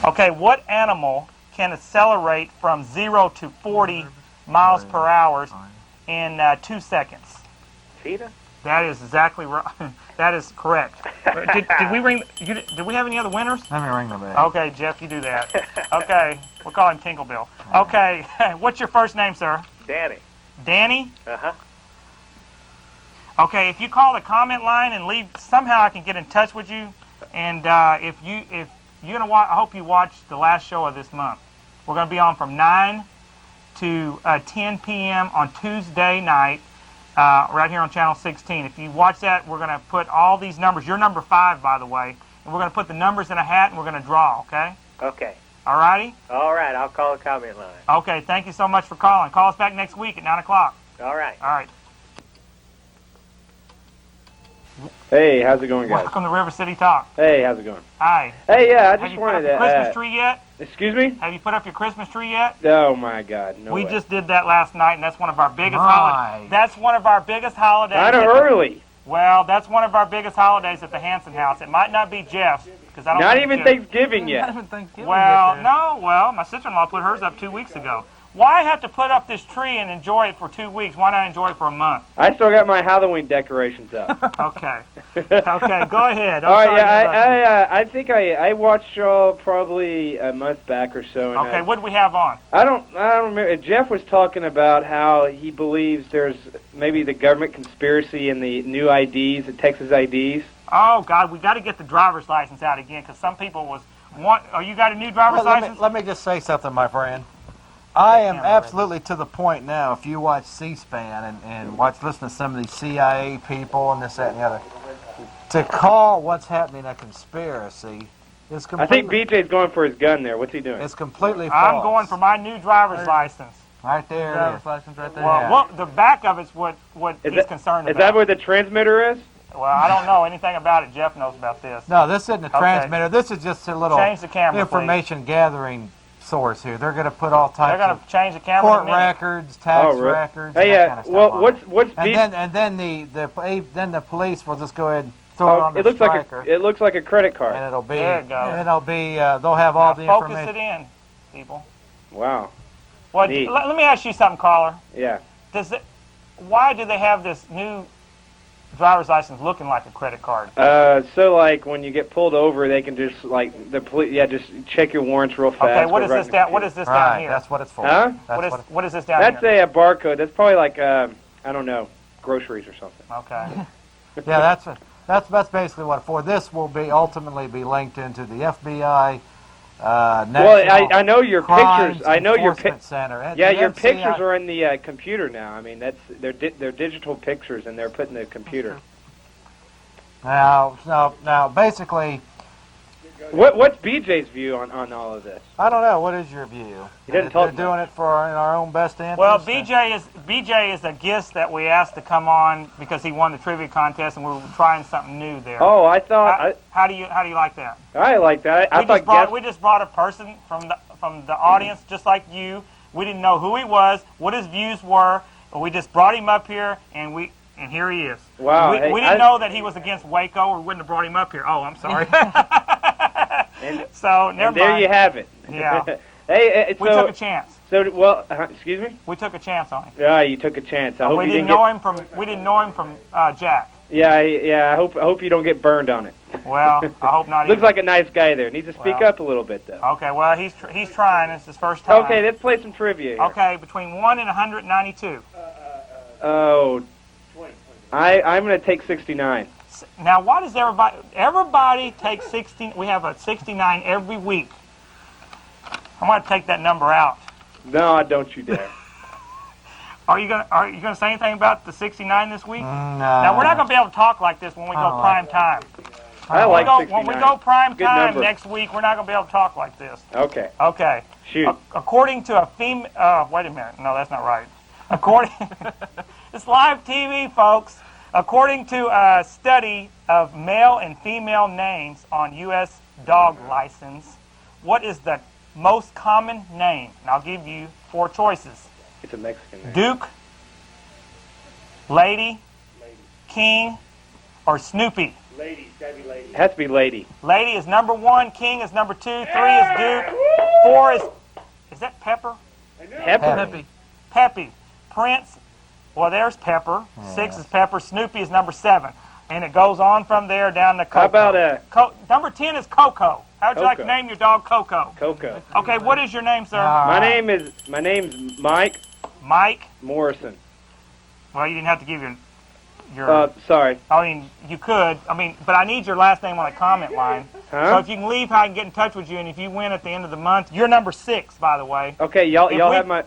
Speaker 20: Okay, what animal can accelerate from 0 to 40 miles per hour in 2 seconds?
Speaker 11: Cheetah?
Speaker 20: That is exactly right. That is correct. Did we ring? Did we have any other winners?
Speaker 2: Let me ring the bell.
Speaker 20: Okay, Jeff, you do that. Okay, we'll call him Tinkerbell. Okay, what's your first name, sir?
Speaker 11: Danny.
Speaker 20: Danny?
Speaker 11: Uh-huh.
Speaker 20: Okay, if you call the comment line and leave, somehow I can get in touch with you. And if you're gonna watch, I hope you watch the last show of this month. We're gonna be on from 9 to 10 p.m. on Tuesday night, right here on Channel 16. If you watch that, we're gonna put all these numbers. You're number 5, by the way, and we're gonna put the numbers in a hat and we're gonna draw. Okay?
Speaker 11: Okay.
Speaker 20: All righty.
Speaker 11: All right. I'll call the comment line.
Speaker 20: Okay. Thank you so much for calling. Call us back next week at 9 o'clock.
Speaker 11: All right.
Speaker 20: All right.
Speaker 12: Hey, how's it going, guys?
Speaker 20: Welcome to River City Talk.
Speaker 12: Hey, how's it going?
Speaker 20: Hi.
Speaker 12: Hey, yeah, I
Speaker 20: Have
Speaker 12: just
Speaker 20: you
Speaker 12: wanted
Speaker 20: put up
Speaker 12: to.
Speaker 20: your Christmas tree yet?
Speaker 12: Excuse me?
Speaker 20: Have you put up your Christmas tree yet?
Speaker 12: Oh my God, no
Speaker 20: We
Speaker 12: way.
Speaker 20: just did that last night, and that's one of our biggest holidays. That's one of our biggest holidays.
Speaker 12: Kind of early.
Speaker 20: Well, that's one of our biggest holidays at the Hanson House. It might not be Jeff's because I don't.
Speaker 12: Not
Speaker 20: think
Speaker 12: even
Speaker 20: Jeff-
Speaker 12: Thanksgiving yet.
Speaker 20: Not even Thanksgiving. Well, no. Well, my sister-in-law put hers up 2 weeks ago. Why have to put up this tree and enjoy it for 2 weeks? Why not enjoy it for a month?
Speaker 12: I still got my Halloween decorations up.
Speaker 20: Okay. Okay, go ahead.
Speaker 12: All right, yeah, I think I watched y'all probably a month back or so. And
Speaker 20: Okay, what do we have on?
Speaker 12: I don't remember. Jeff was talking about how he believes there's maybe the government conspiracy in the new IDs, the Texas IDs.
Speaker 20: Oh God, we got to get the driver's license out again because some people Oh, you got a new driver's license?
Speaker 2: Let me just say something, my friend. I am absolutely to the point now, if you watch C-SPAN and listen to some of these CIA people and this, that, and the other, to call what's happening a conspiracy is completely...
Speaker 12: I think BJ's going for his gun there. What's he doing?
Speaker 2: It's completely false.
Speaker 20: I'm going for my new driver's license.
Speaker 2: Right there it
Speaker 20: Driver's
Speaker 2: is.
Speaker 20: license right there.
Speaker 2: Yeah.
Speaker 20: Well, the back of it's what he's concerned
Speaker 12: Is
Speaker 20: about.
Speaker 12: that where the transmitter is?
Speaker 20: Well, I don't know anything about it. Jeff knows about this.
Speaker 2: No, this isn't a
Speaker 20: Okay.
Speaker 2: transmitter. This is just a little
Speaker 20: Change the camera,
Speaker 2: information gathering source here. They're going to put all types
Speaker 20: They're going
Speaker 2: of
Speaker 20: to change the camera.
Speaker 2: court
Speaker 20: in a minute.
Speaker 2: records, tax
Speaker 12: Oh, really?
Speaker 2: records,
Speaker 12: Hey,
Speaker 2: and that kind of stuff.
Speaker 12: well,
Speaker 2: on
Speaker 12: what's
Speaker 2: it. And then the police will just go ahead and throw it on the
Speaker 12: it looks
Speaker 2: striker.
Speaker 12: like it looks like a credit card.
Speaker 2: And it'll be
Speaker 20: There it goes.
Speaker 2: they'll have all the
Speaker 20: Focus
Speaker 2: information.
Speaker 20: it in, people.
Speaker 12: Wow.
Speaker 20: Well,
Speaker 12: Neat.
Speaker 20: let me ask you something, caller.
Speaker 12: Yeah.
Speaker 20: Why do they have this new driver's license looking like a credit card?
Speaker 12: So like when you get pulled over, they can just like the police. Yeah, just check your warrants real fast.
Speaker 20: Okay, what
Speaker 12: go
Speaker 20: is
Speaker 12: right
Speaker 20: this
Speaker 12: in
Speaker 20: down?
Speaker 12: the
Speaker 20: What
Speaker 12: computer.
Speaker 20: is this down here?
Speaker 2: That's what it's for.
Speaker 12: Huh?
Speaker 20: What is this down
Speaker 12: That's
Speaker 20: here?
Speaker 12: a barcode. That's probably like I don't know, groceries or something.
Speaker 20: Okay.
Speaker 2: Yeah, that's basically what it's for. This will ultimately be linked into the FBI.
Speaker 12: Well, I know your
Speaker 2: Crimes
Speaker 12: pictures. I know your
Speaker 2: Enforcement Center.
Speaker 12: Yeah,
Speaker 2: The
Speaker 12: your
Speaker 2: MCI
Speaker 12: pictures are in the computer now. I mean, they're digital pictures, and they're put in the computer.
Speaker 2: Now, basically,
Speaker 12: What's BJ's view on all of this?
Speaker 2: I don't know. What is your view?
Speaker 12: He didn't talk
Speaker 2: They're doing it for in our own best interest.
Speaker 20: Well, BJ is a guest that we asked to come on because he won the trivia contest, and we were trying something new there.
Speaker 12: Oh, I thought.
Speaker 20: How do you like that?
Speaker 12: I like that.
Speaker 20: We just brought a person from the audience, just like you. We didn't know who he was, what his views were, We just brought him up here, and here he is.
Speaker 12: Wow.
Speaker 20: We didn't know that he was against Waco, or we wouldn't have brought him up here. Oh, I'm sorry. So never mind.
Speaker 12: There you have it.
Speaker 20: Yeah.
Speaker 12: Hey,
Speaker 20: we took a chance.
Speaker 12: So, well, excuse me?
Speaker 20: We took a chance on him.
Speaker 12: Yeah, you took a chance. I hope
Speaker 20: we
Speaker 12: you
Speaker 20: didn't know him from Jack.
Speaker 12: Yeah. I hope you don't get burned on it.
Speaker 20: Well, I hope not.
Speaker 12: Looks like a nice guy there. Needs to speak up a little bit though.
Speaker 20: Okay. Well, he's trying. It's his first time.
Speaker 12: Okay, let's play some trivia here.
Speaker 20: Okay, between 1 and 192.
Speaker 12: Oh, I'm going to take 69.
Speaker 20: Now, why does everybody take 16? We have a 69 every week. I'm going to take that number out.
Speaker 12: No, don't you dare.
Speaker 20: Are you gonna say anything about the 69 this week?
Speaker 2: No.
Speaker 20: Now, we're not going to be able to talk like this when we go prime time.
Speaker 12: I like 69.
Speaker 20: When we go prime
Speaker 12: Good
Speaker 20: time
Speaker 12: number.
Speaker 20: next week, we're not going to be able to talk like this.
Speaker 12: Okay.
Speaker 20: Okay.
Speaker 12: Shoot.
Speaker 20: According to a female... wait a minute. No, that's not right. It's live TV, folks. According to a study of male and female names on U.S. dog license, what is the most common name? And I'll give you 4 choices.
Speaker 12: It's a Mexican name.
Speaker 20: Duke, Lady, King, or Snoopy?
Speaker 12: Lady. It's gotta be Lady. It has to be Lady.
Speaker 20: Lady is number 1. King is number 2. 3 is Duke. 4 is... Is that Pepper?
Speaker 12: Peppy.
Speaker 20: Peppy. Prince. Well, there's Pepper. 6 is Pepper. Snoopy is number 7. And it goes on from there down to Coco.
Speaker 12: How about
Speaker 20: number 10 is Coco. How would you like to
Speaker 12: Coco.
Speaker 20: name your dog Coco?
Speaker 12: Coco.
Speaker 20: Okay, what is your name, sir?
Speaker 12: My name's Mike.
Speaker 20: Mike
Speaker 12: Morrison.
Speaker 20: Well, you didn't have to give your
Speaker 12: sorry.
Speaker 20: I mean, you could. But I need your last name on a comment line.
Speaker 12: Huh?
Speaker 20: So if you can leave, I can get in touch with you. And if you win at the end of the month, you're number 6, by the way.
Speaker 12: Okay, y'all have my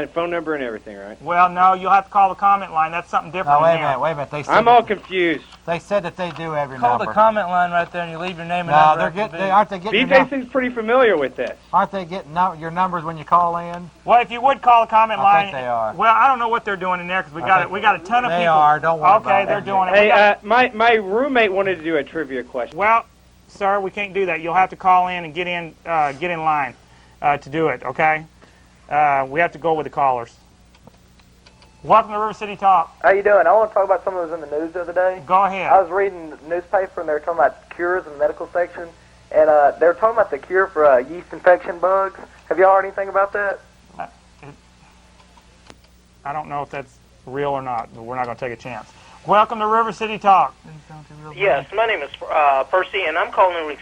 Speaker 12: phone number and everything, right?
Speaker 20: Well, no, you'll have to call the comment line. That's something different.
Speaker 2: No, wait a minute. They said
Speaker 12: I'm all confused.
Speaker 2: They said that they do have your
Speaker 10: Call
Speaker 2: number.
Speaker 10: the comment line right there, and you leave your name and
Speaker 2: No,
Speaker 10: number.
Speaker 2: aren't they getting
Speaker 12: BJ seems pretty familiar with this.
Speaker 2: Aren't they getting your numbers when you call in?
Speaker 20: Well, if you would call the comment line,
Speaker 2: I think they are.
Speaker 20: Well, I don't know what they're doing in there because we got a ton of people.
Speaker 2: They are. Don't worry about it.
Speaker 20: Okay, they're doing it.
Speaker 12: Hey, my roommate wanted to do a trivia question.
Speaker 20: Well, sir, we can't do that. You'll have to call in and get in line to do it. Okay. We have to go with the callers. Welcome to River City Talk.
Speaker 6: How you doing? I want to talk about something that was in the news the other day.
Speaker 20: Go ahead.
Speaker 6: I was reading the newspaper, and they were talking about cures in the medical section, and they were talking about the cure for yeast infection bugs. Have y'all heard anything about that?
Speaker 20: I don't know if that's real or not, but we're not going to take a chance. Welcome to River City Talk.
Speaker 14: Yes, my name is Percy, and I'm calling with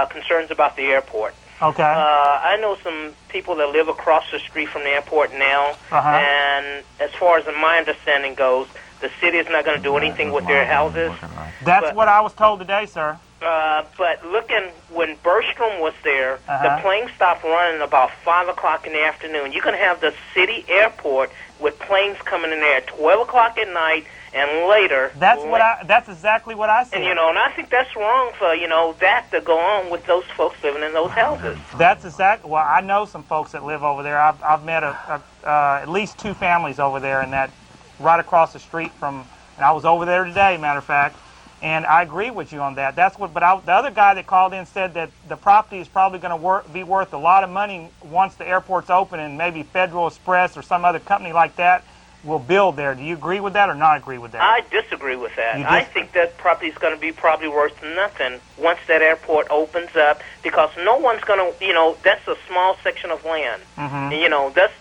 Speaker 14: concerns about the airport.
Speaker 20: Okay.
Speaker 14: I know some people that live across the street from the airport now, and as far as my understanding goes, the city is not going to do anything with their houses.
Speaker 20: That's what I was told today, sir.
Speaker 14: But looking, when Bergstrom was there, the plane stopped running about 5 o'clock in the afternoon. You can have the city airport with planes coming in there at 12 o'clock at night and later.
Speaker 20: That's exactly what I said.
Speaker 14: And, and I think that's wrong for, that to go on with those folks living in those houses.
Speaker 20: That's exactly. Well, I know some folks that live over there. I've met at least 2 families over there, and that right across the street from. And I was over there today, matter of fact, and I agree with you on that. That's what. But the other guy that called in said that the property is probably going to be worth a lot of money once the airport's open, and maybe Federal Express or some other company like that will build there. Do you agree with that or not agree with that?
Speaker 14: I disagree with that. I think that property is going to be probably worth nothing once that airport opens up, because no one's going to, that's a small section of land.
Speaker 20: Mm-hmm.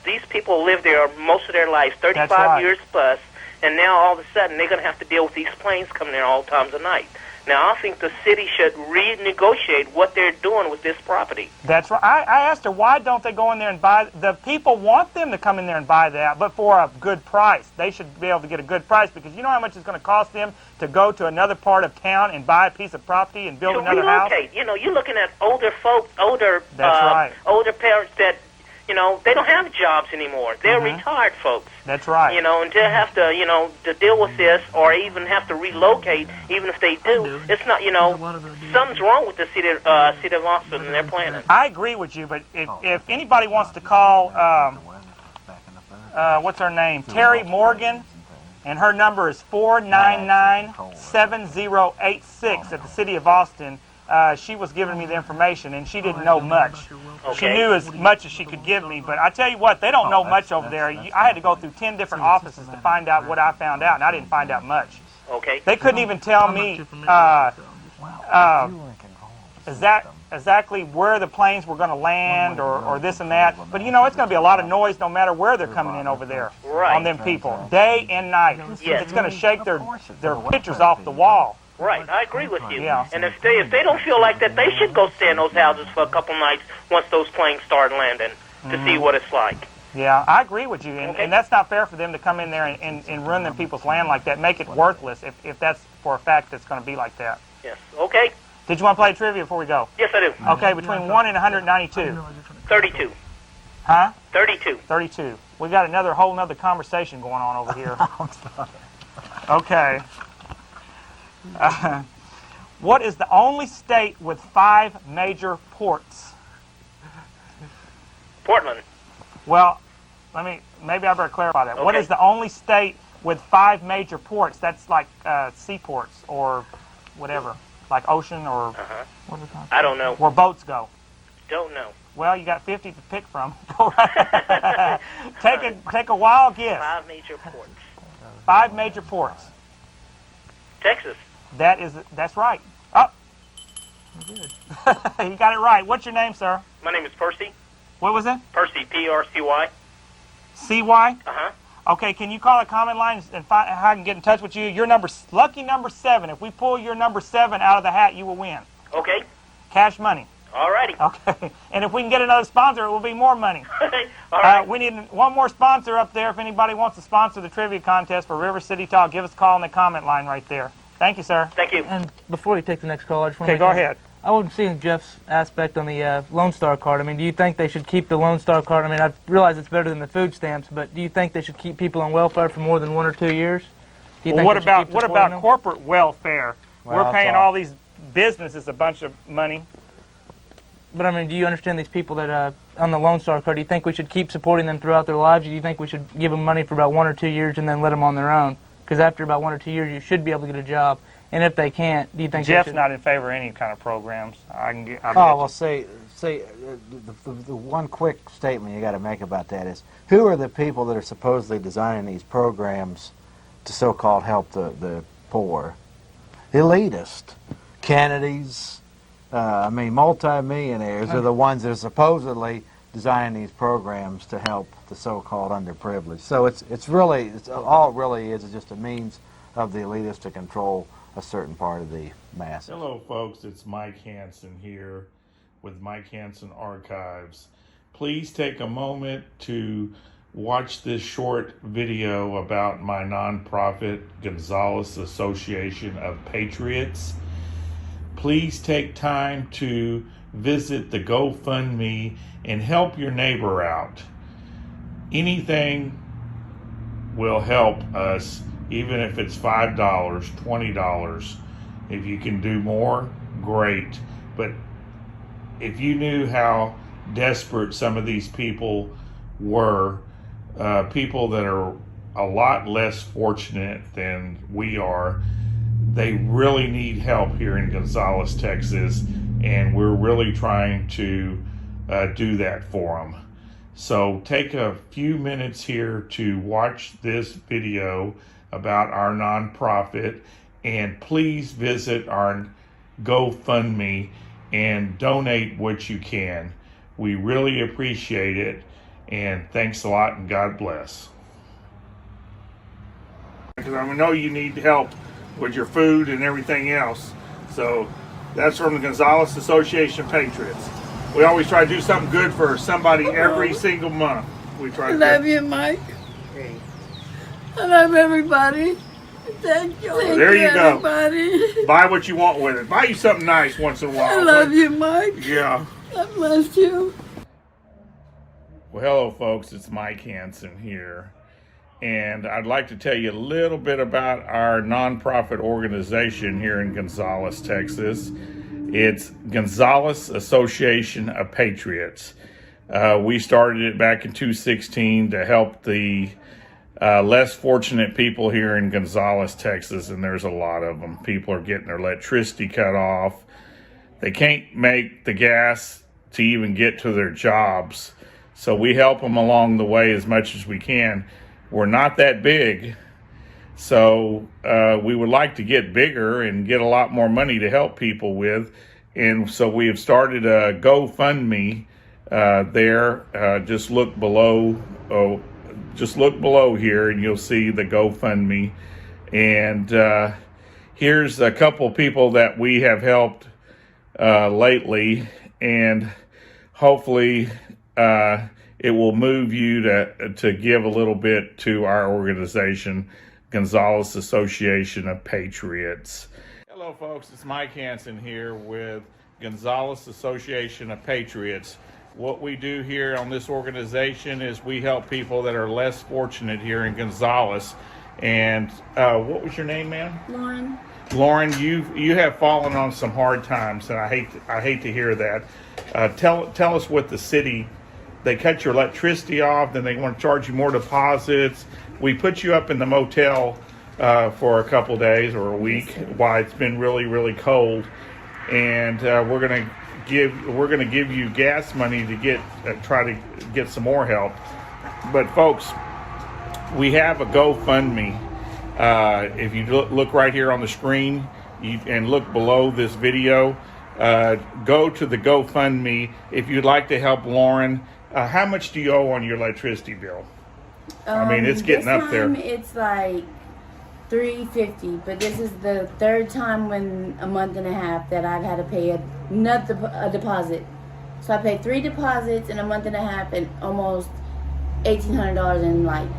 Speaker 14: These people live there most of their life, 35 years plus, and now all of a sudden they're going to have to deal with these planes coming in all times of night. Now, I think the city should renegotiate what they're doing with this property.
Speaker 20: That's right. I asked her, why don't they go in there and buy? The people want them to come in there and buy that, but for a good price. They should be able to get a good price, because you know how much it's going to cost them to go to another part of town and buy a piece of property and build another house?
Speaker 14: You're looking at older folks, older parents that, they don't have jobs anymore. They're retired folks.
Speaker 20: That's right.
Speaker 14: And to have to, to deal with this or even have to relocate, even if they do, it's not, something's wrong with the city of Austin and their planning.
Speaker 20: I agree with you, but if anybody wants to call, what's her name? Terry Morgan, and her number is 499-7086 at the city of Austin. she was giving me the information, and she didn't know much. She
Speaker 14: Okay.
Speaker 20: knew as much as she could give me, but I tell you what, they don't know much over there. I had to go through 10 different offices to find out what I found out, and I didn't find out much.
Speaker 14: Okay.
Speaker 20: They couldn't even tell me exactly where the planes were going to land or this and that. But you know, it's going to be a lot of noise no matter where they're coming in over there
Speaker 14: Right.
Speaker 20: on them people, day and night.
Speaker 14: Yes.
Speaker 20: It's going to shake their pictures off the wall.
Speaker 14: Right, I agree with you.
Speaker 20: Yeah.
Speaker 14: And if they don't feel like that, they should go stay in those houses for a couple nights once those planes start landing to see what it's like.
Speaker 20: Yeah, I agree with you, and that's not fair for them to come in there and ruin them people's land like that, make it worthless if that's for a fact it's going to be like that.
Speaker 14: Yes. Okay.
Speaker 20: Did you want to play trivia before we go?
Speaker 14: Yes, I do.
Speaker 20: Okay, between 1 and 192.
Speaker 14: 32.
Speaker 20: Huh?
Speaker 14: 32.
Speaker 20: 32. We got whole nother conversation going on over here. Okay. What is the only state with 5 major ports?
Speaker 14: Portland.
Speaker 20: Well, maybe I better clarify that.
Speaker 14: Okay.
Speaker 20: What is the only state with 5 major ports? That's like seaports or whatever, like ocean or what is it called?
Speaker 14: I don't know.
Speaker 20: Where boats go.
Speaker 14: Don't know.
Speaker 20: Well, you got 50 to pick from. Go right. Take a wild guess.
Speaker 14: 5 major ports.
Speaker 20: 5 major ports.
Speaker 14: Texas.
Speaker 20: That's right. Oh, you got it right. What's your name, sir?
Speaker 14: My name is Percy.
Speaker 20: What was it?
Speaker 14: Percy, P-R-C-Y.
Speaker 20: CY?
Speaker 14: Uh-huh.
Speaker 20: Okay, can you call a comment line and find how I can get in touch with you? Your lucky number 7. If we pull your number 7 out of the hat, you will win.
Speaker 14: Okay.
Speaker 20: Cash money.
Speaker 14: All righty.
Speaker 20: Okay. And if we can get another sponsor, it will be more money.
Speaker 14: All right.
Speaker 20: We need one more sponsor up there. If anybody wants to sponsor the trivia contest for River City Talk, give us a call on the comment line right there. Thank you, sir.
Speaker 14: Thank you.
Speaker 10: And before you take the next call, I just want
Speaker 20: Okay, go ahead.
Speaker 10: I wasn't seeing Jeff's aspect on the Lone Star card. I mean, do you think they should keep the Lone Star card? I mean, I realize it's better than the food stamps, but do you think they should keep people on welfare for more than 1 or 2 years? Do you
Speaker 20: Well,
Speaker 10: think
Speaker 20: what
Speaker 10: they should
Speaker 20: about
Speaker 10: keep
Speaker 20: what
Speaker 10: supporting
Speaker 20: about
Speaker 10: them?
Speaker 20: corporate welfare?
Speaker 2: Well,
Speaker 20: We're
Speaker 2: that's
Speaker 20: paying
Speaker 2: all.
Speaker 20: all these businesses a bunch of money.
Speaker 10: But I mean, do you understand these people that on the Lone Star card? Do you think we should keep supporting them throughout their lives? Or do you think we should give them money for about 1 or 2 years and then let them on their own? Because after about 1 or 2 years, you should be able to get a job. And if they can't, do you think
Speaker 20: Jeff's
Speaker 10: they should?
Speaker 20: not in favor of any kind of programs. I can get.
Speaker 2: Oh, well, see, the one quick statement you got to make about that is, who are the people that are supposedly designing these programs to so-called help the poor? Elitist. Kennedys, multimillionaires are the ones that are supposedly designing these programs to help the so-called underprivileged. So it's all it really is just a means of the elitists to control a certain part of the masses.
Speaker 9: Hello, folks. It's Mike Hansen here with Mike Hansen Archives. Please take a moment to watch this short video about my nonprofit Gonzales Association of Patriots. Please take time to visit the GoFundMe and help your neighbor out. Anything will help us, even if it's $5, $20. If you can do more, great. But if you knew how desperate some of these people were, people that are a lot less fortunate than we are, they really need help here in Gonzales, Texas, and we're really trying to do that for them. So take a few minutes here to watch this video about our nonprofit, and please visit our GoFundMe and donate what you can. We really appreciate it, and thanks a lot, and God bless. Because I know you need help with your food and everything else. So that's from the Gonzales Association of Patriots. We always try to do something good for somebody every single month. We try
Speaker 18: I
Speaker 9: to
Speaker 18: love you, Mike. I love everybody. Thank you. Thank
Speaker 9: there you go.
Speaker 18: Everybody.
Speaker 9: Buy what you want with it. Buy you something nice once in a while.
Speaker 18: I love you, Mike.
Speaker 9: Yeah.
Speaker 18: God bless you.
Speaker 9: Well, hello, folks. It's Mike Hansen here. And I'd like to tell you a little bit about our nonprofit organization here in Gonzales, Texas. It's Gonzales Association of Patriots. We started it back in 2016 to help the less fortunate people here in Gonzales, Texas, and there's a lot of them. People are getting their electricity cut off. they can't make the gas to even get to their jobs. So we help them along the way as much as we can. We're not that big, so we would like to get bigger and get a lot more money to help people with. And so we have started a GoFundMe there. Just look below. Just look below here, and you'll see the GoFundMe. And here's a couple people that we have helped lately, and hopefully it will move you to give a little bit to our organization, Gonzales Association of Patriots. Hello, folks. It's Mike Hansen here with Gonzales Association of Patriots. What we do here on this organization is we help people that are less fortunate here in Gonzales. And what was your name, ma'am?
Speaker 18: Lauren.
Speaker 9: Lauren, you have fallen on some hard times, and I hate to hear that. Tell us what the city. They cut your electricity off, then they want to charge you more deposits. We put you up in the motel for a couple days or a week while it's been really, really cold, and we're gonna give you gas money to try to get some more help. But folks, we have a GoFundMe. If you look right here on the screen and look below this video, go to the GoFundMe if you'd like to help Lauren. How much do you owe on your electricity bill? I mean, it's getting up there.
Speaker 18: It's like $350, but this is the third time in a month and a half that I've had to pay a deposit. So I paid 3 deposits in a month and a half and almost $1,800 in lights.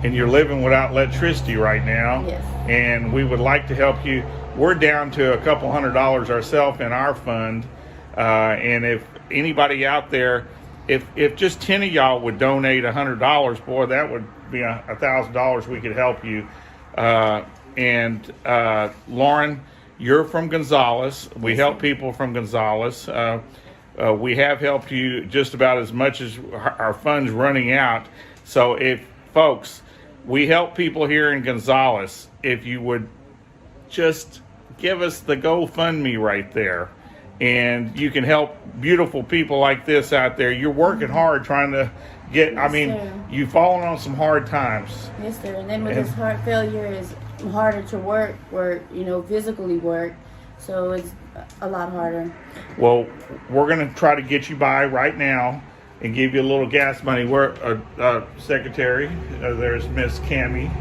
Speaker 9: And you're living without electricity right now.
Speaker 18: Yes.
Speaker 9: And we would like to help you. We're down to a couple $100 ourselves in our fund. And if anybody out there, if just 10 of y'all would donate $100, boy, that would be $1,000 we could help you. And Lauren, you're from Gonzales. We help people from Gonzales. We have helped you just about as much as our fund's running out. So if folks, we help people here in Gonzales. If you would just give us the GoFundMe right there, and you can help beautiful people like this out there. You're working hard trying to get,
Speaker 18: Yes, sir.
Speaker 9: You've fallen on some hard times.
Speaker 18: Yes, sir. And then with this heart failure, it's harder to work, physically work. So it's a lot harder.
Speaker 9: Well, we're going to try to get you by right now and give you a little gas money. We're secretary. There's Miss Cammie.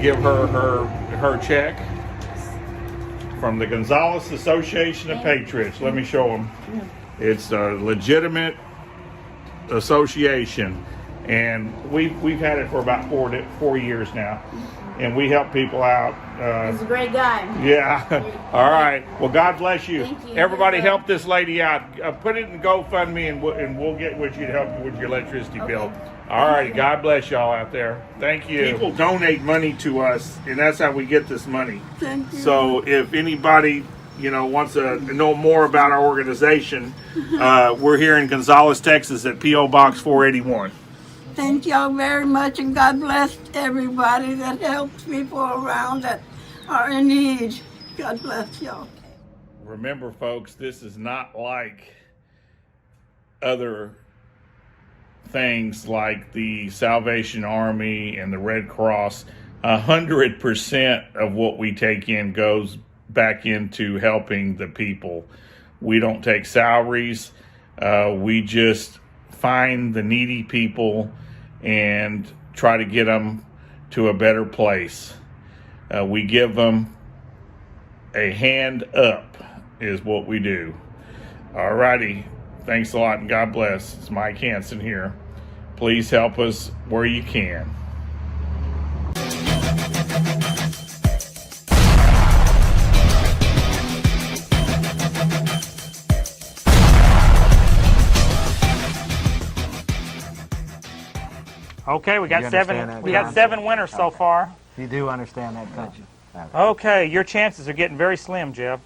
Speaker 9: Give her check from the Gonzales Association of Patriots. Let me show them. It's a legitimate association, and we've had it for about 4 years now, and we help people out.
Speaker 18: He's a great guy.
Speaker 9: Yeah. All right. Well, God bless you.
Speaker 18: Thank you.
Speaker 9: Everybody, help this lady out. Put it in GoFundMe, and we'll get with you to help you with your electricity bill. All right. God bless y'all out there. Thank you. People donate money to us, and that's how we get this money.
Speaker 18: Thank you.
Speaker 9: So if anybody wants to know more about our organization, we're here in Gonzales, Texas at P.O. Box 481.
Speaker 18: Thank y'all very much, and God bless everybody that helps people around that are in need. God bless y'all.
Speaker 9: Remember, folks, this is not like other things like the Salvation Army and the Red Cross. 100% of what we take in goes back into helping the people. We don't take salaries. We just find the needy people and try to get them to a better place. We give them a hand up is what we do. All righty. Thanks a lot, and God bless. It's Mike Hansen here. Please help us where you can.
Speaker 20: Okay, we got
Speaker 2: You
Speaker 20: seven.
Speaker 2: understand that,
Speaker 20: We got
Speaker 2: John?
Speaker 20: 7 winners so far.
Speaker 2: You do understand that, don't you?
Speaker 20: Okay, your chances are getting very slim, Jeff.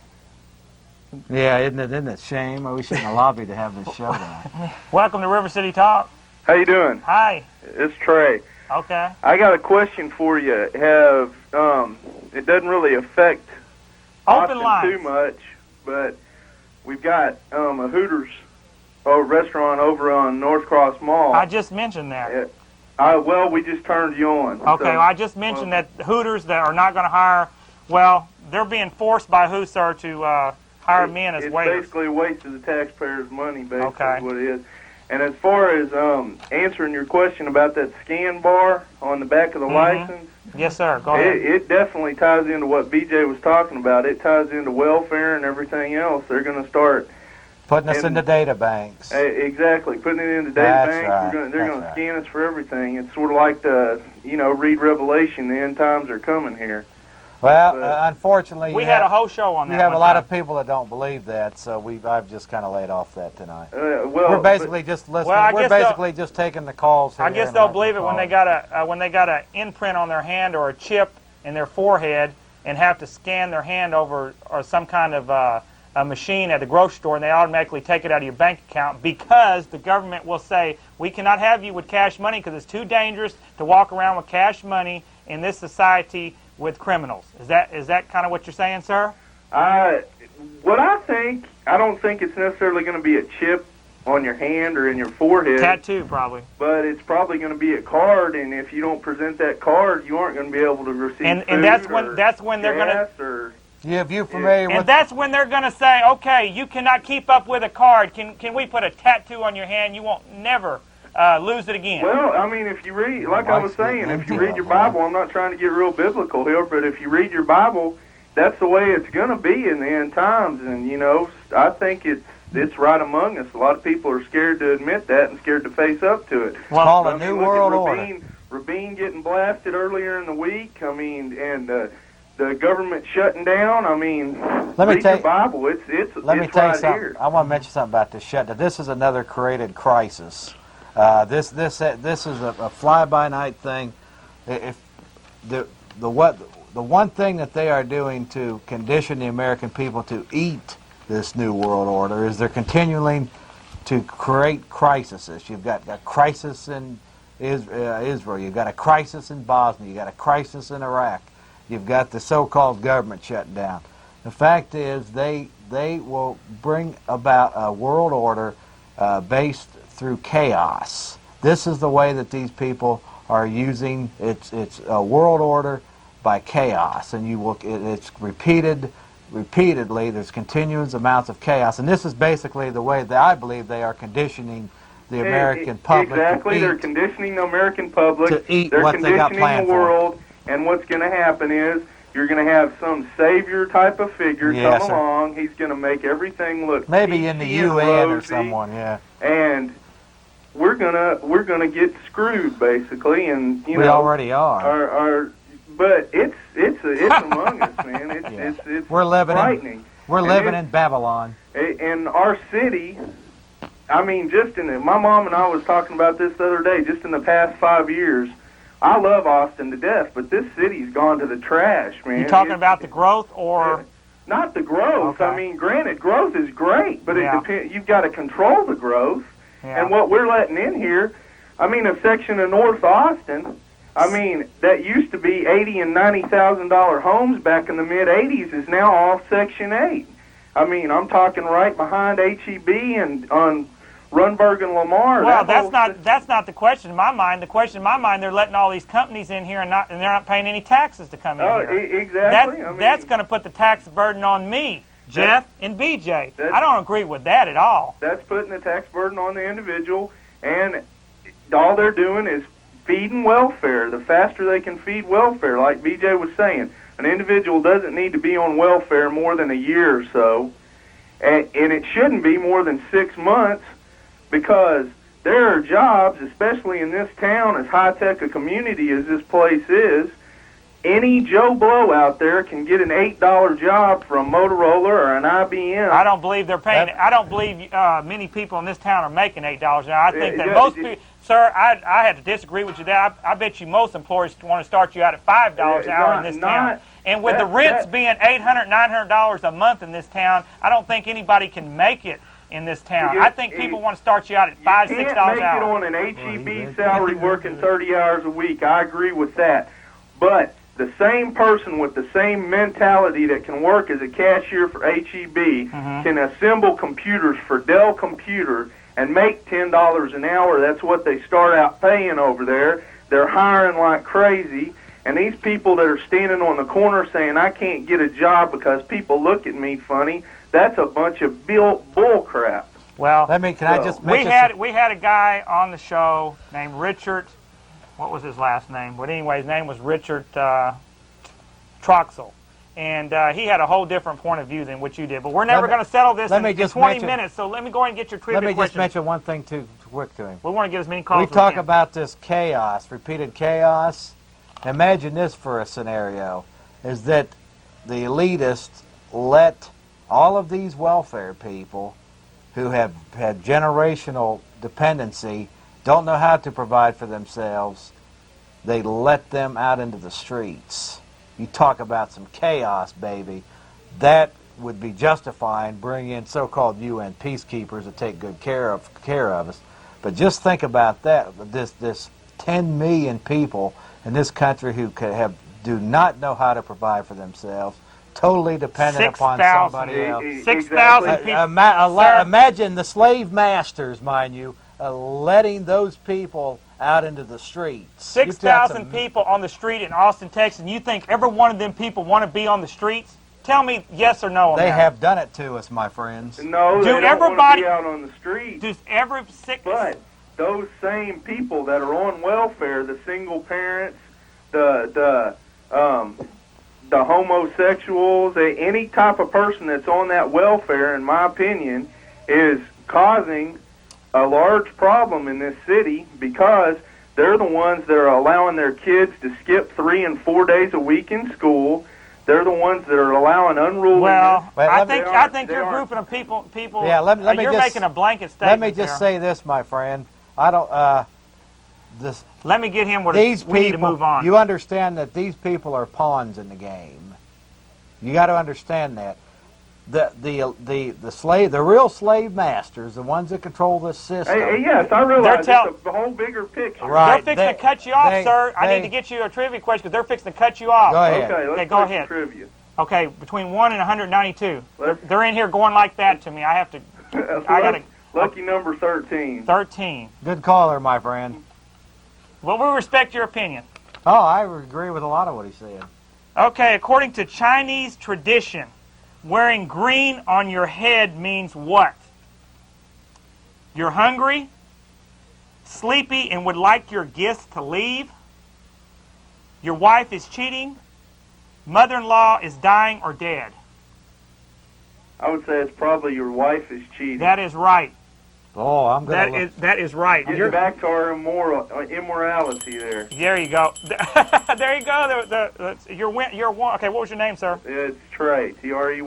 Speaker 2: Yeah, isn't it a shame? We shouldn't have lobbied to have this show tonight.
Speaker 20: Welcome to River City Talk.
Speaker 19: How you doing?
Speaker 20: Hi.
Speaker 19: It's Trey.
Speaker 20: Okay.
Speaker 19: I got a question for you. It doesn't really affect
Speaker 20: Open
Speaker 19: Austin
Speaker 20: lines.
Speaker 19: too much, but we've got a Hooters restaurant over on North Cross Mall.
Speaker 20: I just mentioned that.
Speaker 19: Well, we just turned you on.
Speaker 20: Okay, well, I just mentioned that Hooters that are not going to hire, well, they're being forced by who, sir, to hire men as waiters.
Speaker 19: It's basically a waste of the taxpayers' money, basically, is what it is. And as far as answering your question about that scan bar on the back of the license,
Speaker 20: yes, sir. Go ahead.
Speaker 19: It definitely ties into what BJ was talking about. It ties into welfare and everything else. They're going to start
Speaker 2: putting us into data banks.
Speaker 19: Exactly, putting it into data
Speaker 2: That's
Speaker 19: banks.
Speaker 2: right.
Speaker 19: They're going to scan us for everything. It's sort of like read Revelation. The end times are coming here.
Speaker 2: Well, unfortunately,
Speaker 20: we had a whole show on that.
Speaker 2: You have a lot of people that don't believe that, so I've just kind of laid off that tonight. We're basically just listening.
Speaker 20: Well,
Speaker 2: we're basically just taking the calls.
Speaker 20: I guess they'll believe it when they got a imprint on their hand or a chip in their forehead and have to scan their hand over or some kind of a machine at the grocery store, and they automatically take it out of your bank account because the government will say we cannot have you with cash money because it's too dangerous to walk around with cash money in this society with criminals. Is that kind of what you're saying, sir?
Speaker 19: What I think, I don't think it's necessarily going to be a chip on your hand or in your forehead.
Speaker 20: Tattoo, probably.
Speaker 19: But it's probably going to be a card, and if you don't present that card, you aren't going to be able to receive food
Speaker 20: and that's when they're going to.
Speaker 2: Yeah, if you're familiar with.
Speaker 20: And that's when they're going to say, okay, you cannot keep up with a card. Can we put a tattoo on your hand? You won't never lose it again.
Speaker 19: Well, I mean, if you read, like I was saying, if you read your Bible, I'm not trying to get real biblical here, but if you read your Bible, that's the way it's going to be in the end times. And, I think it's right among us. A lot of people are scared to admit that and scared to face up to it.
Speaker 2: Well, called a new world order.
Speaker 19: Rabin getting blasted earlier in the week, and the government shutting down. I mean, read your Bible. It's
Speaker 2: Let me
Speaker 19: it's
Speaker 2: tell you
Speaker 19: right
Speaker 2: something.
Speaker 19: here.
Speaker 2: I want to mention something about this shutdown. This is another created crisis. This is a fly-by-night thing. If the one thing that they are doing to condition the American people to eat this new world order is they're continuing to create crises. You've got a crisis in Israel. You've got a crisis in Bosnia. You've got a crisis in Iraq. You've got the so-called government shutting down. The fact is they will bring about a world order based through chaos. This is the way that these people are using it's a world order by chaos, and it's repeatedly. There's continuous amounts of chaos, and this is basically the way that I believe they are conditioning the American public.
Speaker 19: Exactly, they're conditioning the American public
Speaker 2: to eat
Speaker 19: they're
Speaker 2: what they got planned
Speaker 19: the world, and what's going to happen is you're going to have some savior type of figure come along. He's going to make everything look
Speaker 2: maybe in the UN or someone,
Speaker 19: and we're gonna get screwed basically, and
Speaker 2: we already are.
Speaker 19: But it's among us, man. It's
Speaker 2: we're living
Speaker 19: frightening.
Speaker 2: We're living in Babylon.
Speaker 19: In our city, I mean, my mom and I was talking about this the other day. Just in the past 5 years, I love Austin to death, but this city's gone to the trash, man.
Speaker 20: You talking about the growth or?
Speaker 19: Not the growth.
Speaker 20: Okay.
Speaker 19: I mean, granted, growth is great, but it depends. You've got to control the growth. And what we're letting in here, I mean, a section of North Austin, I mean, that used to be $80,000 and $90,000 homes back in the mid-'80s is now all Section 8. I mean, I'm talking right behind HEB and on Runberg and Lamar.
Speaker 20: Well, that's not the question in my mind. The question in my mind, they're letting all these companies in here and they're not paying any taxes to come in here.
Speaker 19: Exactly.
Speaker 20: That's going to put the tax burden on me, Jeff and BJ. I don't agree with that at all.
Speaker 19: That's putting the tax burden on the individual, and all they're doing is feeding welfare. The faster they can feed welfare, like BJ was saying, an individual doesn't need to be on welfare more than a year or so, and it shouldn't be more than 6 months, because there are jobs, especially in this town, as high-tech a community as this place is. Any Joe Blow out there can get an $8 job from Motorola or an IBM.
Speaker 20: I don't believe they're paying. I don't believe many people in this town are making $8 an hour. I think that most people, sir, I had to disagree with you there. I bet you most employers want to start you out at $5 an hour in this town. And with the rents being $800, $900 a month in this town, I don't think anybody can make it in this town. I think people want to start you out at $5, $6 an hour.
Speaker 19: You can't make it on an HEB salary working 30 hours a week. I agree with that. But the same person with the same mentality that can work as a cashier for HEB can assemble computers for Dell Computer and make $10 an hour. That's what they start out paying over there. They're hiring like crazy. And these people that are standing on the corner saying, I can't get a job because people look at me funny, that's a bunch of bull crap.
Speaker 20: Well,
Speaker 19: we
Speaker 20: had a guy on the show named Richard. What was his last name? But anyway, his name was Richard Troxel, and he had a whole different point of view than what you did. But we're never going to settle this in 20 minutes. So let me go ahead and get your trivia question.
Speaker 2: Let me just mention one thing too quick to him.
Speaker 20: We want to get as many calls.
Speaker 2: We
Speaker 20: as
Speaker 2: talk
Speaker 20: we can.
Speaker 2: about this chaos, repeated chaos. Imagine this for a scenario: is that the elitists let all of these welfare people who have had generational dependency, don't know how to provide for themselves, they let them out into the streets. You talk about some chaos, baby. That would be justifying bringing in so-called UN peacekeepers to take good care of us. But just think about that. This 10 million people in this country who do not know how to provide for themselves, totally dependent upon somebody else.
Speaker 20: 6,000 people.
Speaker 2: Imagine the slave masters, mind you, letting those people out into the streets.
Speaker 20: 6,000 people on the street in Austin, Texas, and you think every one of them people want to be on the streets? Tell me yes or no on
Speaker 2: They
Speaker 20: that.
Speaker 2: have done it to us, my friends.
Speaker 19: No, they don't want to be out on the street. But those same people that are on welfare, the single parents, the homosexuals, any type of person that's on that welfare, in my opinion, is causing a large problem in this city because they're the ones that are allowing their kids to skip 3 and 4 days a week in school. They're the ones that are allowing unruly.
Speaker 20: Well, I think you're grouping of people.
Speaker 2: Yeah, let me
Speaker 20: you're
Speaker 2: just,
Speaker 20: making a blanket statement.
Speaker 2: Let me just
Speaker 20: there.
Speaker 2: say this, my friend. I don't.
Speaker 20: Let me get him where
Speaker 2: we
Speaker 20: need to move on.
Speaker 2: You understand that these people are pawns in the game. You got to understand that. The real slave masters, the ones that control this system.
Speaker 19: Yes, I realize it's the whole bigger picture.
Speaker 2: Right.
Speaker 20: They're fixing to cut you off, sir. I need to get you a trivia question because they're fixing to cut you off.
Speaker 2: Go ahead.
Speaker 19: Okay, let's
Speaker 20: go ahead.
Speaker 19: Trivia.
Speaker 20: Okay, between 1 and 192. They're in here going like that to me. I have to. I got to.
Speaker 19: Lucky number 13.
Speaker 20: 13.
Speaker 2: Good caller, my friend.
Speaker 20: Well, we respect your opinion.
Speaker 2: Oh, I agree with a lot of what he said.
Speaker 20: Okay, according to Chinese tradition, wearing green on your head means what? You're hungry, sleepy, and would like your guests to leave. Your wife is cheating. Mother-in-law is dying or dead.
Speaker 19: I would say it's probably your wife is cheating.
Speaker 20: That is right.
Speaker 2: Oh, I'm going to...
Speaker 20: That is right.
Speaker 19: Getting back to our immorality there.
Speaker 20: There you go. There you go. You're one. Okay, what was your name, sir?
Speaker 19: It's Trey, Trey.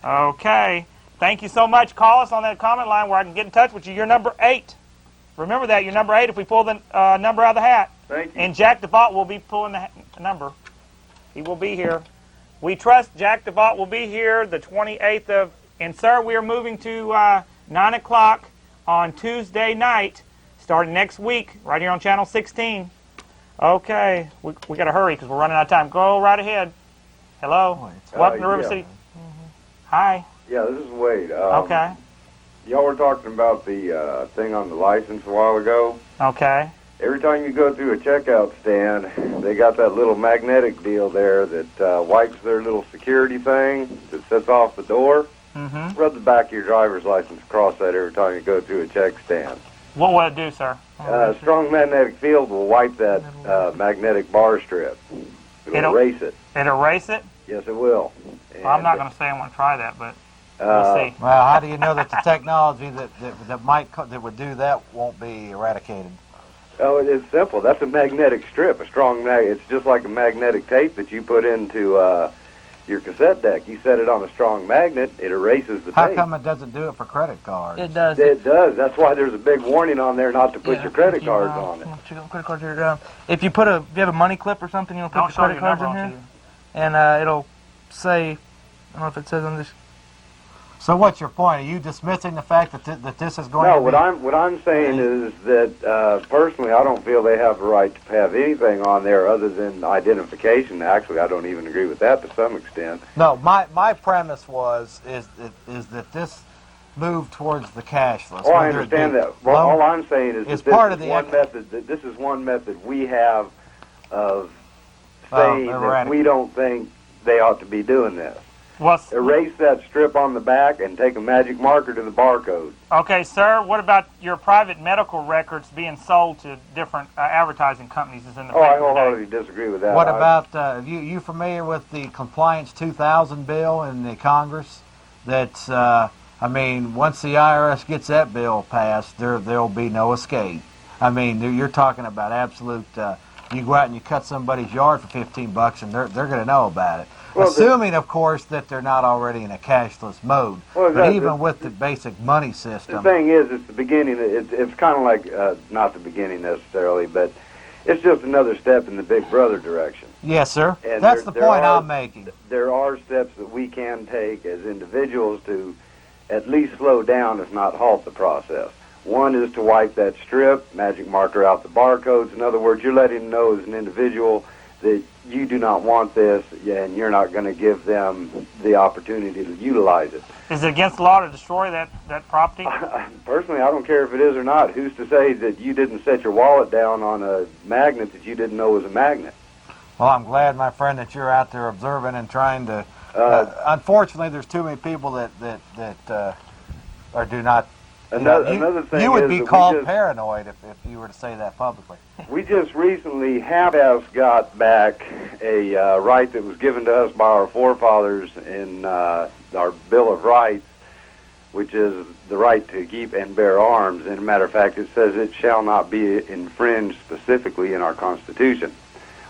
Speaker 20: Okay. Thank you so much. Call us on that comment line where I can get in touch with you. You're number 8. Remember that. You're number 8 if we pull the number out of the hat.
Speaker 19: Thank you.
Speaker 20: And Jack DeVault will be pulling the number. He will be here. We trust Jack DeVault will be here the 28th of... And, sir, we are moving to 9 o'clock on Tuesday night, starting next week, right here on Channel 16. Okay, we got to hurry because we're running out of time. Go right ahead. Hello. Welcome to River City. Hi.
Speaker 13: Yeah, this is Wade.
Speaker 20: Okay.
Speaker 13: Y'all were talking about the thing on the license a while ago.
Speaker 20: Okay.
Speaker 13: Every time you go through a checkout stand, they got that little magnetic deal there that wipes their little security thing that sets off the door.
Speaker 20: Mm-hmm.
Speaker 13: Rub the back of your driver's license across that every time you go through a check stand.
Speaker 20: What will it do, sir?
Speaker 13: Strong magnetic field will wipe that magnetic bar strip. It'll erase it.
Speaker 20: It'll erase it?
Speaker 13: Yes, it will.
Speaker 20: Well, I'm not going to say I want to try that, but we'll see.
Speaker 2: Well, how do you know that the technology that would do that won't be eradicated?
Speaker 13: Oh, it's simple. That's a magnetic strip, a strong It's just like a magnetic tape that you put into your cassette deck. You set it on a strong magnet, it erases the tape.
Speaker 2: How come it doesn't do it for credit cards?
Speaker 20: It does.
Speaker 13: It does. That's why there's a big warning on there not to put your credit cards on it.
Speaker 10: Credit cards here. If you have a money clip or something, you'll put your credit cards in here, and it'll say, I don't know if it says on this.
Speaker 2: So what's your point? Are you dismissing the fact that that this is going to
Speaker 13: No,
Speaker 2: be...
Speaker 13: what I'm saying is that personally, I don't feel they have the right to have anything on there other than identification. Actually, I don't even agree with that to some extent.
Speaker 2: No, my premise is that this move towards the cashless.
Speaker 13: Oh, I understand that. Well, all I'm saying is that
Speaker 2: part of the
Speaker 13: this is one method we have of saying that we don't think they ought to be doing this. Erase that strip on the back and take a magic marker to the barcode.
Speaker 20: Okay, sir, what about your private medical records being sold to different advertising companies? Is in the
Speaker 13: I wholeheartedly disagree with that.
Speaker 2: What about, you familiar with the Compliance 2000 bill in the Congress? That's, I mean, once the IRS gets that bill passed, there'll be no escape. I mean, you're talking about absolute, you go out and you cut somebody's yard for $15 and they're going to know about it. Well, assuming, of course, that they're not already in a cashless mode. Well, but even with the basic money system.
Speaker 13: The thing is, it's the beginning. It's kind of like, not the beginning necessarily, but it's just another step in the Big Brother direction.
Speaker 2: Yes, sir. And that's the point I'm making.
Speaker 13: There are steps that we can take as individuals to at least slow down, if not halt the process. One is to wipe that strip, magic marker out the barcodes. In other words, you're letting them know as an individual that you do not want this, and you're not going to give them the opportunity to utilize it.
Speaker 20: Is it against the law to destroy that property?
Speaker 13: Personally, I don't care if it is or not. Who's to say that you didn't set your wallet down on a magnet that you didn't know was a magnet?
Speaker 2: Well, I'm glad, my friend, that you're out there observing and trying to... unfortunately, there's too many people that or do not...
Speaker 13: Another thing
Speaker 2: you would
Speaker 13: is
Speaker 2: be
Speaker 13: that
Speaker 2: called paranoid if you were to say that publicly.
Speaker 13: We just recently have got back a right that was given to us by our forefathers in our Bill of Rights, which is the right to keep and bear arms. And as a matter of fact, it says it shall not be infringed specifically in our Constitution.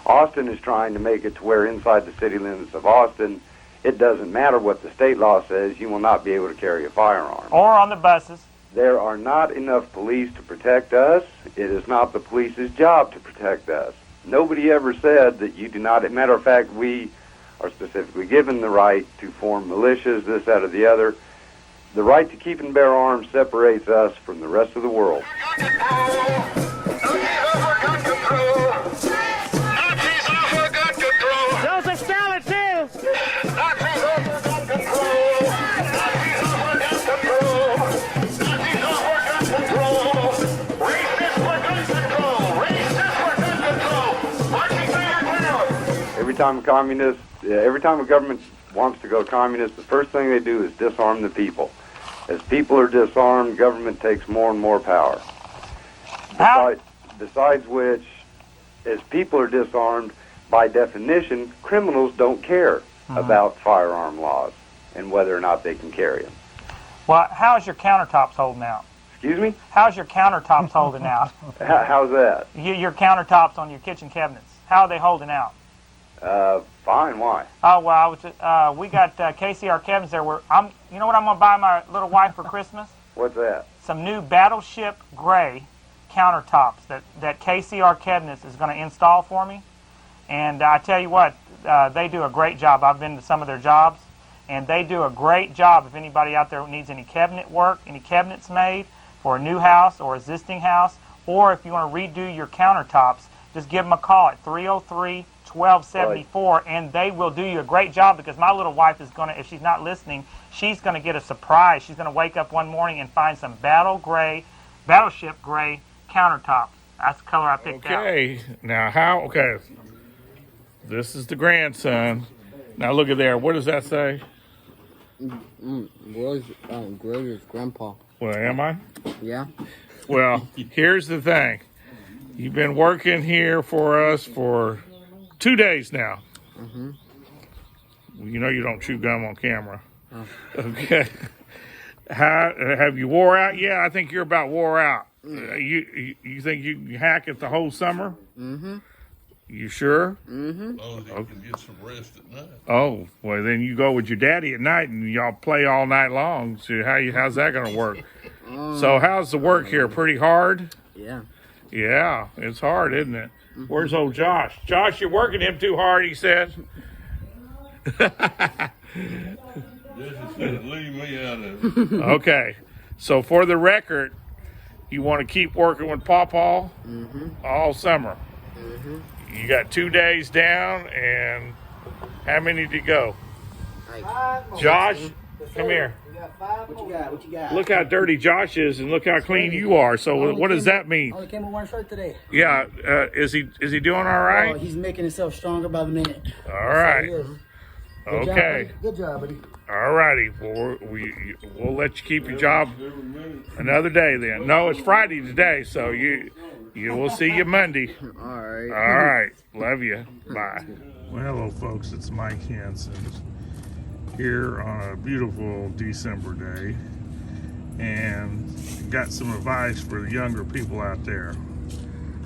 Speaker 13: Austin is trying to make it to where inside the city limits of Austin, it doesn't matter what the state law says, you will not be able to carry a firearm.
Speaker 20: Or on the buses.
Speaker 13: There are not enough police to protect us. It is not the police's job to protect us. Nobody ever said that you do not. As a matter of fact, we are specifically given the right to form militias, this, that, or the other. The right to keep and bear arms separates us from the rest of the world.
Speaker 14: Joseph Stalin, too!
Speaker 13: Every time a government wants to go communist, the first thing they do is disarm the people. As people are disarmed, government takes more and more power. Besides which, as people are disarmed, by definition, criminals don't care about firearm laws and whether or not they can carry them.
Speaker 20: Well, how's your countertops holding out?
Speaker 13: Excuse me?
Speaker 20: How's your countertops holding out?
Speaker 13: How's that?
Speaker 20: Your countertops on your kitchen cabinets. How are they holding out?
Speaker 13: Fine. Why?
Speaker 20: Oh, well, we got KCR cabinets there. You know what I'm going to buy my little wife for Christmas?
Speaker 13: What's that?
Speaker 20: Some new Battleship Gray countertops that KCR Cabinets is going to install for me. And I tell you what, they do a great job. I've been to some of their jobs, and they do a great job. If anybody out there needs any cabinet work, any cabinets made for a new house or existing house, or if you want to redo your countertops, just give them a call at 303-1274, and they will do you a great job, because my little wife is going to, if she's not listening, she's going to get a surprise. She's going to wake up one morning and find some Battleship Gray countertops. That's the color I picked out.
Speaker 9: Okay, now okay, this is the grandson. Now look at there. What does that say?
Speaker 16: Gray is grandpa.
Speaker 9: Well, am I?
Speaker 16: Yeah.
Speaker 9: Well, here's the thing. You've been working here for us for 2 days now.
Speaker 16: Mm-hmm.
Speaker 9: You know you don't chew gum on camera.
Speaker 16: Oh.
Speaker 9: Okay. How have you wore out? Yeah, I think you're about wore out. You think you can hack it the whole summer?
Speaker 16: Mm-hmm.
Speaker 9: You sure?
Speaker 16: Mm-hmm.
Speaker 21: Oh, you can get some rest at night.
Speaker 9: Oh, well, then you go with your daddy at night and y'all play all night long. So how's that going to work? So how's the work here? Pretty hard?
Speaker 16: Yeah.
Speaker 9: Yeah, it's hard, isn't it? Mm-hmm. Where's old Josh? Josh, you're working him too hard, he says.
Speaker 21: Leave me out of it.
Speaker 9: Okay. So for the record, you want to keep working with Pawpaw all summer. You got 2 days down, and how many to go? Josh, come here.
Speaker 1: What you got?
Speaker 9: Look how dirty Josh is, and look how clean you are. So what does that mean?
Speaker 1: Only came in one shirt today.
Speaker 9: Yeah, is he doing all right?
Speaker 1: Oh, he's making himself stronger by the minute.
Speaker 9: All right.
Speaker 1: Okay. Good job, buddy.
Speaker 9: All righty. Well, we'll let you keep your job another day then. No, it's Friday today, so you will see you Monday.
Speaker 1: All right.
Speaker 9: All right. Love you. Bye. Well, hello, folks. It's Mike Hansen here on a beautiful December day, and got some advice for the younger people out there.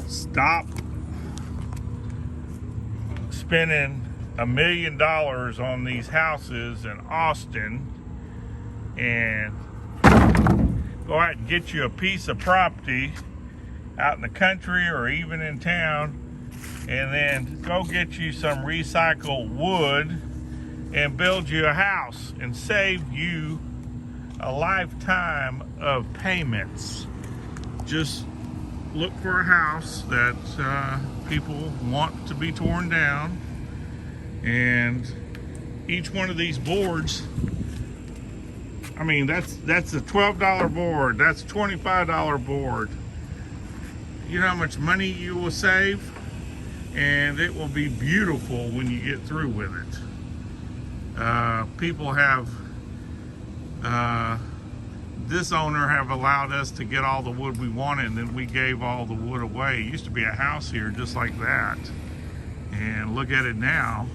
Speaker 9: Stop spending $1 million on these houses in Austin and go out and get you a piece of property out in the country or even in town, and then go get you some recycled wood and build you a house and save you a lifetime of payments. Just look for a house that people want to be torn down, and each one of these boards, I mean, that's a $12 board, that's a $25 board. You know how much money you will save, and it will be beautiful when you get through with it. People have, this owner have allowed us to get all the wood we wanted, and then we gave all the wood away. It used to be a house here just like that, and look at it now.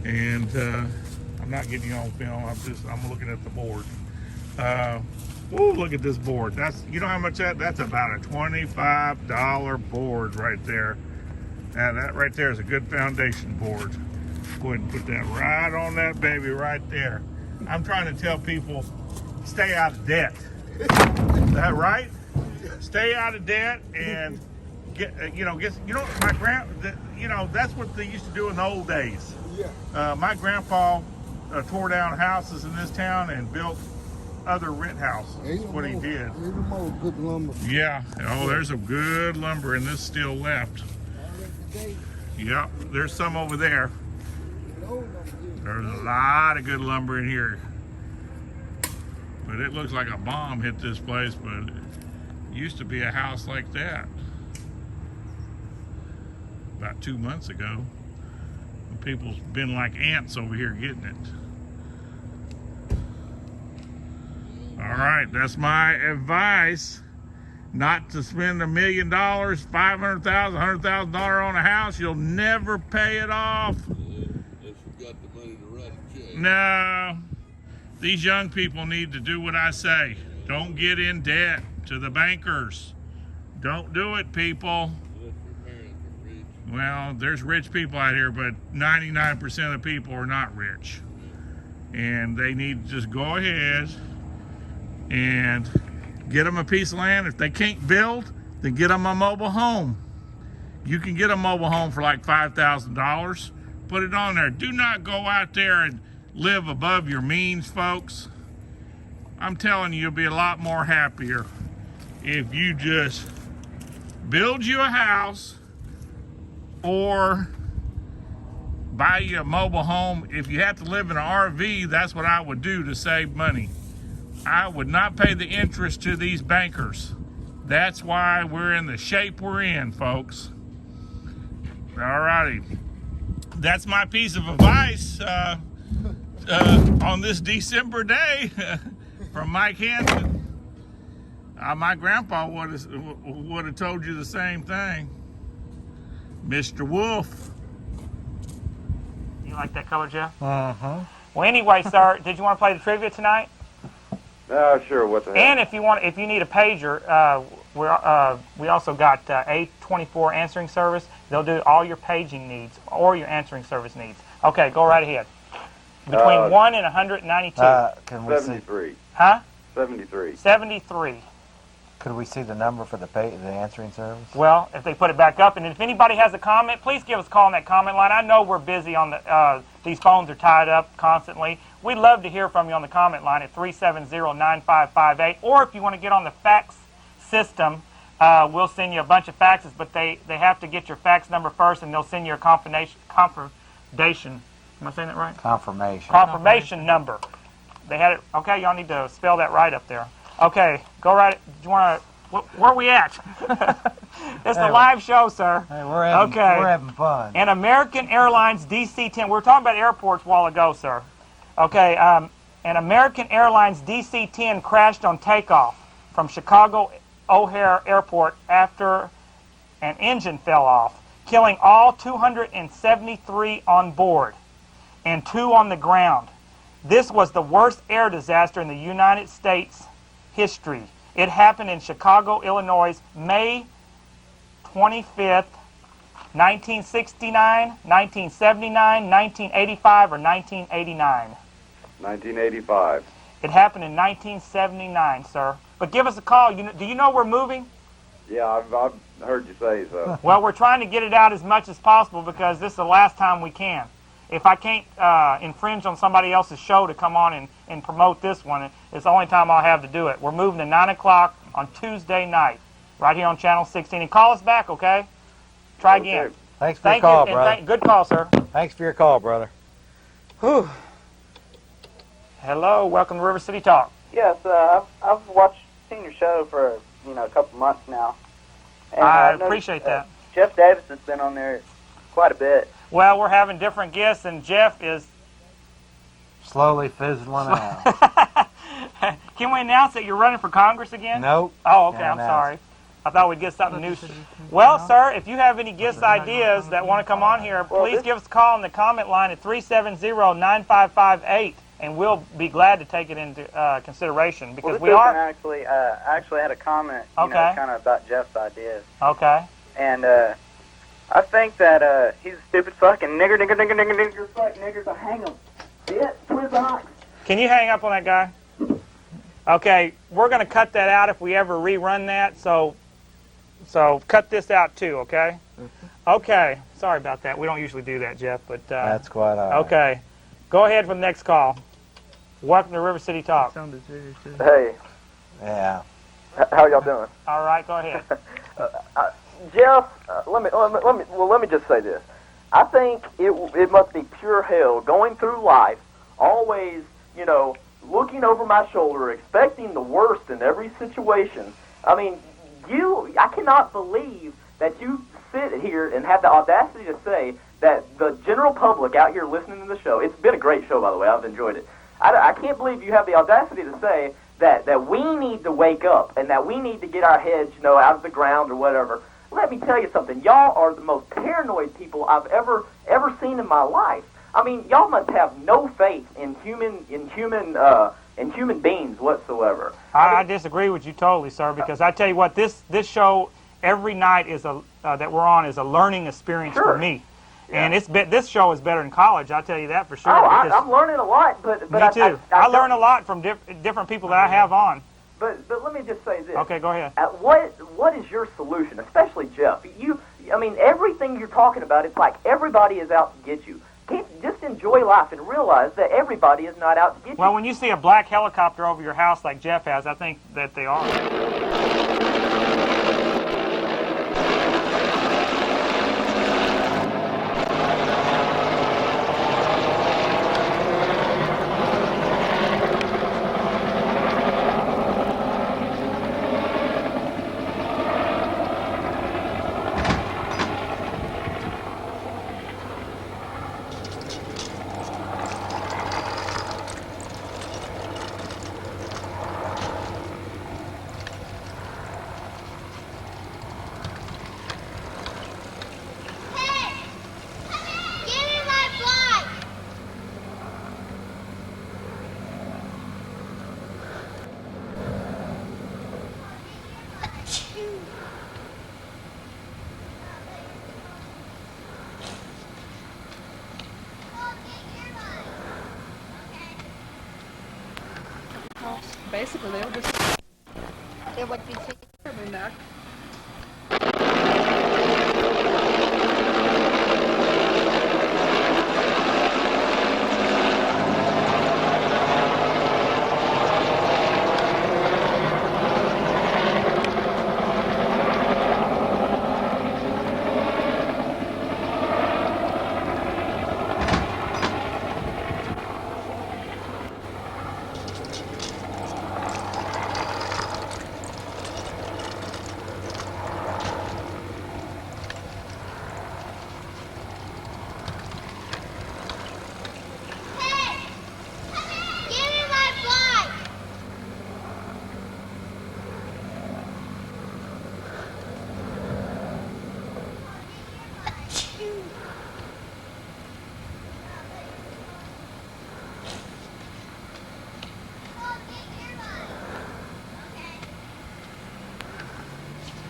Speaker 9: And I'm not getting you on film, I'm looking at the board. Ooh, look at this board. You know how much that's about a $25 board right there. Now that right there is a good foundation board. Go ahead and put that right on that baby right there. I'm trying to tell people, stay out of debt. Is that right? Stay out of debt and that's what they used to do in the old days. My grandpa tore down houses in this town and built other rent houses. That's what he did.
Speaker 1: Good lumber.
Speaker 9: Yeah. Oh, there's some good lumber, and this still left. Yeah, there's some over there. There's a lot of good lumber in here. But it looks like a bomb hit this place, but it used to be a house like that. About 2 months ago. And people's been like ants over here getting it. All right, that's my advice. Not to spend $1 million, $500,000, $100,000 on a house. You'll never pay it off. No, these young people need to do what I say. Don't get in debt to the bankers. Don't do it, people. Well, there's rich people out here, but 99% of people are not rich. And they need to just go ahead and get them a piece of land. If they can't build, then get them a mobile home. You can get a mobile home for like $5,000. Put it on there. Do not go out there and live above your means, folks. I'm telling you, you'll be a lot more happier if you just build you a house or buy you a mobile home. If you have to live in an RV, that's what I would do to save money. I would not pay the interest to these bankers. That's why we're in the shape we're in, folks. All righty. That's my piece of advice on this December day from Mike Hansen. My grandpa would have told you the same thing. Mr. Wolf.
Speaker 20: You like that color, Jeff?
Speaker 9: Uh-huh.
Speaker 20: Well, anyway, sir, did you want to play the trivia tonight?
Speaker 13: Sure. What the heck?
Speaker 20: And if you need a pager, we also got A24 answering service. They'll do all your paging needs or your answering service needs. Okay, go right ahead. Between 1 and 192.
Speaker 2: Can we
Speaker 13: 73.
Speaker 20: Huh?
Speaker 13: 73.
Speaker 20: 73.
Speaker 2: Could we see the number for the answering service?
Speaker 20: Well, if they put it back up, and if anybody has a comment, please give us a call on that comment line. I know we're busy on the these phones are tied up constantly. We'd love to hear from you on the comment line at 370-9558, or if you want to get on the fax system, we'll send you a bunch of faxes, but they have to get your fax number first, and they'll send you a confirmation. Am I saying that right? Confirmation number. They had it. Okay, y'all need to spell that right up there. Okay, go right. Do you want to? Where are we at? It's the live show, sir.
Speaker 2: Hey, we're having fun.
Speaker 20: And American Airlines DC-10. We were talking about airports a while ago, sir. Okay, an American Airlines DC-10 crashed on takeoff from Chicago O'Hare Airport after an engine fell off, killing all 273 on board and 2 on the ground. This was the worst air disaster in the United States history. It happened in Chicago, Illinois, May 25th, 1969, 1979, 1985, or 1989.
Speaker 13: 1985.
Speaker 20: It happened in 1979, sir. But give us a call. Do you know we're moving?
Speaker 13: Yeah, I've heard you say so.
Speaker 20: Well, we're trying to get it out as much as possible because this is the last time we can. If I can't infringe on somebody else's show to come on and promote this one, it's the only time I'll have to do it. We're moving to 9 o'clock on Tuesday night, right here on Channel 16. And call us back, okay? Try again.
Speaker 2: Thanks for your call,
Speaker 20: you,
Speaker 2: brother.
Speaker 20: Good call, sir.
Speaker 2: Thanks for your call, brother.
Speaker 20: Whew. Hello, welcome to River City Talk.
Speaker 3: Yes, I've seen your show for a couple months now. And
Speaker 20: I appreciate that.
Speaker 3: Jeff Davis has been on there quite a bit.
Speaker 20: Well, we're having different guests, and Jeff is
Speaker 2: slowly fizzling out.
Speaker 20: Can we announce that you're running for Congress again?
Speaker 2: Nope.
Speaker 20: Oh, okay. I'm sorry. I thought we'd get something new. Well, sir, if you have any guest ideas that want to come on here, please give us a call on the comment line at 370-9558, and we'll be glad to take it into consideration because we are.
Speaker 3: Actually, I actually had a comment, kind of about Jeff's ideas.
Speaker 20: Okay.
Speaker 3: And I think that he's a stupid fucking nigger, fuck nigger, so hang him. Bitch, twist ox.
Speaker 20: Can you hang up on that guy? Okay, we're going to cut that out if we ever rerun that, so cut this out too, okay? Okay, sorry about that. We don't usually do that, Jeff, but...
Speaker 2: That's quite all right.
Speaker 20: Okay, go ahead for the next call. Welcome to River City Talk.
Speaker 3: Hey.
Speaker 2: Yeah.
Speaker 3: How y'all doing?
Speaker 20: All right, go ahead.
Speaker 3: Jeff, let me just say this. I think it must be pure hell going through life, always, looking over my shoulder, expecting the worst in every situation. I mean, I cannot believe that you sit here and have the audacity to say that the general public out here listening to the show, it's been a great show, by the way, I've enjoyed it. I can't believe you have the audacity to say that we need to wake up and that we need to get our heads, out of the ground or whatever. Let me tell you something. Y'all are the most paranoid people I've ever seen in my life. I mean, y'all must have no faith in human beings whatsoever.
Speaker 20: I disagree with you totally, sir, because I tell you what, this show every night is that we're on is a learning experience for me. Yeah. And this show is better than college, I'll tell you that for sure.
Speaker 3: Oh, I'm learning a lot, but
Speaker 20: me too. I learn a lot from different people that I have on.
Speaker 3: But let me just say this.
Speaker 20: Okay, go ahead.
Speaker 3: What is your solution, especially Jeff? Everything you're talking about, it's like everybody is out to get you. Just enjoy life and realize that everybody is not out to get you.
Speaker 20: Well, when you see a black helicopter over your house like Jeff has, I think that they are.
Speaker 7: Basically, they'll just... there what you see.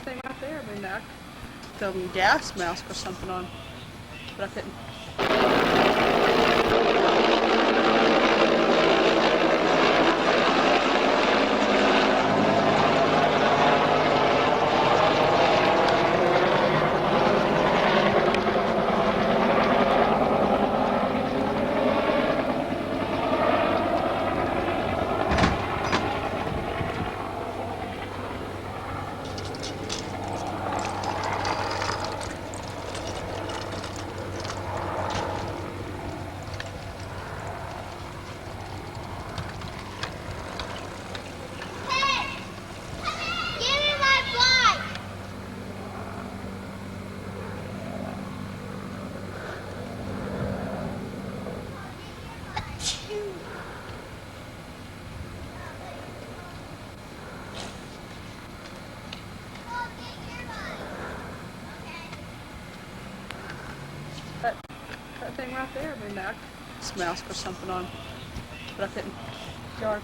Speaker 15: Thing right there, I mean, I filled a gas mask or something on, but I couldn't. That thing right there, I mean, I could mask or something on, but I couldn't. Dark.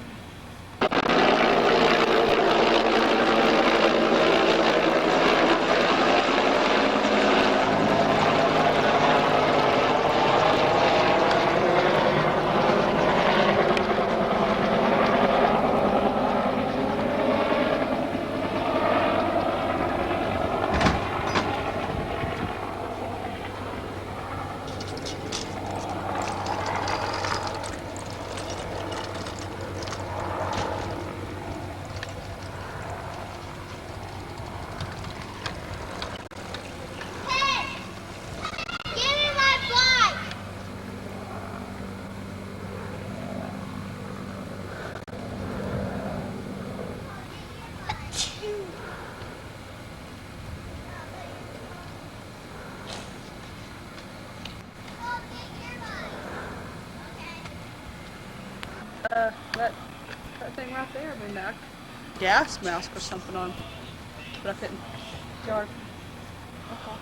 Speaker 15: That thing right there, I mean, I could gas mask or something on, but I couldn't. Dark. Okay.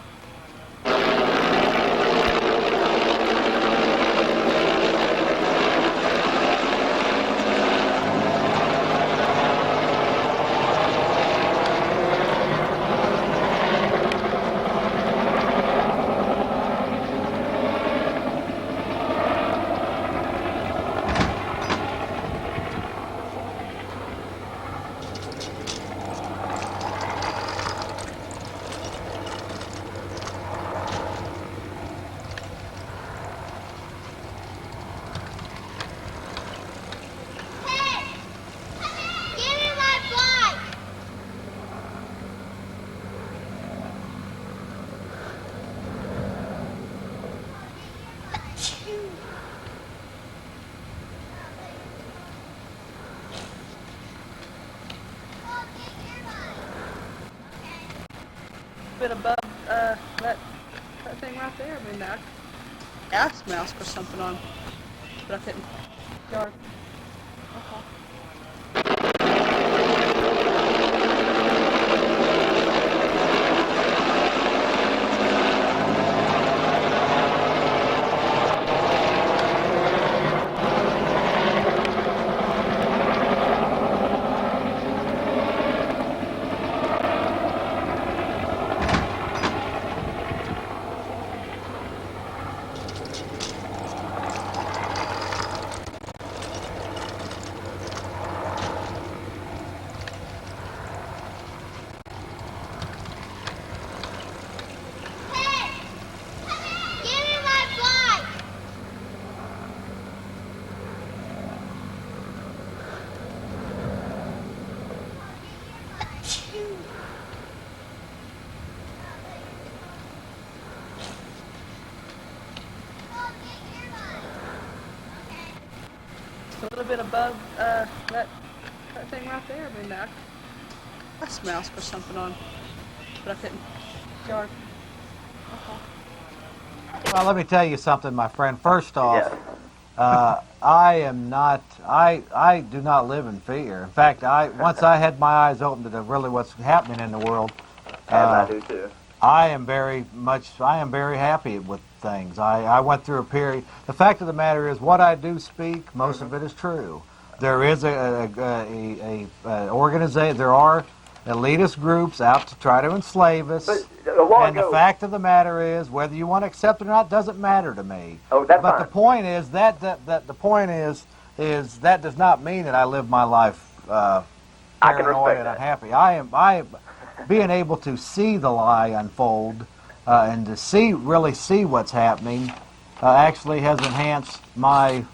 Speaker 15: Bit above that thing right there, I mean, I could gas mask or something on, but I couldn't. Dark. Okay. little bit above that thing right there. I mean, I smell for something on, but I couldn't. Yard.
Speaker 2: Well, let me tell you something, my friend. First off, I am not. I do not live in fear. In fact, once I had my eyes open to really what's happening in the world,
Speaker 3: I do too.
Speaker 2: I am very happy with things. I went through a period. The fact of the matter is, what I do speak, most of it is true. There is a organization. There are elitist groups out to try to enslave us. And the fact of the matter is, whether you want to accept it or not doesn't matter to me.
Speaker 3: Oh, that's
Speaker 2: but
Speaker 3: fine.
Speaker 2: the point is that that does not mean that I live my life paranoid and unhappy. I am being able to see the lie unfold and to really see what's happening actually has enhanced my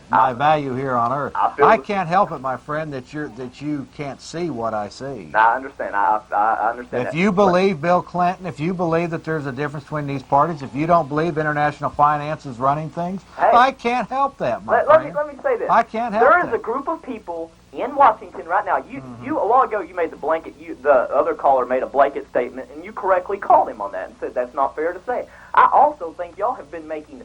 Speaker 2: value here on Earth. I can't help it, my friend, that you can't see what I see.
Speaker 3: I understand. I understand.
Speaker 2: If you believe Bill Clinton, if you believe that there's a difference between these parties, if you don't believe international finance is running things, I can't help that, my friend.
Speaker 3: Let me say this.
Speaker 2: I can't help
Speaker 3: There
Speaker 2: that.
Speaker 3: is a group of people in Washington right now. You a while ago you made the other caller made a blanket statement, and you correctly called him on that and said that's not fair to say. I also think y'all have been making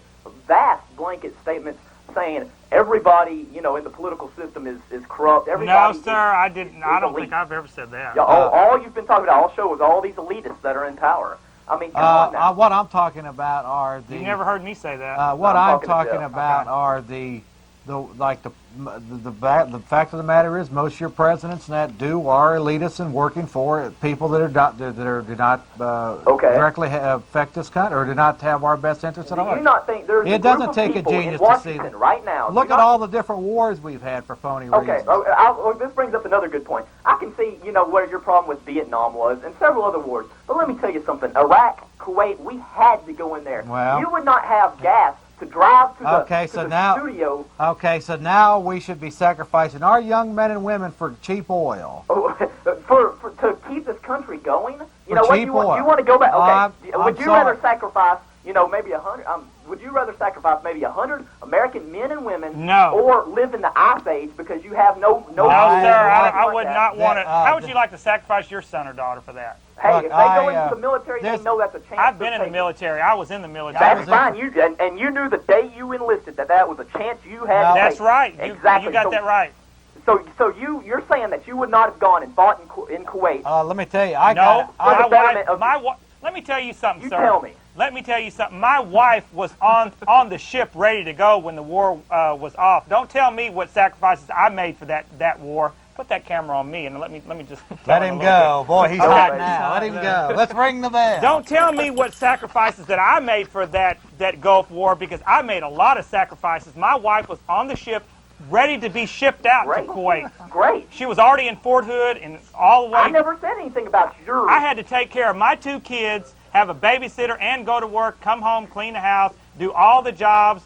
Speaker 3: vast blanket statements saying everybody, in the political system is corrupt. Everybody
Speaker 20: No, sir, I didn't. I don't think I've ever said that.
Speaker 3: All you've been talking about all show is all these elitists that are in power. I mean, come on now.
Speaker 2: What I'm talking about are the.
Speaker 20: You never heard me say that.
Speaker 2: What I'm talking about are the fact of the matter is most of your presidents and that are elitists and working for people that do not directly affect this country or do not have our best interests at
Speaker 3: Do
Speaker 2: heart.
Speaker 3: you not think there's
Speaker 2: It
Speaker 3: a group
Speaker 2: doesn't
Speaker 3: of
Speaker 2: take a
Speaker 3: people in
Speaker 2: genius to see
Speaker 3: Washington
Speaker 2: that.
Speaker 3: right now?
Speaker 2: Look at all the different wars we've had for phony reasons.
Speaker 3: This brings up another good point. I can see, where your problem with Vietnam was and several other wars. But let me tell you something. Iraq, Kuwait, we had to go in there.
Speaker 2: Well,
Speaker 3: you would not have gas to drive to the studio.
Speaker 2: Okay, so now we should be sacrificing our young men and women for cheap oil.
Speaker 3: To keep this country going. You know what?
Speaker 2: cheap
Speaker 3: You want
Speaker 2: oil.
Speaker 3: to go back? Okay.
Speaker 2: I'm
Speaker 3: would you
Speaker 2: sorry.
Speaker 3: rather sacrifice, maybe 100? Would you rather sacrifice maybe 100 American men and women, or live in the Ice Age because you have no?
Speaker 20: No, sir, I would not want to. How would you like to sacrifice your son or daughter for that?
Speaker 3: Hey, if they go into the military, they know that's a chance.
Speaker 20: I've been in the military. I was in the military.
Speaker 3: That's fine. And you knew the day you enlisted that was a chance you had.
Speaker 20: That's right.
Speaker 3: Exactly.
Speaker 20: You got that right.
Speaker 3: So you're saying that you would not have gone and fought in Kuwait?
Speaker 2: Let me tell you,
Speaker 20: let me tell you something, sir.
Speaker 3: You tell me.
Speaker 20: Let me tell you something. My wife was on the ship ready to go when the war was off. Don't tell me what sacrifices I made for that war. Put that camera on me and let me just
Speaker 2: let him go. Boy, he's hot now. Let him go. Let's ring the bell.
Speaker 20: Don't tell me what sacrifices that I made for that Gulf War, because I made a lot of sacrifices. My wife was on the ship ready to be shipped out to Kuwait.
Speaker 3: Great.
Speaker 20: She was already in Fort Hood and all the way.
Speaker 3: I never said anything about yours.
Speaker 20: I had to take care of my 2 kids, have a babysitter, and go to work, come home, clean the house, do all the jobs,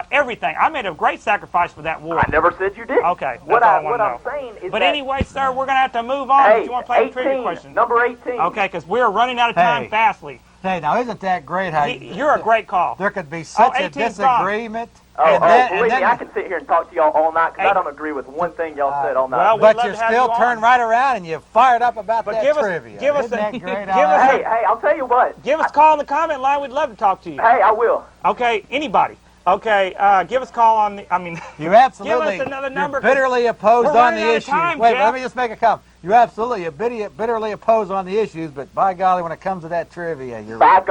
Speaker 20: everything. I made a great sacrifice for that war.
Speaker 3: I never said you did.
Speaker 20: Okay.
Speaker 3: What
Speaker 20: I'm
Speaker 3: saying is
Speaker 20: But
Speaker 3: that
Speaker 20: anyway, sir, we're going to have to move on.
Speaker 3: Hey,
Speaker 20: If you want to play
Speaker 3: 18,
Speaker 20: the trivia question.
Speaker 3: Number 18.
Speaker 20: Okay, because we're running out of time fastly.
Speaker 2: Hey, now isn't that great how
Speaker 20: You're a great call.
Speaker 2: There could be such a
Speaker 20: 18's gone.
Speaker 2: disagreement.
Speaker 3: Believe me, I can sit here and talk to y'all all night because I don't agree with one thing y'all said all night.
Speaker 2: But you're still turned right around and you're fired up about that
Speaker 20: give us-
Speaker 2: trivia.
Speaker 20: give us
Speaker 2: Isn't
Speaker 20: a-
Speaker 2: that great?
Speaker 3: Hey, I'll tell you what.
Speaker 20: Give us a call in the comment line. We'd love to talk to you.
Speaker 3: Hey, I will.
Speaker 20: Okay, anybody. Okay, give us a call on the,
Speaker 2: You absolutely,
Speaker 20: give us another number.
Speaker 2: you're bitterly opposed
Speaker 20: We're
Speaker 2: on
Speaker 20: running
Speaker 2: the
Speaker 20: out of
Speaker 2: issues.
Speaker 20: time,
Speaker 2: Wait,
Speaker 20: Jeff.
Speaker 2: let me just make a comment. You're absolutely bitterly opposed on the issues, but by golly, when it comes to that trivia, you're
Speaker 20: That's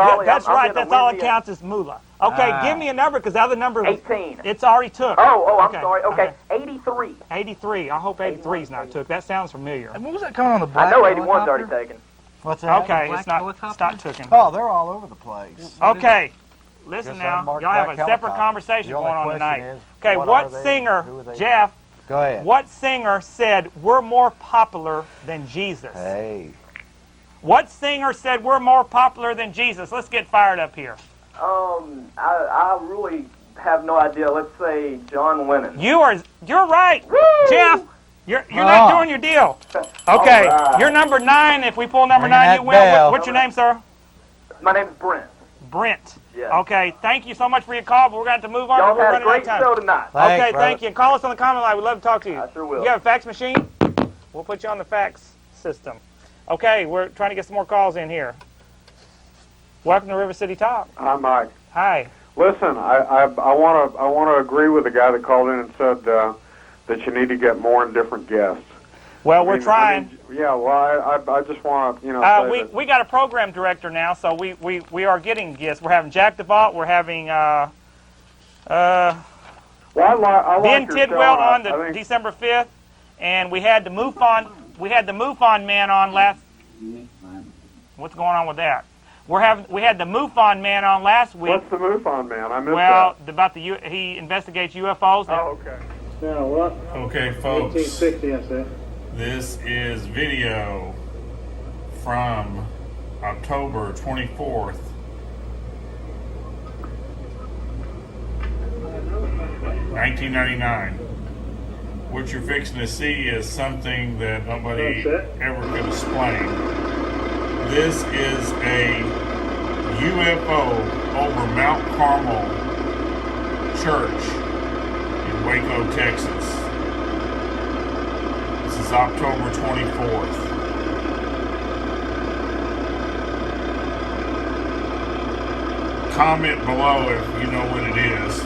Speaker 20: right. That's all that counts is moolah. Okay, give me a number because the other number
Speaker 3: 18.
Speaker 20: It's already took.
Speaker 3: I'm sorry. Okay, 83.
Speaker 20: 83. I hope 83 is not took. That sounds familiar.
Speaker 10: And what was that coming on the
Speaker 3: I
Speaker 10: black
Speaker 3: know 81's
Speaker 10: helicopter?
Speaker 3: already taken.
Speaker 2: What's that?
Speaker 20: Okay, it's not taken.
Speaker 2: Oh, they're all over the place.
Speaker 20: Okay. Listen
Speaker 2: Just
Speaker 20: now,
Speaker 2: unmarked
Speaker 20: y'all have a
Speaker 2: black
Speaker 20: separate
Speaker 2: helicopter.
Speaker 20: conversation
Speaker 2: The only
Speaker 20: going on
Speaker 2: question
Speaker 20: tonight.
Speaker 2: is,
Speaker 20: Okay,
Speaker 2: what
Speaker 20: what
Speaker 2: are they?
Speaker 20: singer,
Speaker 2: Who are they?
Speaker 20: Jeff,
Speaker 2: Go ahead.
Speaker 20: what singer said we're more popular than Jesus?
Speaker 2: Hey.
Speaker 20: What singer said we're more popular than Jesus? Let's get fired up here.
Speaker 3: I really have no idea. Let's say John Lennon.
Speaker 20: You're right.
Speaker 3: Woo!
Speaker 20: Jeff, you're not doing your deal. Okay,
Speaker 3: All right.
Speaker 20: you're number 9. If we pull number
Speaker 2: Ring
Speaker 20: 9,
Speaker 2: that
Speaker 20: you win.
Speaker 2: bell.
Speaker 20: What's your name, sir?
Speaker 3: My name's Brent.
Speaker 20: Brent.
Speaker 3: Yes.
Speaker 20: Okay, thank you so much for your call, but we're going to have to move on.
Speaker 3: Y'all
Speaker 20: We're
Speaker 3: had a
Speaker 20: running out
Speaker 3: great
Speaker 20: of time.
Speaker 3: show tonight.
Speaker 20: Okay, thank you. Call us on the comment line. We'd love to talk to you.
Speaker 3: I sure will.
Speaker 20: You have a fax machine? We'll put you on the fax system. Okay, we're trying to get some more calls in here. Welcome to River City Talk.
Speaker 7: Hi, Mike.
Speaker 20: Hi.
Speaker 7: Listen, I want to agree with the guy that called in and said that you need to get more and different guests.
Speaker 20: Well, we're trying.
Speaker 7: Yeah, well, I just want to, say that.
Speaker 20: We got a program director now, so we are getting guests. We're having Jack DeVault. We're having
Speaker 7: Well, I like
Speaker 20: Ben
Speaker 7: your
Speaker 20: Tidwell
Speaker 7: show.
Speaker 20: on
Speaker 7: I think
Speaker 20: December 5th, and we had the MUFON man on last. What's going on with that? We had the MUFON man on last week.
Speaker 7: What's the MUFON man? I missed
Speaker 20: Well, about he investigates UFOs.
Speaker 7: Oh, okay.
Speaker 23: Now what?
Speaker 9: Okay, folks.
Speaker 23: 1860, I said.
Speaker 9: This is video from October 24th. $1999. What you're fixing to see is something that nobody ever could explain. This is a UFO over Mount Carmel Church in Waco, Texas. This is October 24th. Comment below if you know what it is.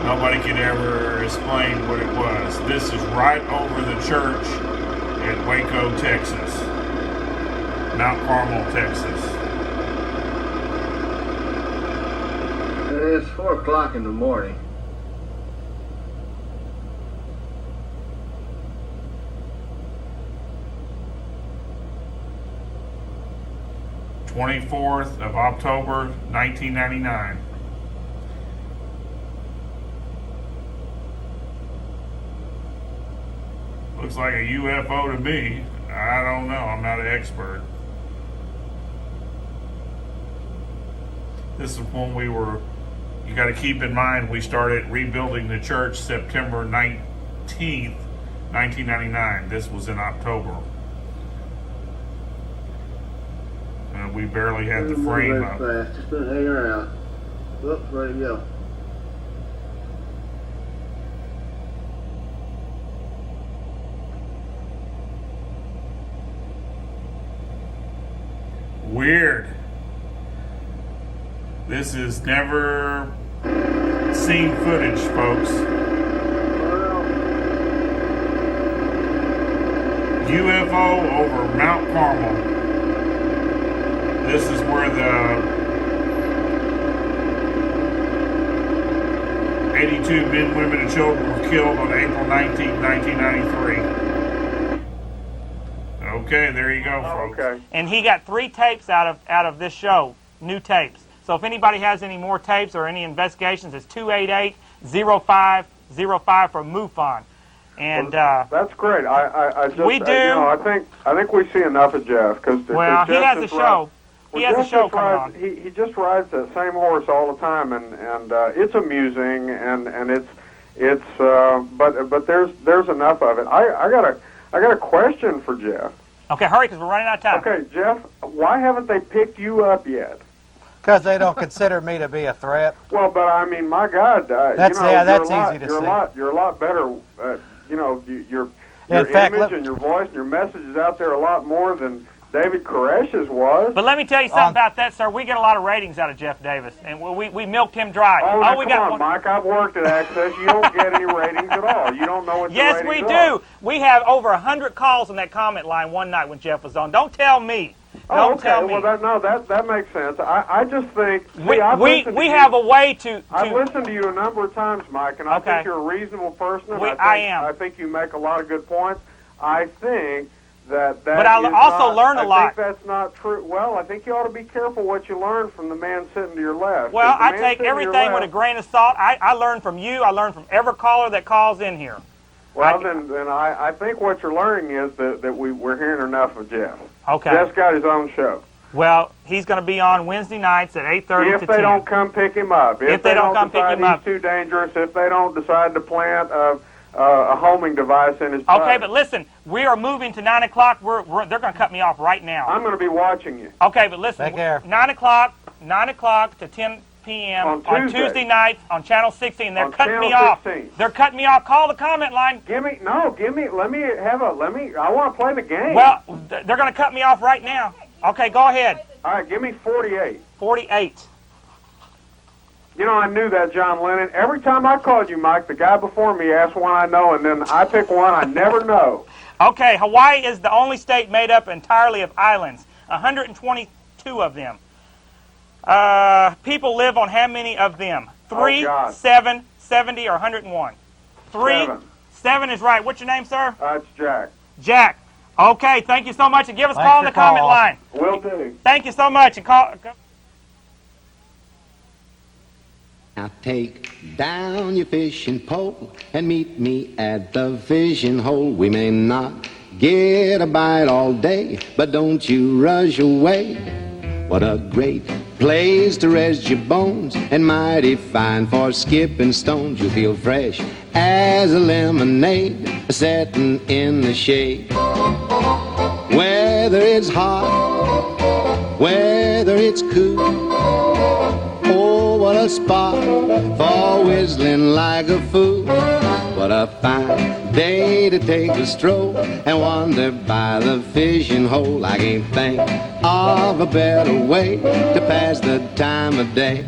Speaker 9: Nobody could ever explain what it was. This is right over the church at Waco, Texas. Mount Carmel, Texas.
Speaker 17: It's 4 o'clock in the morning.
Speaker 9: '24th of October, 1999. Looks like a UFO to me. I don't know. I'm not an expert. This is when you got to keep in mind, we started rebuilding the church September 19th, 1999. This was in October. We barely had the frame up.
Speaker 17: Fast. Just don't hang around. Whoops, ready to go.
Speaker 9: Weird. This is never seen footage, folks. UFO over Mount Carmel. This is where the 82 men, women, and children were killed on April 19, 1993. Okay, there you go, folks.
Speaker 7: Okay.
Speaker 20: And he got 3 tapes out of this show, new tapes. So if anybody has any more tapes or any investigations, it's 288-0505 for MUFON. And
Speaker 7: that's great. I just
Speaker 20: we do.
Speaker 7: I think we see enough of Jeff because
Speaker 20: he has a show. He has a show coming on.
Speaker 7: He just rides that same horse all the time, and it's amusing, and it's but there's enough of it. I got a question for Jeff.
Speaker 20: Okay, hurry because we're running out of time.
Speaker 7: Okay, Jeff, why haven't they picked you up yet?
Speaker 2: Because they don't consider me to be a threat.
Speaker 7: Well, but I mean, my God,
Speaker 2: that's easy to see.
Speaker 7: You're a lot better. Your
Speaker 2: fact,
Speaker 7: image and your voice and your message is out there a lot more than David Koresh's was.
Speaker 20: But let me tell you something about that, sir. We get a lot of ratings out of Jeff Davis, and we milked him dry.
Speaker 7: Oh, come on, Mike. I've worked at Access. You don't get any ratings at all. You don't know what your
Speaker 20: Yes, we
Speaker 7: ratings
Speaker 20: do.
Speaker 7: are.
Speaker 20: We have over 100 calls on that comment line one night when Jeff was on. Don't tell me. Don't tell me.
Speaker 7: Well, that makes sense. I just think
Speaker 20: we have a way to.
Speaker 7: I've listened to you a number of times, Mike, and I think you're a reasonable person. And
Speaker 20: I am.
Speaker 7: I think you make a lot of good points. I think that.
Speaker 20: But I also learn a lot.
Speaker 7: I think that's not true. Well, I think you ought to be careful what you learn from the man sitting to your left.
Speaker 20: Well, I take everything with a grain of salt. I learn from you. I learn from every caller that calls in here.
Speaker 7: Well, then I think what you're learning is that we're hearing enough of Jeff.
Speaker 20: Okay.
Speaker 7: Jeff's got his own show.
Speaker 20: Well, he's going to be on Wednesday nights at 8:30 to 10.
Speaker 7: If they don't come pick him up.
Speaker 20: If they don't come pick him up.
Speaker 7: He's too dangerous. If they don't decide to plant a homing device in his butt.
Speaker 20: Okay, but listen, we are moving to 9 o'clock. They're going to cut me off right now.
Speaker 7: I'm going to be watching you.
Speaker 20: Okay, but listen,
Speaker 2: Take care.
Speaker 20: 9 o'clock to 10 p.m. on Tuesday nights on Channel 16. They're cutting me off.
Speaker 7: 16.
Speaker 20: They're cutting me off. Call the comment line.
Speaker 7: Let me, I want to play the game.
Speaker 20: Well, they're going to cut me off right now. Okay, go ahead.
Speaker 7: All right, give me 48.
Speaker 20: 48.
Speaker 7: You know, I knew that, John Lennon. Every time I called you, Mike, the guy before me asked one I know, and then I pick one I never know.
Speaker 20: Okay, Hawaii is the only state made up entirely of islands, 122 of them. People live on how many of them? 3, 7, 70, or 101? 3? 7 is right. What's your name, sir?
Speaker 7: It's Jack.
Speaker 20: Jack. Okay, thank you so much, and give us a call in the comment line.
Speaker 7: Will do.
Speaker 20: Thank you so much, and call.
Speaker 4: Now take down your fishing pole and meet me at the fishing hole. We may not get a bite all day, but don't you rush away. What a great place to rest your bones, and mighty fine for skipping stones. You'll feel fresh as a lemonade, setting in the shade. Whether it's hot, whether it's cool, oh, what a spot for whistling like a fool. What a fine day to take a stroll and wander by the fishing hole. I can't think of a better way to pass the time of day.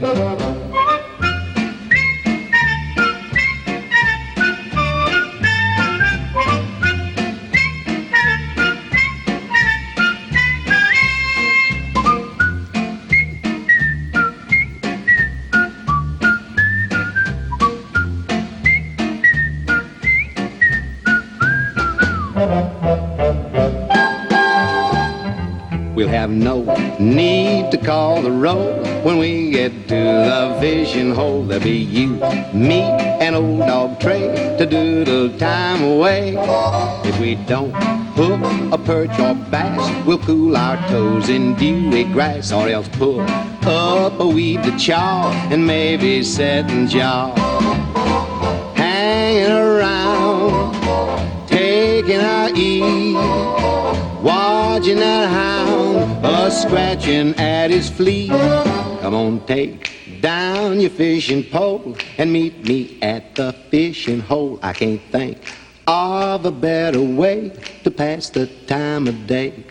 Speaker 4: We'll have no need to call the roll when we get to the fishing hole. There'll be you, me, and old dog Trey to doodle time away. If we don't hook a perch or bass, we'll cool our toes in dewy grass, or else pull up a weed to chaw and maybe set and jaw. Hanging around, taking our ease, watching that hound scratching at his fleet. Come on, take down your fishing pole and meet me at the fishing hole. I can't think of a better way to pass the time of day.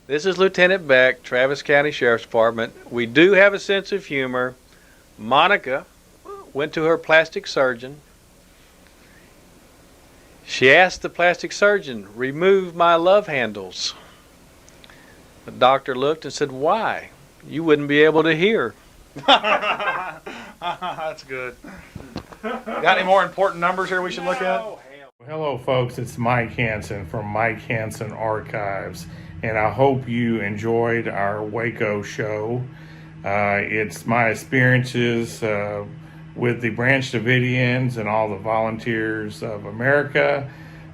Speaker 8: This is Lieutenant Beck, Travis County Sheriff's Department. We do have a sense of humor. Monica went to her plastic surgeon. She asked the plastic surgeon, "Remove my love handles." The doctor looked and said, "Why? You wouldn't be able to hear."
Speaker 5: That's good. Got any more important numbers here we should look at?
Speaker 9: Hello, folks. It's Mike Hansen from Mike Hansen Archives, and I hope you enjoyed our Waco show. It's my experiences with the Branch Davidians and all the volunteers of America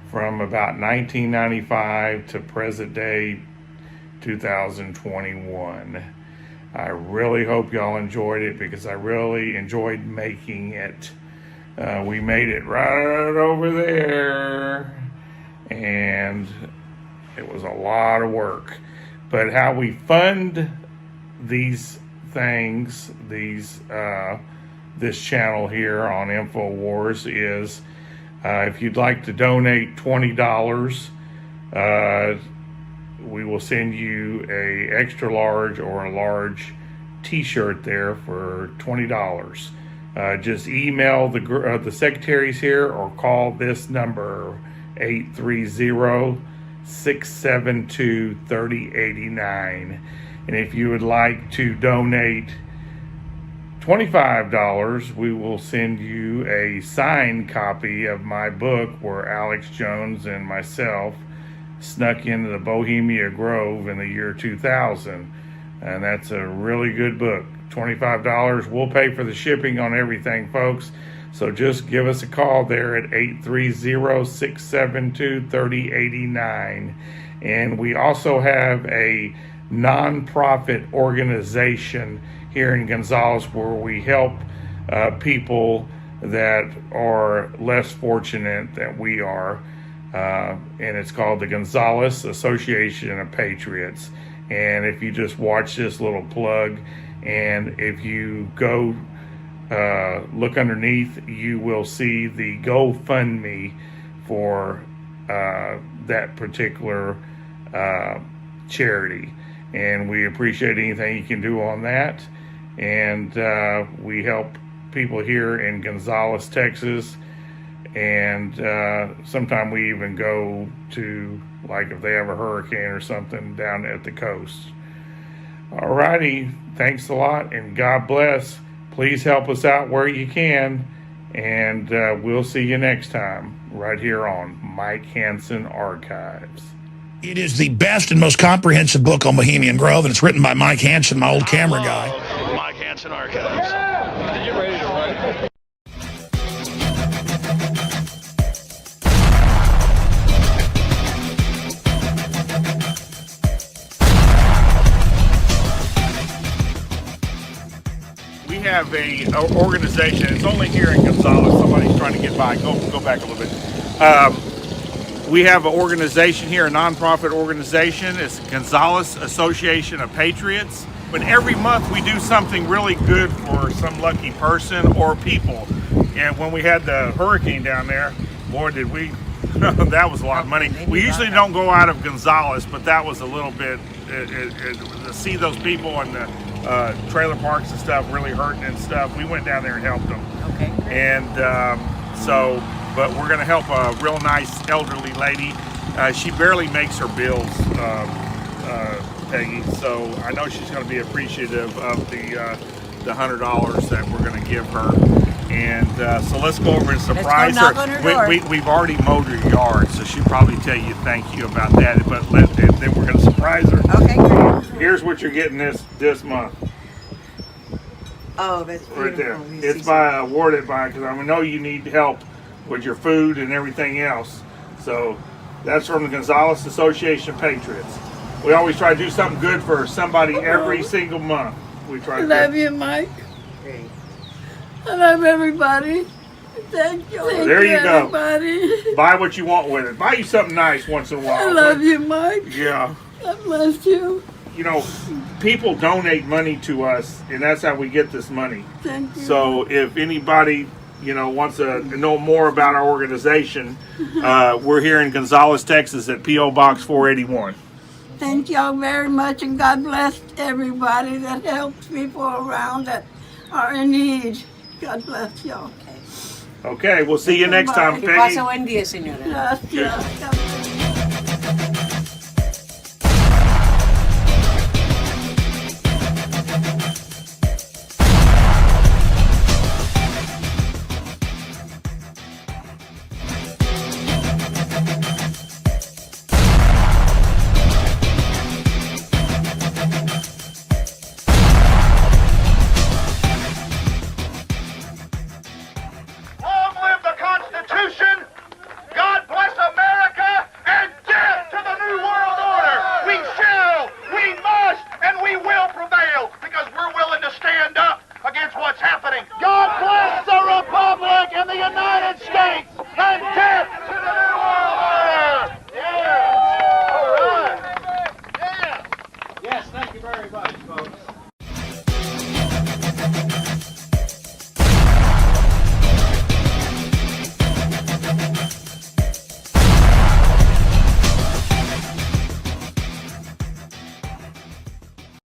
Speaker 9: from about 1995 to present day 2021. I really hope y'all enjoyed it because I really enjoyed making it. We made it right over there, and it was a lot of work. But how we fund these things, this channel here on InfoWars is, if you'd like to donate $20, we will send you a extra large or a large t-shirt there for $20. Just email the secretaries here or call this number, 830-672-3089. And if you would like to donate $25, we will send you a signed copy of my book where Alex Jones and myself snuck into the Bohemia Grove in the year 2000. And that's a really good book. $25. We'll pay for the shipping on everything, folks. So just give us a call there at 830-672-3089. And we also have a nonprofit organization here in Gonzales where we help people that are less fortunate than we are. And it's called the Gonzales Association of Patriots. And if you just watch this little plug, and if you go look underneath, you will see the GoFundMe for that particular charity. And we appreciate anything you can do on that. And we help people here in Gonzales, Texas. And sometimes we even go to, like if they have a hurricane or something down at the coast. Alrighty, thanks a lot and God bless. Please help us out where you can. And we'll see you next time right here on Mike Hansen Archives.
Speaker 11: It is the best and most comprehensive book on Bohemian Grove, and it's written by Mike Hansen, my old camera guy.
Speaker 12: Mike Hansen Archives. Get ready to run.
Speaker 9: We have a organization. It's only here in Gonzales. Somebody's trying to get by. Go back a little bit. We have an organization here, a nonprofit organization. It's Gonzales Association of Patriots. But every month we do something really good for some lucky person or people. And when we had the hurricane down there, boy, did we, that was a lot of money. We usually don't go out of Gonzales, but that was a little bit, to see those people in the trailer parks and stuff really hurting and stuff, we went down there and helped them.
Speaker 22: Okay.
Speaker 9: And but we're going to help a real nice elderly lady. She barely makes her bills, Peggy. So I know she's going to be appreciative of the $100 that we're going to give her. And so let's go over and surprise her. We've already mowed her yard, so she'll probably tell you thank you about that. But then we're going to surprise her.
Speaker 22: Okay, great.
Speaker 9: Here's what you're getting this month.
Speaker 22: Oh, that's beautiful.
Speaker 9: Right there. It's awarded by, because I know you need help with your food and everything else. So that's from the Gonzales Association of Patriots. We always try to do something good for somebody every single month. We try
Speaker 24: I
Speaker 9: to
Speaker 24: love you, Mike. I love everybody. Thank you.
Speaker 9: There you go.
Speaker 24: Everybody.
Speaker 9: Buy what you want with it. Buy you something nice once in a while.
Speaker 24: I love you, Mike.
Speaker 9: Yeah.
Speaker 24: God bless you.
Speaker 9: You know, people donate money to us, and that's how we get this money.
Speaker 24: Thank you.
Speaker 9: So if anybody, wants to know more about our organization, we're here in Gonzales, Texas at P.O. Box 481.
Speaker 24: Thank y'all very much, and God bless everybody that helps people around that are in need. God bless y'all.
Speaker 9: Okay, we'll see you next time,
Speaker 22: Que
Speaker 9: Peggy.
Speaker 22: pase buen día, señora.
Speaker 24: Gracias.